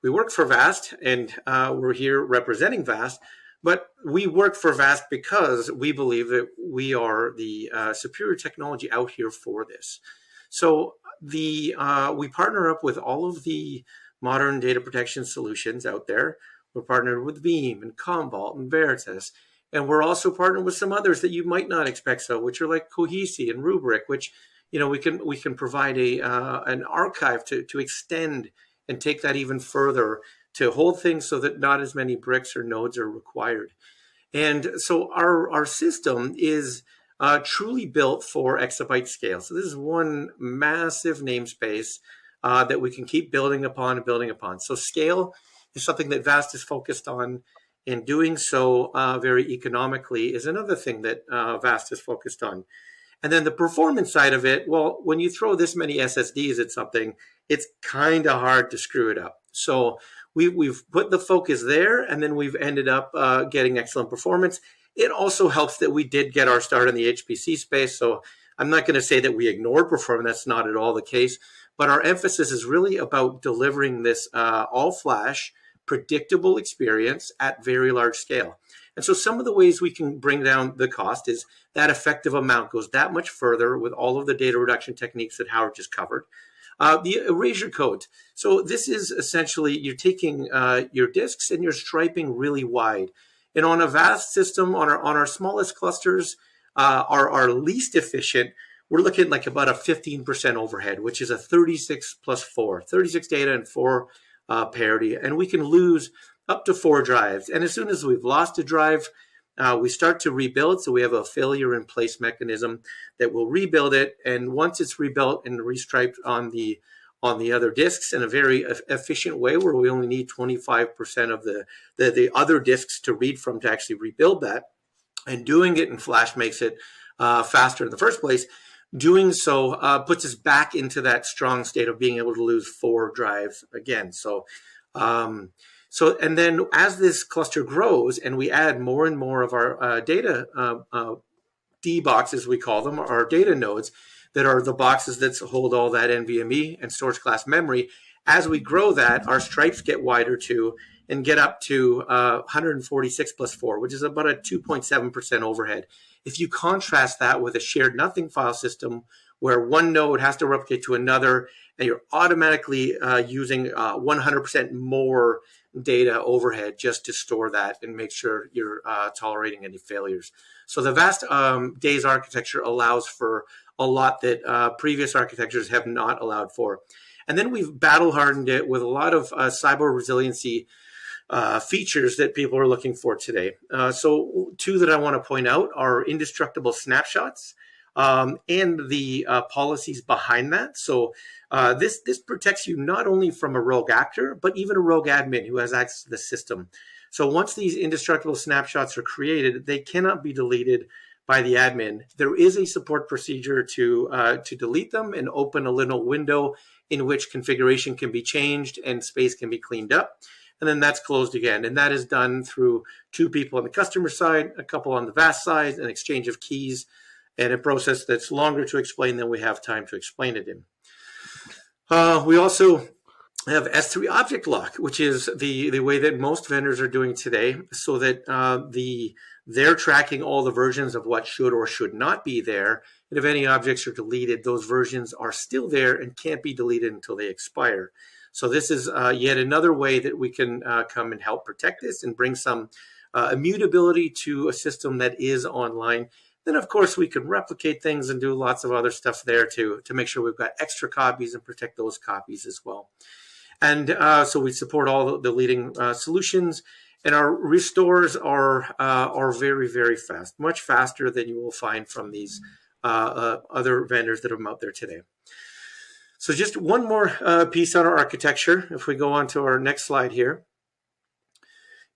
we work for VAST and we're here representing VAST, but we work for VAST because we believe that we are the superior technology out here for this. So we partner up with all of the modern data protection solutions out there. We're partnered with Veeam and Commvault and Veritas. And we're also partnered with some others that you might not expect so, which are like Cohesity and Rubrik, which we can provide an archive to extend and take that even further to hold things so that not as many bricks or nodes are required. And so our system is truly built for exabyte scale. So this is one massive namespace that we can keep building upon and building upon. So scale is something that VAST is focused on, and doing so very economically is another thing that VAST is focused on. And then the performance side of it, well, when you throw this many SSDs at something, it's kind of hard to screw it up. So we've put the focus there, and then we've ended up getting excellent performance. It also helps that we did get our start in the HPC space. So I'm not going to say that we ignored performance. That's not at all the case. But our emphasis is really about delivering this all-flash, predictable experience at very large scale. And so some of the ways we can bring down the cost is that effective amount goes that much further with all of the data reduction techniques that Howard just covered. The erasure code. So this is essentially you're taking your disks and you're striping really wide. And on a vast system, on our smallest clusters, our least efficient, we're looking like about a 15% overhead, which is a 36 plus 4, 36 data and 4 parity. And we can lose up to 4 drives. And as soon as we've lost a drive, we start to rebuild. So we have a failure in place mechanism that will rebuild it. And once it's rebuilt and restriped on the other disks in a very efficient way, where we only need 25% of the other disks to read from to actually rebuild that, and doing it in Flash makes it faster in the first place. Doing so puts us back into that strong state of being able to lose 4 drives again. So and then as this cluster grows and we add more and more of our data D boxes, we call them, our data nodes, that are the boxes that hold all that NVMe and storage class memory. As we grow that, our stripes get wider too and get up to 146 plus 4, which is about a 2.7% overhead. If you contrast that with a shared nothing file system where one node has to replicate to another, and you're automatically using 100% more data overhead just to store that and make sure you're tolerating any failures. So the vast days architecture allows for a lot that previous architectures have not allowed for. And then we've battle hardened it with a lot of cyber resiliency features that people are looking for today. So 2 that I want to point out are indestructible snapshots and the policies behind that. So this protects you not only from a rogue actor, but even a rogue admin who has access to the system. So once these indestructible snapshots are created, they cannot be deleted by the admin. There is a support procedure to delete them and open a little window in which configuration can be changed and space can be cleaned up. And then that's closed again. And that is done through 2 people on the customer side, a couple on the VAST side, an exchange of keys, and a process that's longer to explain than we have time to explain it in. We also have S3 object lock, which is the way that most vendors are doing today, so that they're tracking all the versions of what should or should not be there. And if any objects are deleted, those versions are still there and can't be deleted until they expire. So this is yet another way that we can come and help protect this and bring some immutability to a system that is online. Then, of course, we can replicate things and do lots of other stuff there to make sure we've got extra copies and protect those copies as well. And so we support all the leading solutions. And our restores are very, very fast, much faster than you will find from these other vendors that are out there today. So just one more piece on our architecture, if we go on to our next slide here,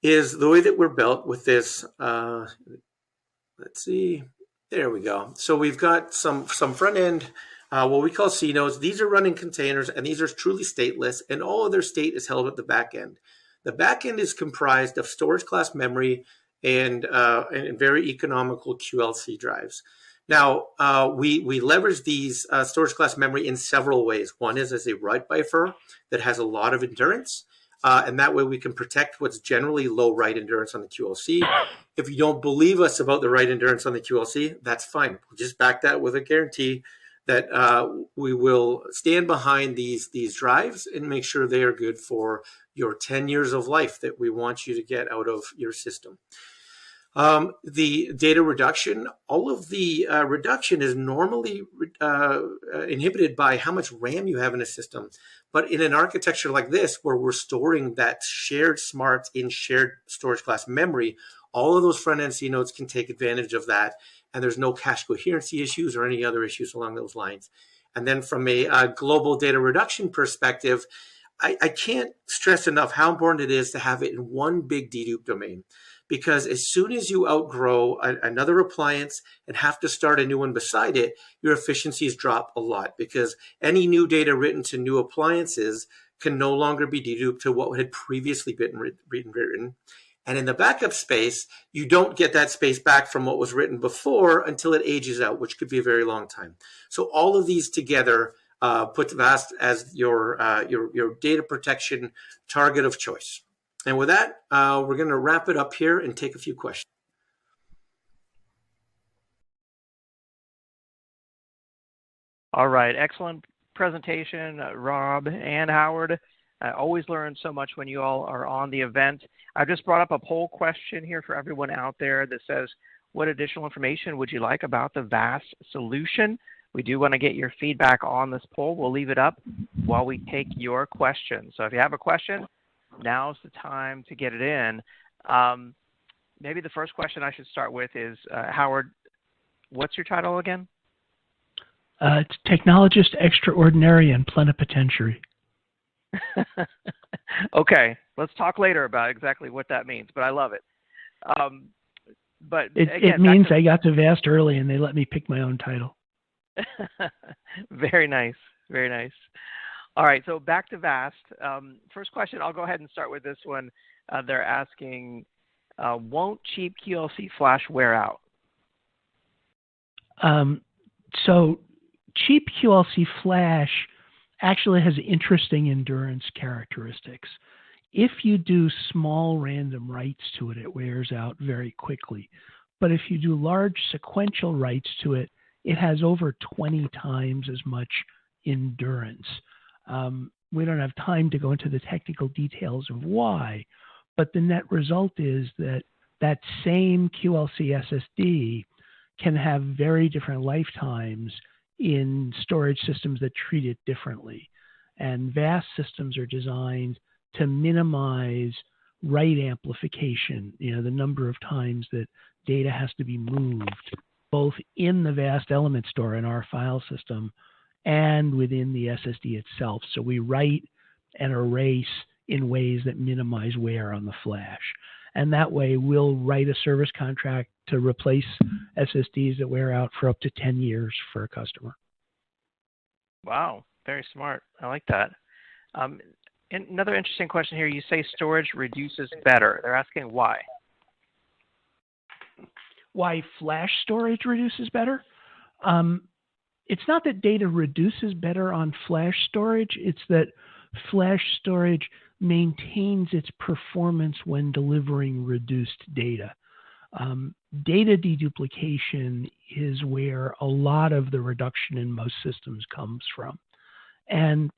is the way that we're built with this. Let's see. There we go. So we've got some front end, what we call C nodes. These are running containers, and these are truly stateless, and all of their state is held at the back end. The back end is comprised of storage class memory and very economical QLC drives. Now, we leverage these storage class memory in several ways. One is as a write buffer that has a lot of endurance. And that way we can protect what's generally low write endurance on the QLC. If you don't believe us about the write endurance on the QLC, that's fine. We'll just back that with a guarantee that we will stand behind these drives and make sure they are good for your 10 years of life that we want you to get out of your system. The data reduction, all of the reduction is normally inhibited by how much RAM you have in a system. But in an architecture like this, where we're storing that shared smarts in shared storage class memory, all of those front-end C nodes can take advantage of that. and there's no cache coherency issues or any other issues along those lines. And then from a global data reduction perspective, I can't stress enough how important it is to have it in one big dedupe domain. Because as soon as you outgrow another appliance and have to start a new one beside it, your efficiencies drop a lot, because any new data written to new appliances can no longer be deduped to what had previously been written. And in the backup space, you don't get that space back from what was written before until it ages out, which could be a very long time. So all of these together put VAST as your data protection target of choice. And with that, we're going to wrap it up here and take a few questions. All right. Excellent presentation, Rob and Howard. I always learn so much when you all are on the event. I just brought up a poll question here for everyone out there that says, what additional information would you like about the VAST solution? We do want to get your feedback on this poll. We'll leave it up while we take your questions. So if you have a question, now's the time to get it in. Maybe the first question I should start with is, Howard, what's your title again? It's Technologist Extraordinary and Plenipotentiary. Okay, let's talk later about exactly what that means, but I love it. But it means I got to VAST early and they let me pick my own title. Very nice, very nice. All right, so back to VAST. First question, I'll go ahead and start with this one. They're asking, won't cheap QLC flash wear out? So cheap QLC flash actually has interesting endurance characteristics. If you do small random writes to it, it wears out very quickly. But if you do large sequential writes to it, it has over 20 times as much endurance. We don't have time to go into the technical details of why, but the net result is that that same QLC SSD can have very different lifetimes in storage systems that treat it differently. And VAST systems are designed to minimize write amplification, the number of times that data has to be moved, both in the VAST element store in our file system and within the SSD itself. So we write and erase in ways that minimize wear on the flash. And that way we'll write a service contract to replace SSDs that wear out for up to 10 years for a customer. Wow, very smart. I like that. And another interesting question here, you say storage reduces better. They're asking why. Why flash storage reduces better? It's not that data reduces better on flash storage, it's that flash storage maintains its performance when delivering reduced data. Data deduplication is where a lot of the reduction in most systems comes from. And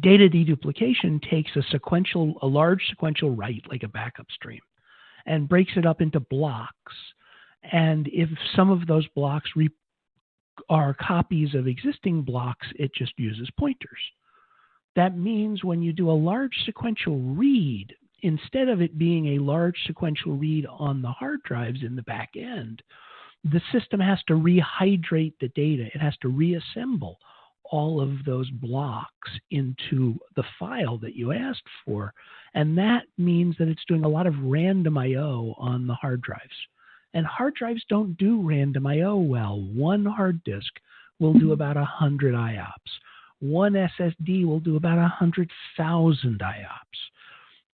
data deduplication takes a large sequential write, like a backup stream, and breaks it up into blocks. And if some of those blocks are copies of existing blocks, it just uses pointers. That means when you do a large sequential read, instead of it being a large sequential read on the hard drives in the back end, the system has to rehydrate the data. It has to reassemble all of those blocks into the file that you asked for. And that means that it's doing a lot of random I/O on the hard drives. And hard drives don't do random I/O well. One hard disk will do about 100 IOPS. One SSD will do about 100,000 IOPS.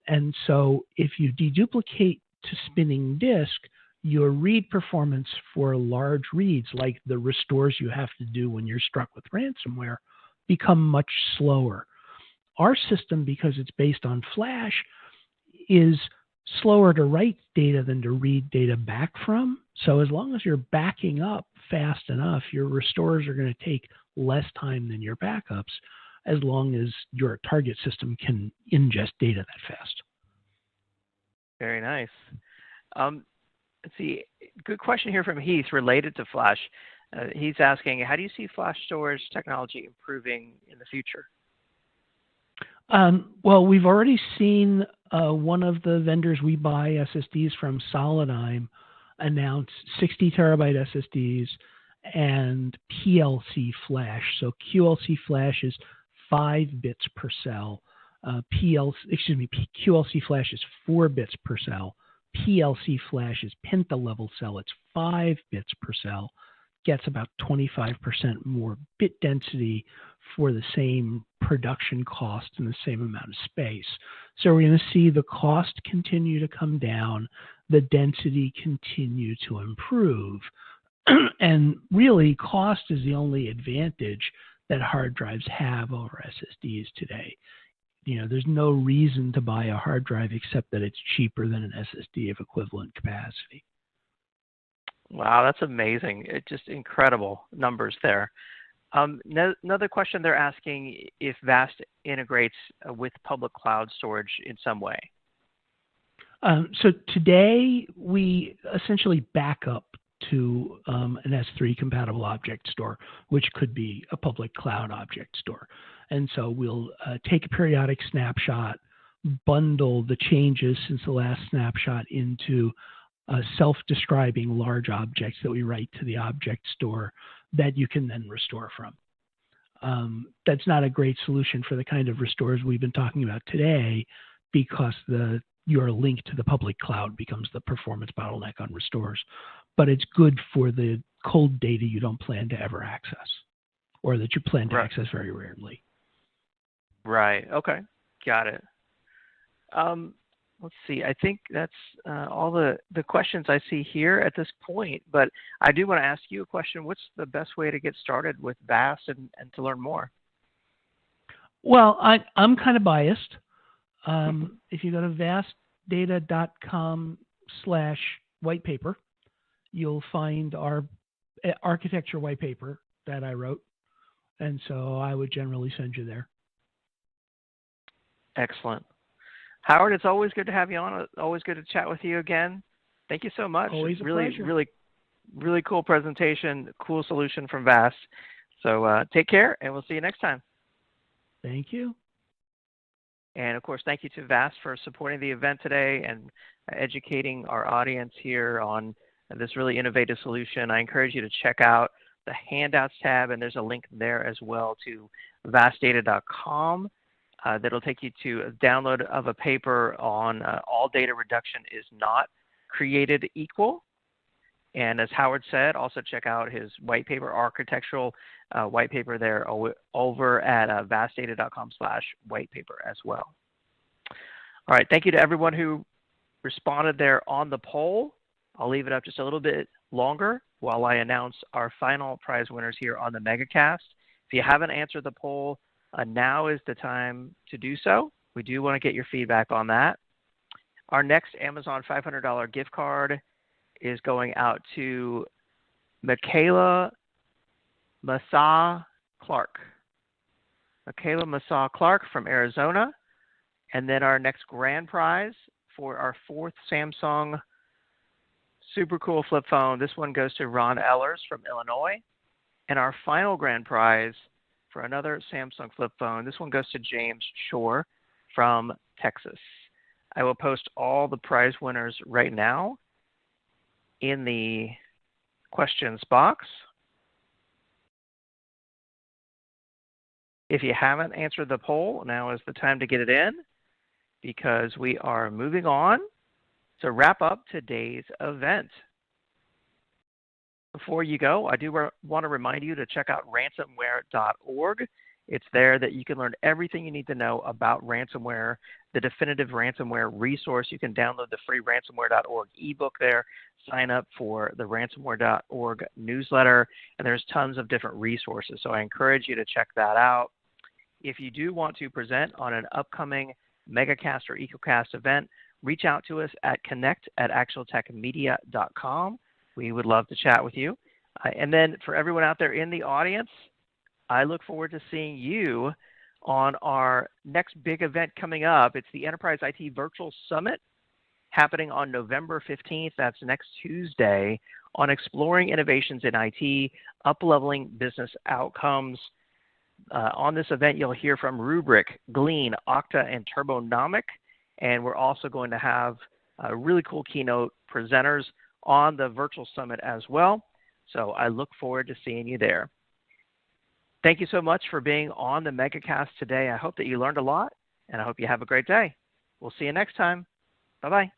And so if you deduplicate to spinning disk, your read performance for large reads, like the restores you have to do when you're struck with ransomware, become much slower. Our system, because it's based on flash, is slower to write data than to read data back from. So as long as you're backing up fast enough, your restores are going to take less time than your backups, as long as your target system can ingest data that fast. Very nice. Let's see, good question here from Heath related to flash. He's asking, how do you see flash storage technology improving in the future? Well, we've already seen one of the vendors we buy SSDs from, Solidigm, announced 60 terabyte SSDs and PLC flash. So QLC flash is 5 bits per cell. QLC flash is 4 bits per cell. PLC flash is penta-level cell. It's 5 bits per cell. Gets about 25% more bit density for the same production cost and the same amount of space. So we're going to see the cost continue to come down, the density continue to improve. And really, cost is the only advantage that hard drives have over SSDs today. There's no reason to buy a hard drive except that it's cheaper than an SSD of equivalent capacity. Wow, that's amazing. It's just incredible numbers there. Another question they're asking if VAST integrates with public cloud storage in some way. So today we essentially back up to an S3 compatible object store, which could be a public cloud object store. And so we'll take a periodic snapshot, bundle the changes since the last snapshot into self-describing large objects that we write to the object store that you can then restore from. That's not a great solution for the kind of restores we've been talking about today, because your link to the public cloud becomes the performance bottleneck on restores. But it's good for the cold data you don't plan to ever access, or that you plan to access very rarely. Right. Okay. Got it. Let's see. I think that's all the questions I see here at this point. But I do want to ask you a question. What's the best way to get started with VAST and to learn more? Well, I'm kind of biased. If you go to vastdata.com/whitepaper, you'll find our architecture white paper that I wrote. And so I would generally send you there. Excellent. Howard, it's always good to have you on. Always good to chat with you again. Thank you so much. Always a pleasure. Really cool presentation, cool solution from VAST. So take care, and we'll see you next time. Thank you. And of course, thank you to VAST for supporting the event today and educating our audience here on this really innovative solution. I encourage you to check out the handouts tab, and there's a link there as well to vastdata.com. That'll take you to a download of a paper on all data reduction is not created equal. And as Howard said, also check out his white paper, architectural white paper there over at vastdata.com/whitepaper as well. All right, thank you to everyone who responded there on the poll. I'll leave it up just a little bit longer while I announce our final prize winners here on the MegaCast. If you haven't answered the poll, now is the time to do so. We do want to get your feedback on that. Our next Amazon $500 gift card is going out to Michaela Massa Clark. Michaela Massa Clark from Arizona. And then our next grand prize for our 4th Samsung super cool flip phone. This one goes to Ron Ellers from Illinois. And our final grand prize for another Samsung flip phone. This one goes to James Shore from Texas. I will post all the prize winners right now in the questions box. If you haven't answered the poll, now is the time to get it in, because we are moving on to wrap up today's event. Before you go, I do want to remind you to check out ransomware.org. It's there that you can learn everything you need to know about ransomware, the definitive ransomware resource. You can download the free ransomware.org ebook there, sign up for the ransomware.org newsletter, and there's tons of different resources. So I encourage you to check that out. If you do want to present on an upcoming MegaCast or EcoCast event, reach out to us at connect@actualtechmedia.com. We would love to chat with you. And then for everyone out there in the audience, I look forward to seeing you on our next big event coming up. It's the Enterprise IT Virtual Summit happening on November 15th. That's next Tuesday, on exploring innovations in IT, up-leveling business outcomes. On this event, you'll hear from Rubrik, Glean, Okta, and Turbonomic. And we're also going to have really cool keynote presenters on the virtual summit as well. So I look forward to seeing you there. Thank you so much for being on the MegaCast today. I hope that you learned a lot, and I hope you have a great day. We'll see you next time. Bye-bye.